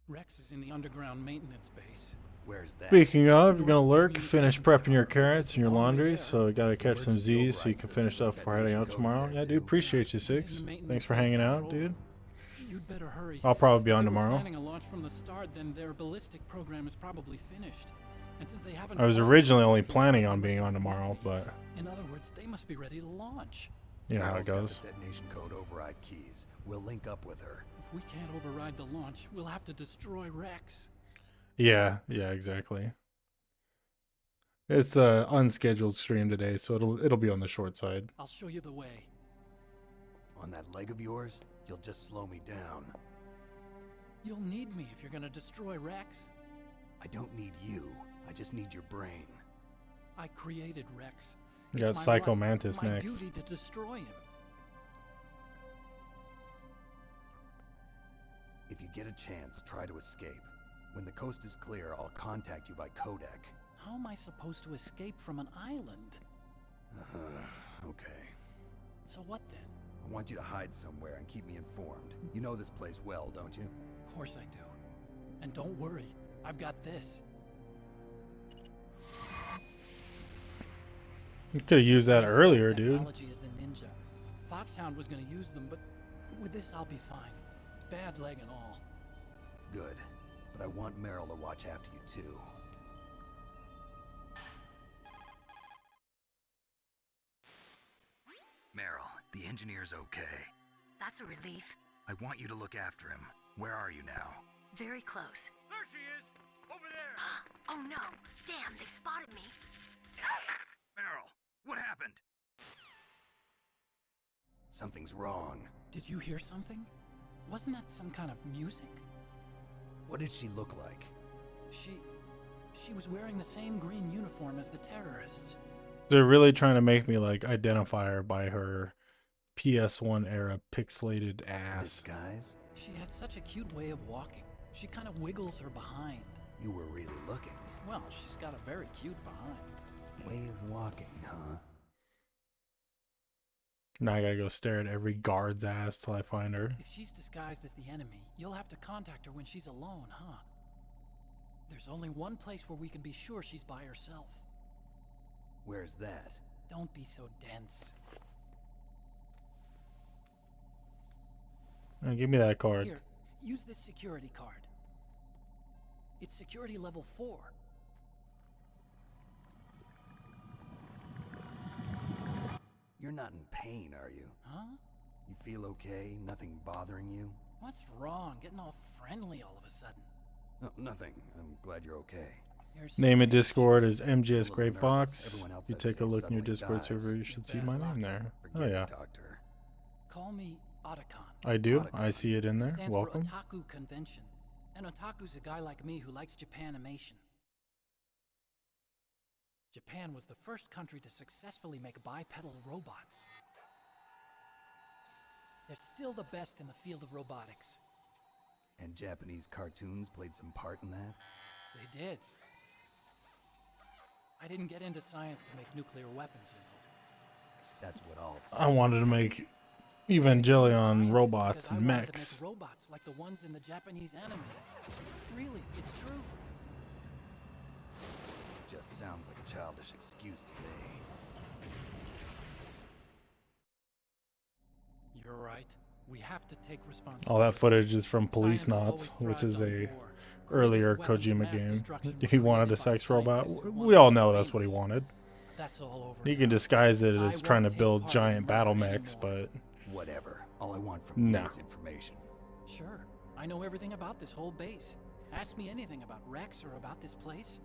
Rex is in the underground maintenance base. Where's that? Speaking of, you're gonna lurk, finish prepping your carrots and your laundry, so you gotta catch some Z's so you can finish up before heading out tomorrow. Yeah, dude, appreciate you, Six. Thanks for hanging out, dude. You'd better hurry. I'll probably be on If they were tomorrow. planning a launch from the start, then their ballistic program is probably finished. And since they haven't I was called originally us only before, planning they on must being not on be tomorrow, ready. but In other words, they must be ready to launch. you know how it Meryl's got goes. the detonation code override keys. We'll link up with her. If we can't override the launch, we'll have to destroy Rex. Yeah, exactly. It's a unscheduled stream today, so it'll be on the short side. I'll show you the way. On that leg of yours, you'll just slow me down. You'll need me if you're gonna destroy Rex. I don't need you. I just need your brain. I created Rex. You got It's my Psycho right, Mantis my next. duty to destroy him. If you get a chance, try to escape. When the coast is clear, I'll contact you by codec. How am I supposed to escape from an island? Okay. So what then? I want you to hide somewhere and keep me informed. You know this place well, don't you? Of course I do. And don't worry, I've got this. You could have used that earlier, dude. Technology is the ninja. Foxhound was gonna use them, but with this I'll be fine. Bad leg and all. Good. But I want Meryl to watch after you too. Meryl, the engineer's okay. That's a relief. I want you to look after him. Where are you now? Very close. There she is! Over there! Oh no! Damn, they've spotted me. Meryl, what happened? Something's wrong. Did you hear something? Wasn't that some kind of music? What did she look like? She was wearing the same green uniform as the terrorists. They're really trying to make me like identify her by her PS1 era pixelated ass. Disguise? She had such a cute way of walking. She kind of wiggles her behind. You were really looking. Well, she's got a very cute behind. Way of walking, huh? Now I gotta go stare at every guard's ass till I find her. If she's disguised as the enemy, you'll have to contact her when she's alone, huh? There's only one place where we can be sure she's by herself. Where's that? Don't be so dense. Give me that card. Here, use this security card. It's security level 4. You're not in pain, are you? Huh? You feel okay? Nothing bothering you? What's wrong? Getting all friendly all of a sudden. No, nothing. I'm glad you're okay. Name in Discord is MGS Great Box. You take a look in your Discord server, you should see my name there. Oh yeah. Call me Otacon. I do. I see it in there. Stands Welcome. for Otaku Convention. An otaku's a guy like me who likes Japanimation. Japan was the first country to successfully make bipedal robots. They're still the best in the field of robotics. And Japanese cartoons played some part in that? They did. I didn't get into science to make nuclear weapons, you know. That's what all I wanted to make Evangelion robots and I wanted mechs. to make robots like the ones in the Japanese animes. Really, it's true. Just sounds like a childish excuse to me. You're right. We have to take responsibility. All that footage is from Police Science has Knots, always which is thrived a on war. earlier Greatest weapons of Kojima mass game. destruction He were wanted a created by sex robot. scientists who We wanted all to be know that's what he famous. wanted. that's all over. You can disguise it I as trying to won't take build part in giant battle Rome mechs, anymore. but Whatever. All I want from No. you is information. Sure, I know everything about this whole base. Ask me anything about Rex or about this place.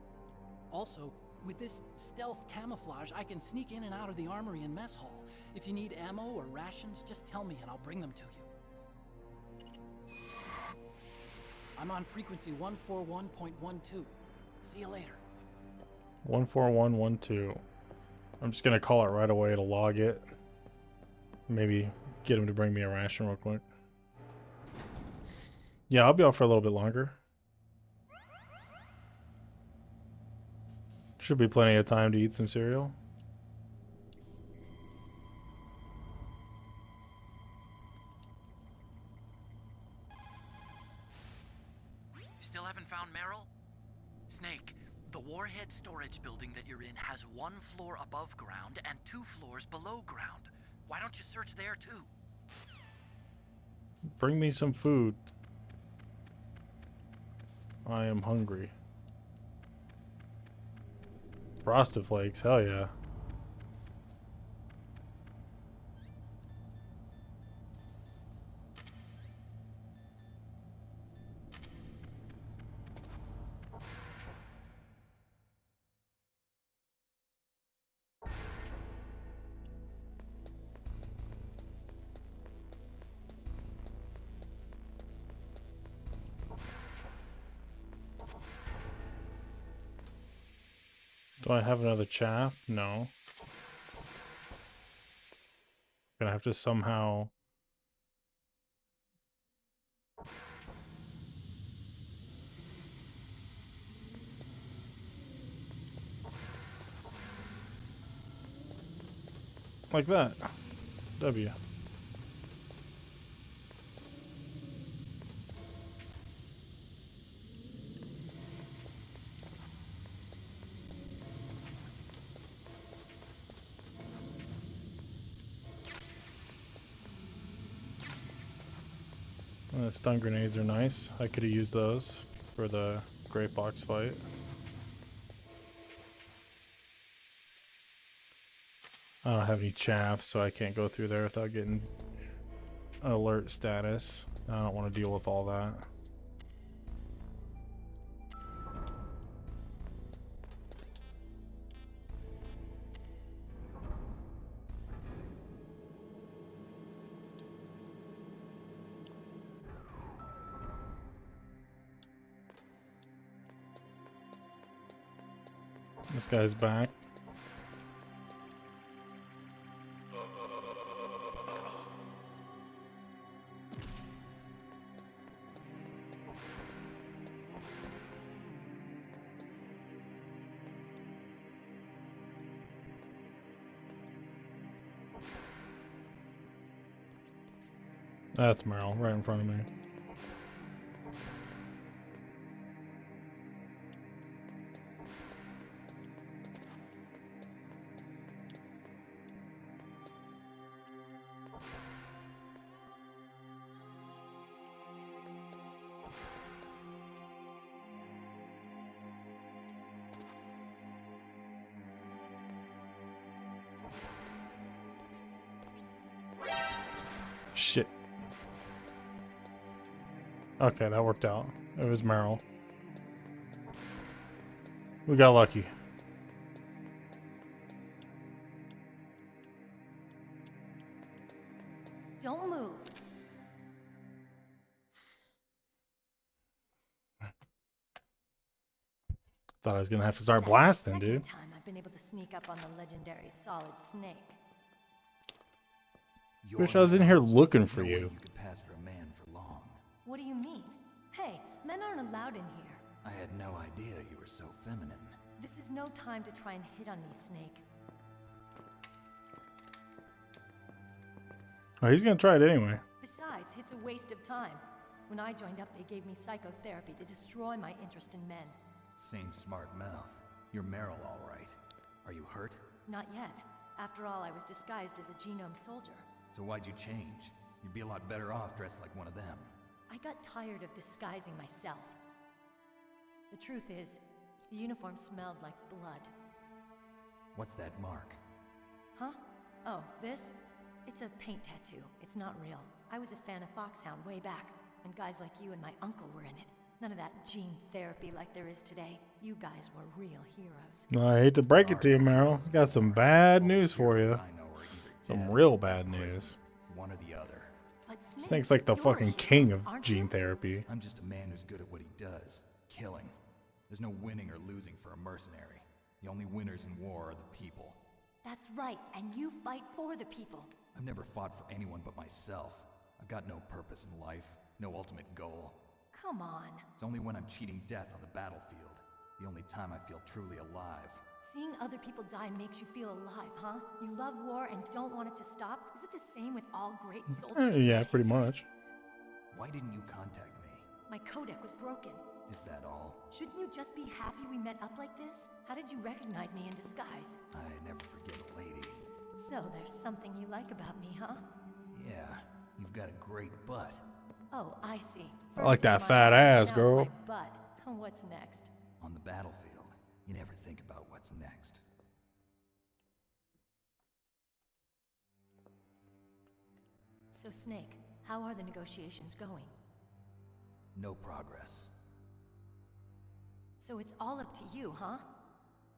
Also, with this stealth camouflage, I can sneak in and out of the armory and mess hall. If you need ammo or rations, just tell me and I'll bring them to you. I'm on frequency 141.12. See you later. 14112. I'm just gonna call it right away to log it. Maybe get him to bring me a ration real quick. Yeah, I'll be out for a little bit longer. Should be plenty of time to eat some cereal. You still haven't found Meryl? Snake, the warhead storage building that you're in has 1 floor above ground and 2 floors below ground. Why don't you search there too? Bring me some food. I am hungry. Frosted Flakes, hell yeah. Do I have another chaff? No. Gonna have to somehow... like that. W. Stun grenades are nice. I could have used those for the great box fight. I don't have any chaff, so I can't go through there without getting alert status. I don't want to deal with all that. This guy's back. That's Meryl, right in front of me. Shit. Okay, that worked out. It was Meryl. We got lucky. Don't move. Thought I was gonna have to start blasting, That's the dude. second time I've been able to sneak up on the legendary Solid Snake. Bitch, I was in here looking for No way you. you could pass for a man for long. What do you mean? Hey, men aren't allowed in here. I had no idea you were so feminine. This is no time to try and hit on me, Snake. Oh, he's gonna try it anyway. Besides, it's a waste of time. When I joined up, they gave me psychotherapy to destroy my interest in men. Same smart mouth. You're Meryl, all right. Are you hurt? Not yet. After all, I was disguised as a genome soldier. So why'd you change? You'd be a lot better off dressed like one of them. I got tired of disguising myself. The truth is, the uniform smelled like blood. What's that mark? Huh? Oh, this? It's a paint tattoo. It's not real. I was a fan of Foxhound way back, when guys like you and my uncle were in it. None of that gene therapy like there is today. You guys were real heroes. I hate to break it to you, Meryl. Got some bad news for you. Some real bad news. One or the other. But Snake's like the fucking king of gene therapy. I'm just a man who's good at what he does. Killing. There's no winning or losing for a mercenary. The only winners in war are the people. That's right, and you fight for the people. I've never fought for anyone but myself. I've got no purpose in life, no ultimate goal. Come on. It's only when I'm cheating death on the battlefield. The only time I feel truly alive. Seeing other people die makes you feel alive, huh? You love war and don't want it to stop? Is it the same with all great soldiers? Yeah, pretty much. Why didn't you contact me? My codec was broken. Is that all? Shouldn't you just be happy we met up like this? How did you recognize me in disguise? I never forget a lady. So there's something you like about me, huh? Yeah, you've got a great butt. Oh, I see. I like that fat ass, girl. But what's next? On the battlefield, you never think about what's next. So, Snake, how are the negotiations going? No progress. So it's all up to you, huh?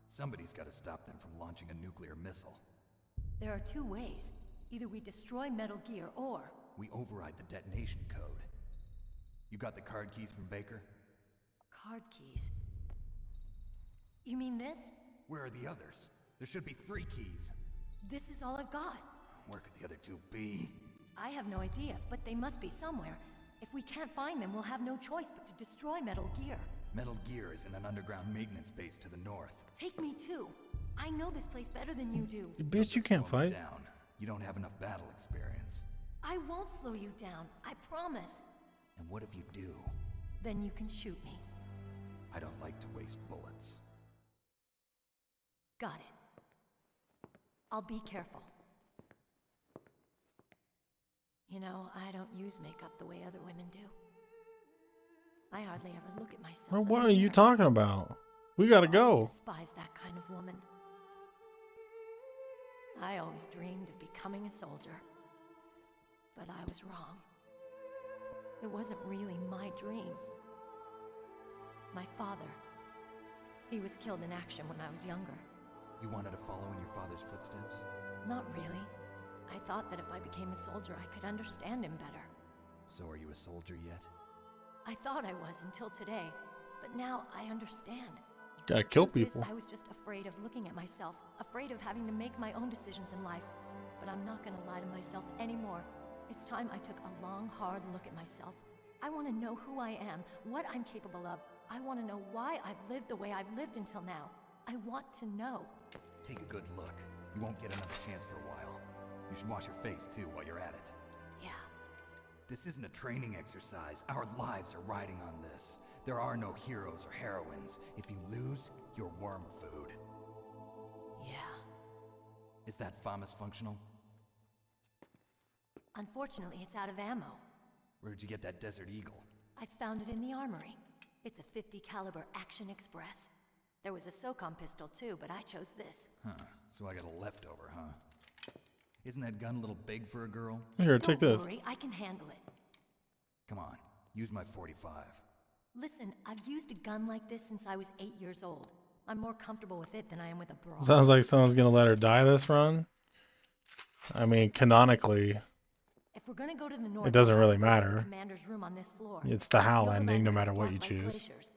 Somebody's got to stop them from launching a nuclear missile. There are two ways. Either we destroy Metal Gear, or... we override the detonation code. You got the card keys from Baker? Card keys? You mean this? Where are the others? There should be 3 keys. This is all I've got. Where could the other 2 be? I have no idea, but they must be somewhere. If we can't find them, we'll have no choice but to destroy Metal Gear. Metal Gear is in an underground maintenance base to the north. Take me too. I know this place better than you do. Bitch, you can't fight. Down. You don't have enough battle experience. I won't slow you down. I promise. And what if you do? Then you can shoot me. I don't like to waste bullets. Got it. I'll be careful. You know, I don't use makeup the way other women do. I hardly ever look at myself. Well, what are you talking about? We gotta go. I despise that kind of woman. I always dreamed of becoming a soldier. But I was wrong. It wasn't really my dream. My father. He was killed in action when I was younger. You wanted to follow in your father's footsteps? Not really. I thought that if I became a soldier, I could understand him better. So are you a soldier yet? I thought I was until today, but now I understand. Gotta kill people. I was just afraid of looking at myself, afraid of having to make my own decisions in life. But I'm not gonna lie to myself anymore. It's time I took a long, hard look at myself. I want to know who I am, what I'm capable of. I want to know why I've lived the way I've lived until now. I want to know. Take a good look. You won't get another chance for a while. You should wash your face, too, while you're at it. Yeah. This isn't a training exercise. Our lives are riding on this. There are no heroes or heroines. If you lose, you're worm food. Yeah. Is that FAMAS functional? Unfortunately, it's out of ammo. Where'd you get that Desert Eagle? I found it in the armory. It's a .50 caliber Action Express. There was a SOCOM pistol too, but I chose this. Huh. So I got a leftover, huh? Isn't that gun a little big for a girl? Here, take this. Don't worry, I can handle it. Come on, use my .45. Listen, I've used a gun like this since I was 8 years old. I'm more comfortable with it than I am with a brawl. Sounds like someone's gonna let her die this run. I mean, canonically, if we're gonna go to the north, it doesn't really matter. The commander's room on this floor. It's the HAL ending, no matter what you choose. Glaciers.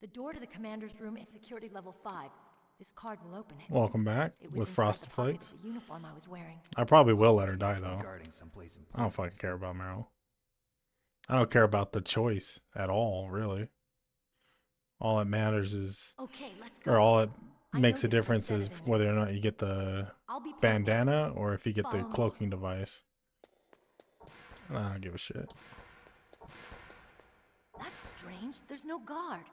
The door to the commander's room is security level 5. This card will open it. Welcome back It was with inside Frosted the pocket Flakes. of the uniform I was wearing. I probably will let her die though. I don't fucking care about Meryl. I don't care about the choice at all, really. All that matters is, okay, let's go. or all it makes a difference is whether or not you get the bandana or if you get the cloaking device. I don't give a shit. That's strange. There's no guard.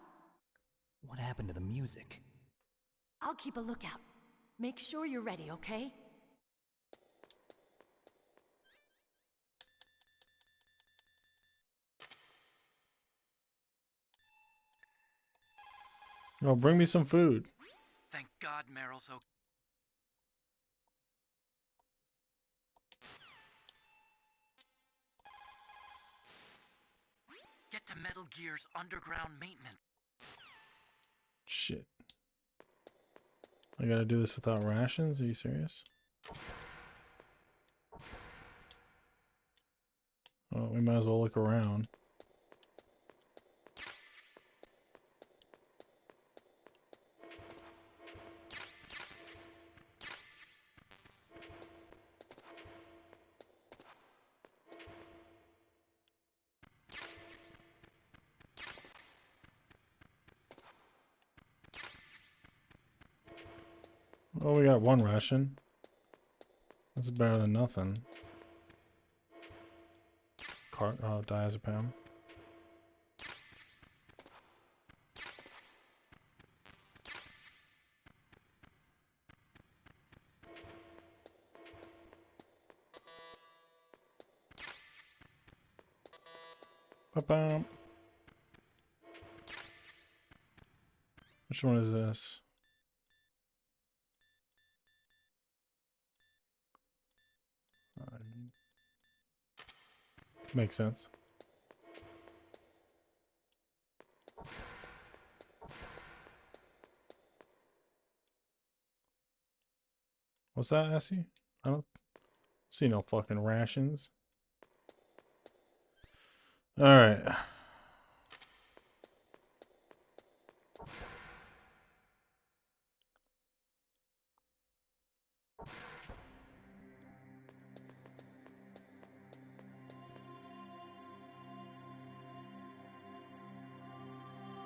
What happened to the music? I'll keep a lookout. Make sure you're ready, okay? Oh, bring me some food. Thank God, Meryl's okay. Get to Metal Gear's underground maintenance. Shit. I gotta do this without rations? Are you serious? Well, we might as well look around. Well, we got one ration. That's better than nothing. Diazepam. Ba-bam. Which one is this? Makes sense. What's that, Essie? I don't see no fucking rations. Alright.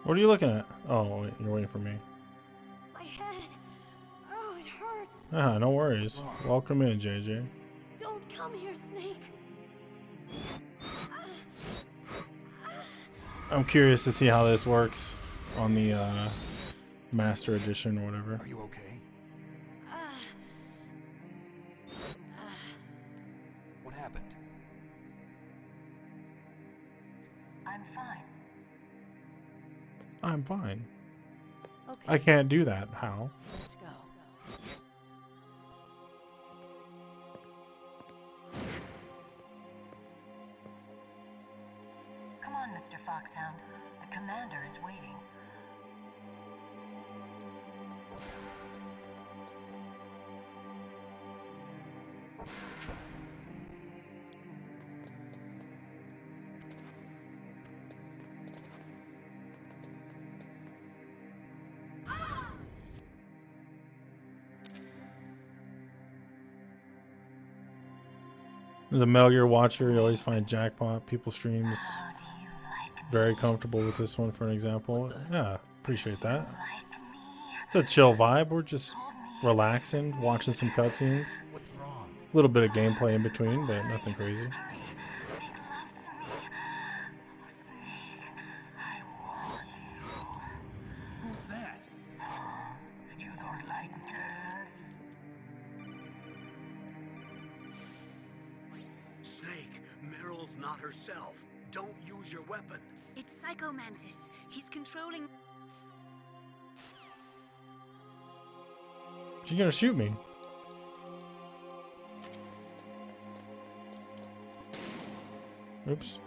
What are you looking at? Oh, wait, you're waiting for me. My head. Oh, it hurts. Ah, no worries. Welcome in, JJ. Don't come here, Snake. I'm curious to see how this works on the Master Edition or whatever. Are you okay? What happened? I'm fine. I'm fine. Okay. I can't do that. How? Let's go. Come on, Mr. Foxhound. The commander is waiting. As a Metal Gear watcher, you always find jackpot. People streams very comfortable with this one, for an example. Yeah, appreciate that. It's a chill vibe. We're just relaxing, watching some cutscenes. What's wrong? A little bit of gameplay in between, but nothing crazy. Who's that? You don't like girls? Snake, Meryl's not herself. Don't use your weapon. It's Psycho Mantis. He's controlling. She's gonna shoot me. Oops.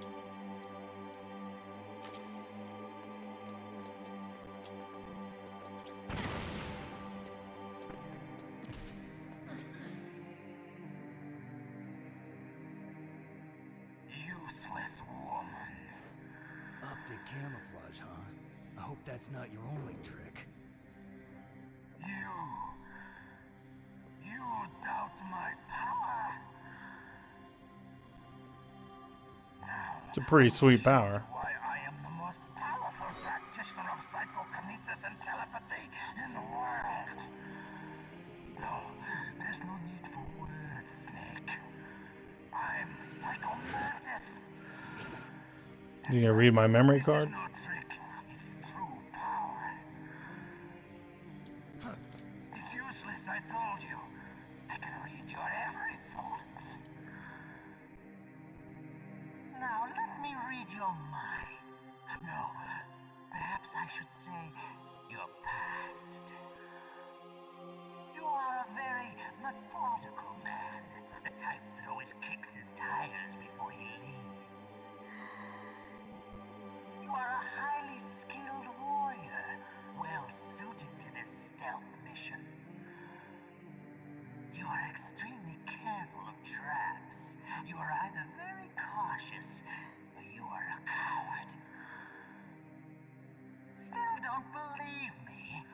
Useless woman. Optic camouflage, huh? I hope that's not your only trick. You doubt my power? It's a pretty sweet power. Why I am the most powerful practitioner of psychokinesis and telepathy in the world. No, there's no need for words, Snake. I'm Psycho Mantis. You gonna read my memory card? No trick. It's true power. It's useless, I told you. I can read your every thought. Now let me read your mind. No, 'Perhaps I should say your past. always kicks his tires before he leaves. You are a highly skilled warrior, well suited to this stealth mission. You are extremely careful of traps. You are either very cautious, or you are a coward. Still don't believe me?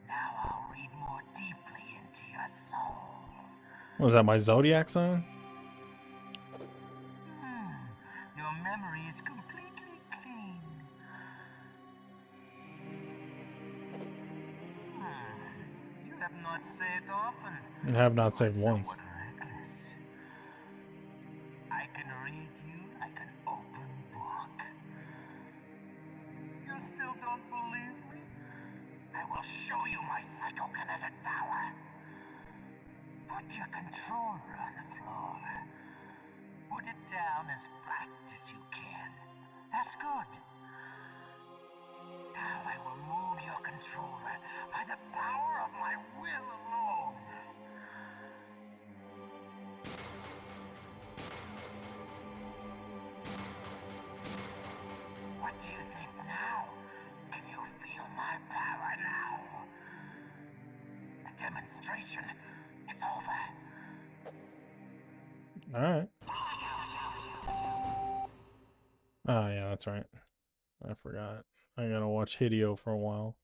Now I'll read more deeply into your soul. Was that my zodiac sign? Your memory is completely clean. You have not saved often. I have not saved once. Reckless. I can read you like an open book. You still don't believe me? I will show you my psychokinetic power. Put your controller on the floor. Put it down as flat as you can. That's good. Now I will move your controller by the power of my will alone. What do you think now? Can you feel my power now? The demonstration is over. Alright. Oh, yeah, that's right. I forgot. I gotta watch Hideo for a while.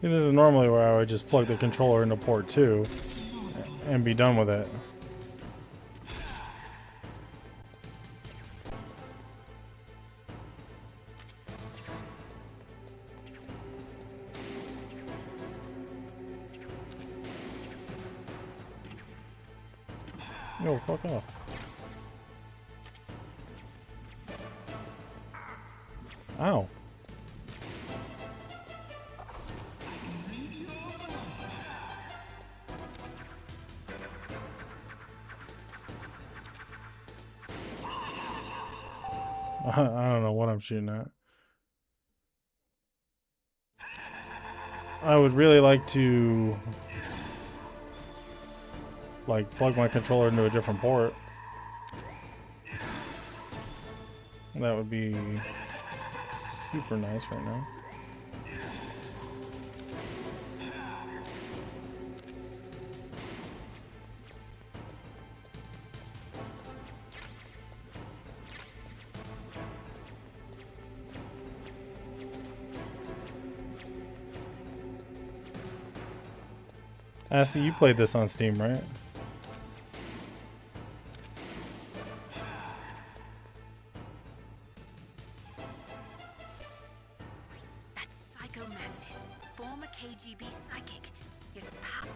This is normally where I would just plug the controller into port 2 and be done with it. Yo, fuck off. Ow. I don't know what I'm shooting at. I would really like to like plug my controller into a different port. That would be super nice right now. Assie, you played this on Steam, right? That's Psycho Mantis, former KGB psychic. His power.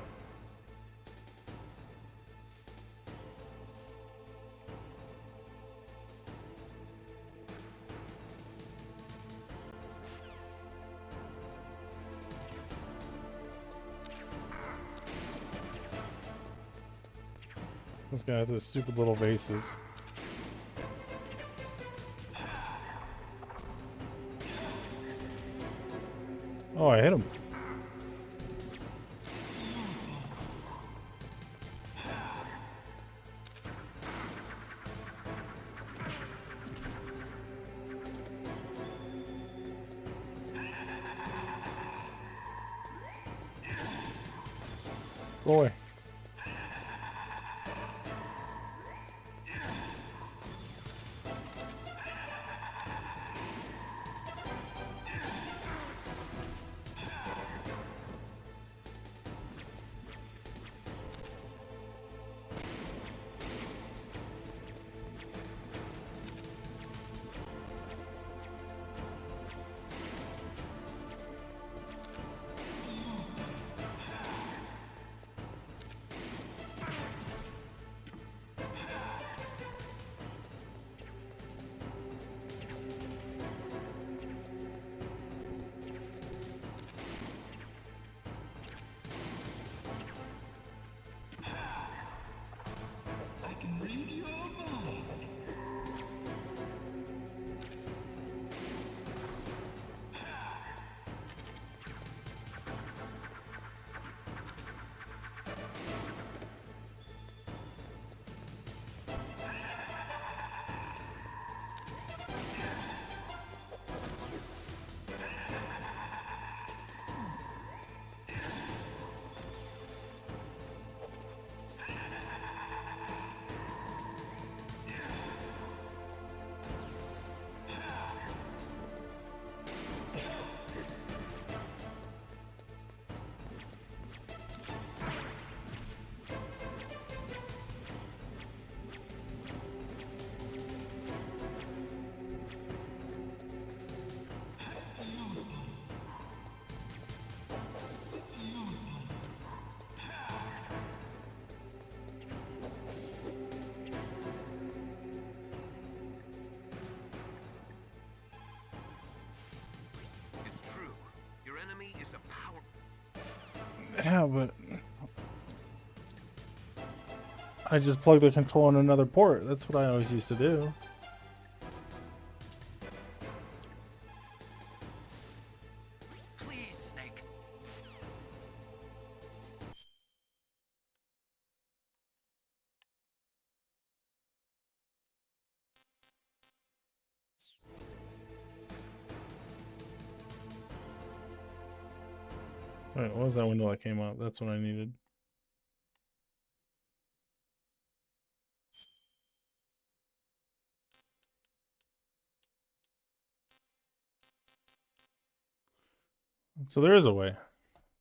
This guy with those stupid little vases. Oh, I hit him. Go away. is a power. Yeah, but I just plug the control in another port. That's what I always used to do. Please, Snake. Wait, what was that window that came up? That's what I needed. So there is a way.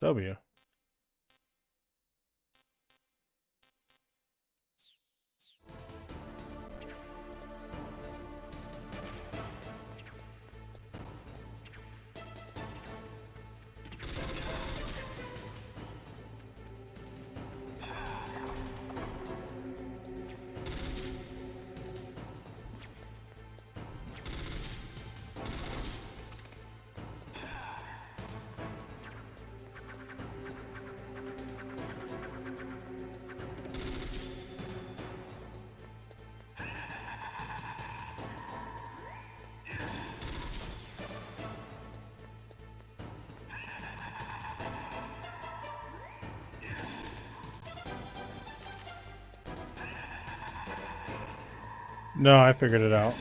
W. No, I figured it out.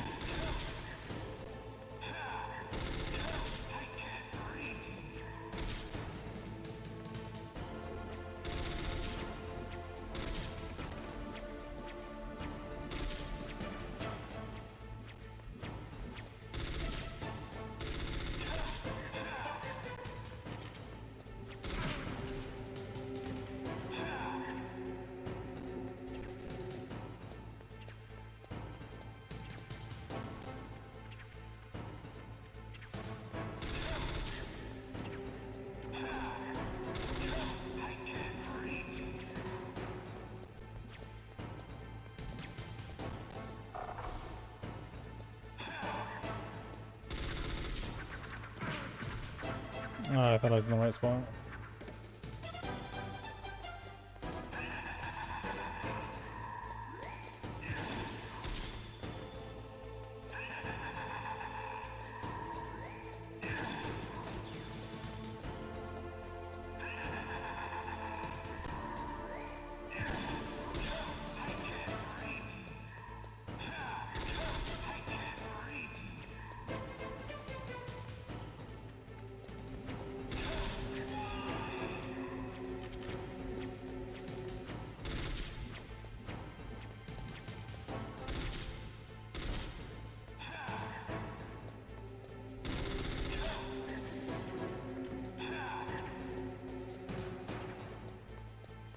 Oh, I thought I was in the right spot.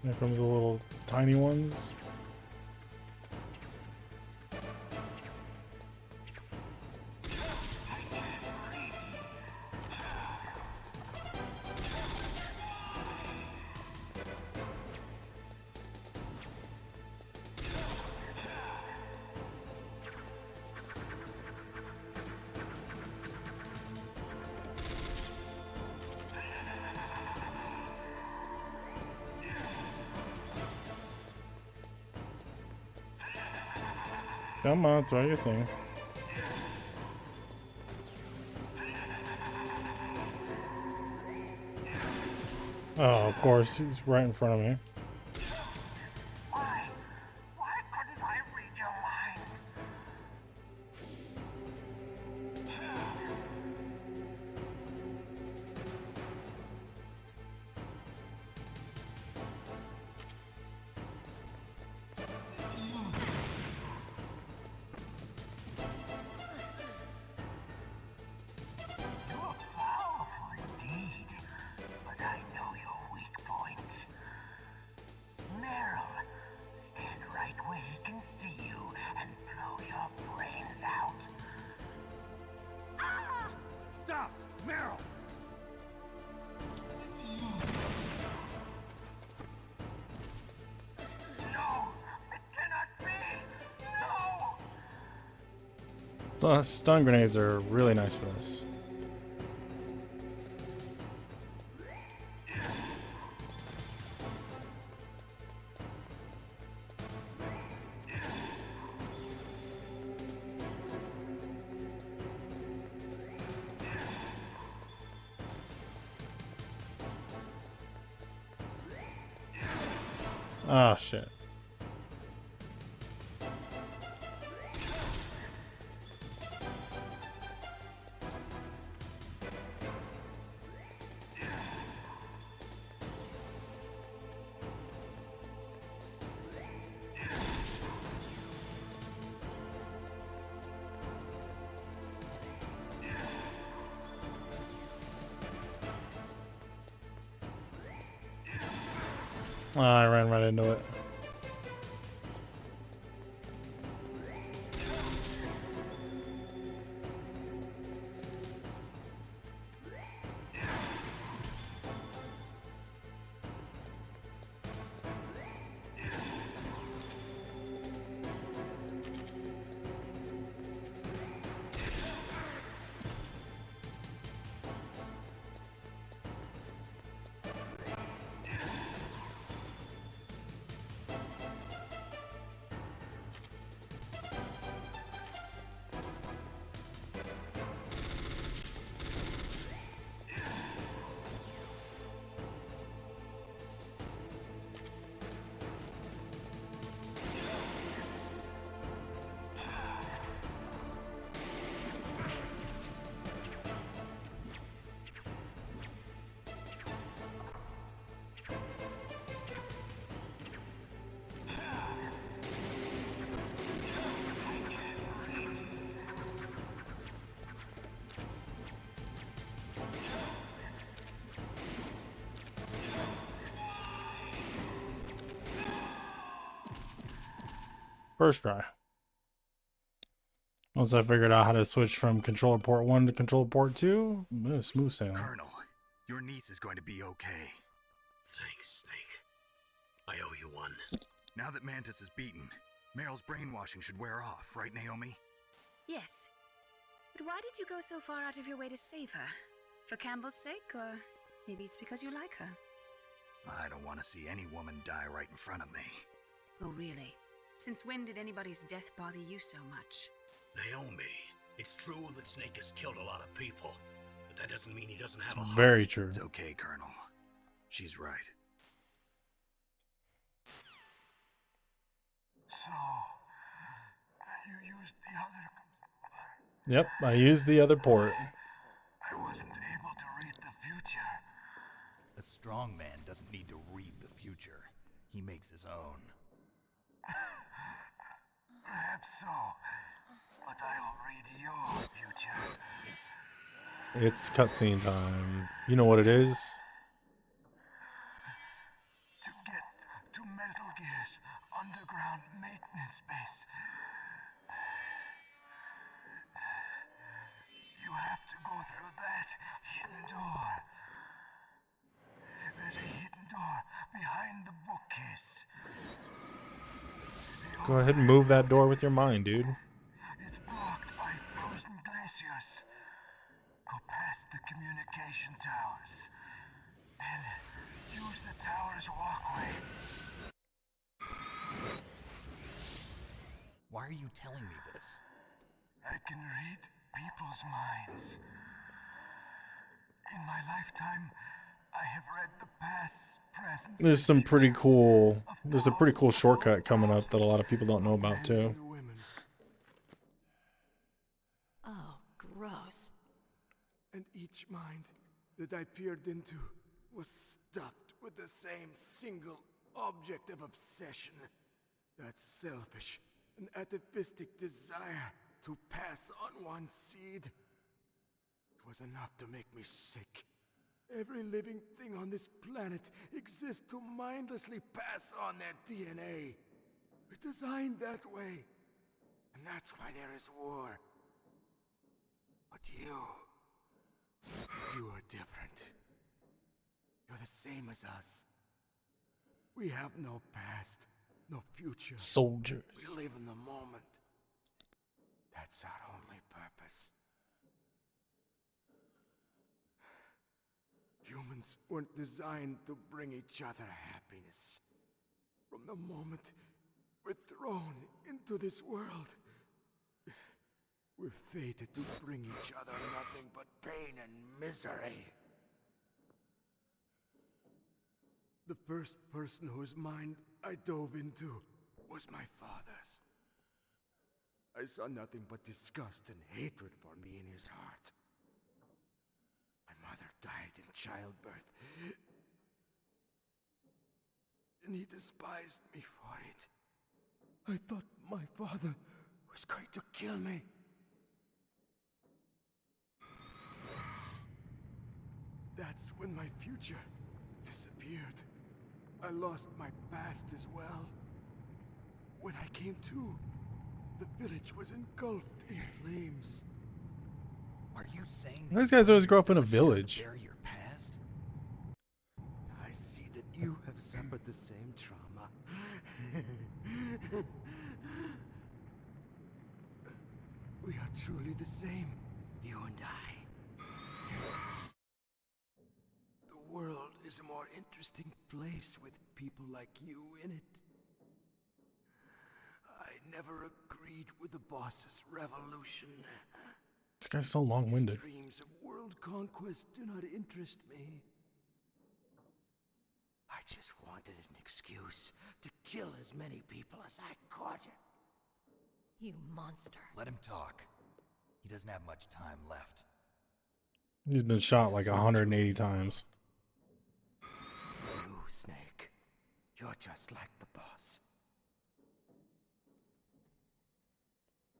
Here comes the little tiny ones. Come on, throw your thing. Oh, of course, he's right in front of me. Why couldn't I read your mind? You're powerful indeed, but I know your weak point. Meryl, stand right where he can see you and blow your brains out. Stop! Meryl! No! It cannot be! No! Stun grenades are really nice for this. Oh shit. Oh, I ran right into it. First try. Once I figured out how to switch from controller port 1 to controller port 2, smooth sailing. Colonel, your niece is going to be okay. Thanks, Snake. I owe you one. Now that Mantis is beaten, Meryl's brainwashing should wear off, right, Naomi? Yes. But why did you go so far out of your way to save her? For Campbell's sake, or maybe it's because you like her? I don't want to see any woman die right in front of me. Oh, really? Since when did anybody's death bother you so much? Naomi, it's true that Snake has killed a lot of people, but that doesn't mean he doesn't have a heart. Very true. It's okay, Colonel. She's right. So, you used the other... Yep, I used the other port. I wasn't able to read the future. A strong man doesn't need to read the future. He makes his own. Perhaps so, but I'll read your future. It's cutscene time. You know what it is? To get to Metal Gear's underground maintenance base, you have to go through that hidden door. There's a hidden door behind the bookcase. Go ahead and move that door with your mind, dude. It's blocked by frozen glaciers. Go past the communication towers and use the tower's walkway. Why are you telling me this? I can read people's minds. In my lifetime, I have read the past, present. There's some pretty cool. There's a pretty cool shortcut coming up that a lot of people don't know about too. Oh, gross. And each mind that I peered into was stuffed with the same single object of obsession. That selfish and atavistic desire to pass on one seed. It was enough to make me sick. Every living thing on this planet exists to mindlessly pass on their DNA. We're designed that way. And that's why there is war. But you are different. You're the same as us. We have no past, no future. Soldiers. We live in the moment. That's our only purpose. Humans weren't designed to bring each other happiness. From the moment we're thrown into this world, we're fated to bring each other nothing but pain and misery. The first person whose mind I dove into was my father's. I saw nothing but disgust and hatred for me in his heart. My mother died in childbirth, and he despised me for it. I thought my father was going to kill me. That's when my future disappeared. I lost my past as well. When I came to, the village was engulfed in flames. Are you saying These guys always grow up in a village. bury your past? I see that you have suffered the same trauma. We are truly the same, you and I. The world is a more interesting place with people like you in it. I never agreed with the boss's revolution. This guy's so long-winded. His dreams of world conquest do not interest me. I just wanted an excuse to kill as many people as I could. You monster. Let him talk. He doesn't have much time left. He's been shot like 180 times. You, Snake. You're just like the boss.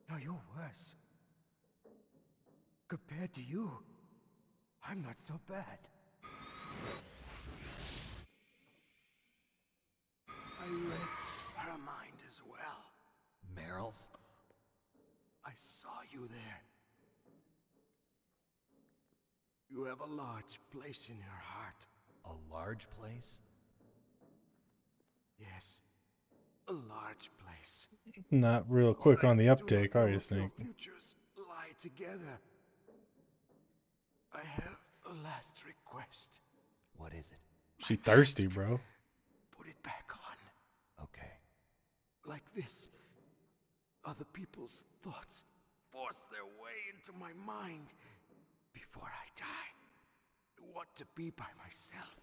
No, you're worse. Compared to you, I'm not so bad. I read her mind as well. Meryl's? I saw you there. You have a large place in your heart. A large place? Yes, a large place. Not real quick on the uptake, are you, Our Snake? futures lie together. I have a last request. What is it? She thirsty, bro. Put it back on. Okay. Like this, other people's thoughts force their way into my mind. Before I die, I want to be by myself.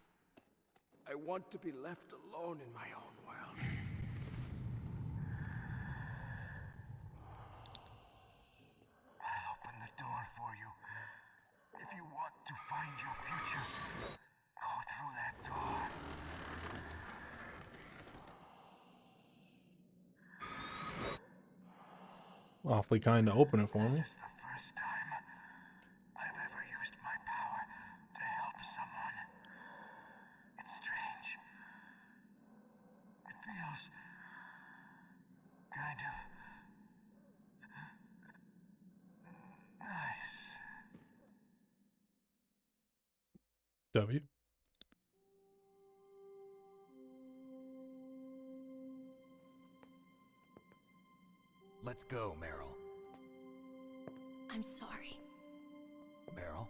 I want to be left alone in my own world. I'll open the door for you. If you want to find your future, go through that door. Awfully kind to open it for me. This is the first time I've ever used my power to help someone. It's strange. It feels kind of nice. W. Let's go, Meryl. I'm sorry. Meryl?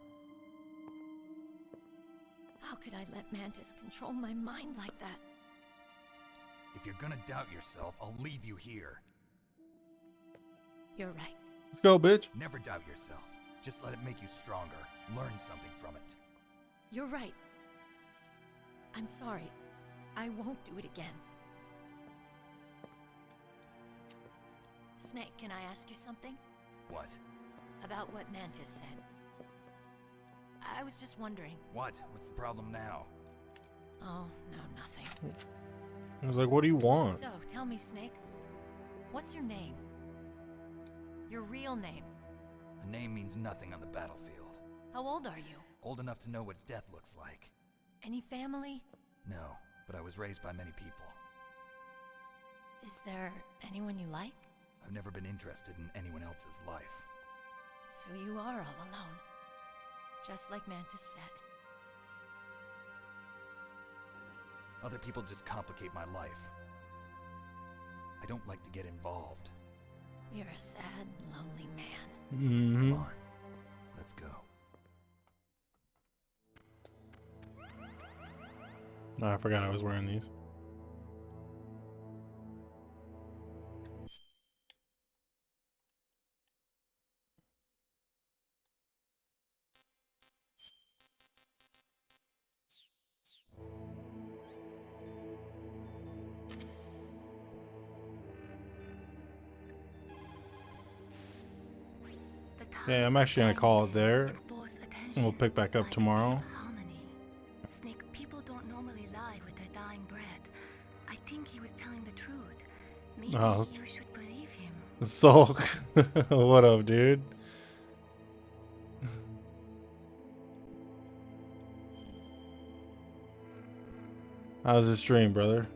How could I let Mantis control my mind like that? If you're gonna doubt yourself, I'll leave you here. You're right. Let's go, bitch. Never doubt yourself. Just let it make you stronger. Learn something from it. You're right. I'm sorry. I won't do it again. Snake, can I ask you something? What? About what Mantis said. I was just wondering. What? What's the problem now? Oh, no, nothing. I was like, what do you want? So, tell me, Snake. What's your name? Your real name? A name means nothing on the battlefield. How old are you? Old enough to know what death looks like. Any family? No, but I was raised by many people. Is there anyone you like? I've never been interested in anyone else's life. So you are all alone. Just like Mantis said. Other people just complicate my life. I don't like to get involved. You're a sad, lonely man. Mm-hmm. Come on, let's go. Oh, I forgot I was wearing these. Yeah, I'm actually gonna call it there. And we'll pick back up tomorrow. Snake, people don't normally lie with their dying breath. I think he was telling the truth. Maybe you should believe him. Sulk. What up, dude? How's the stream, brother?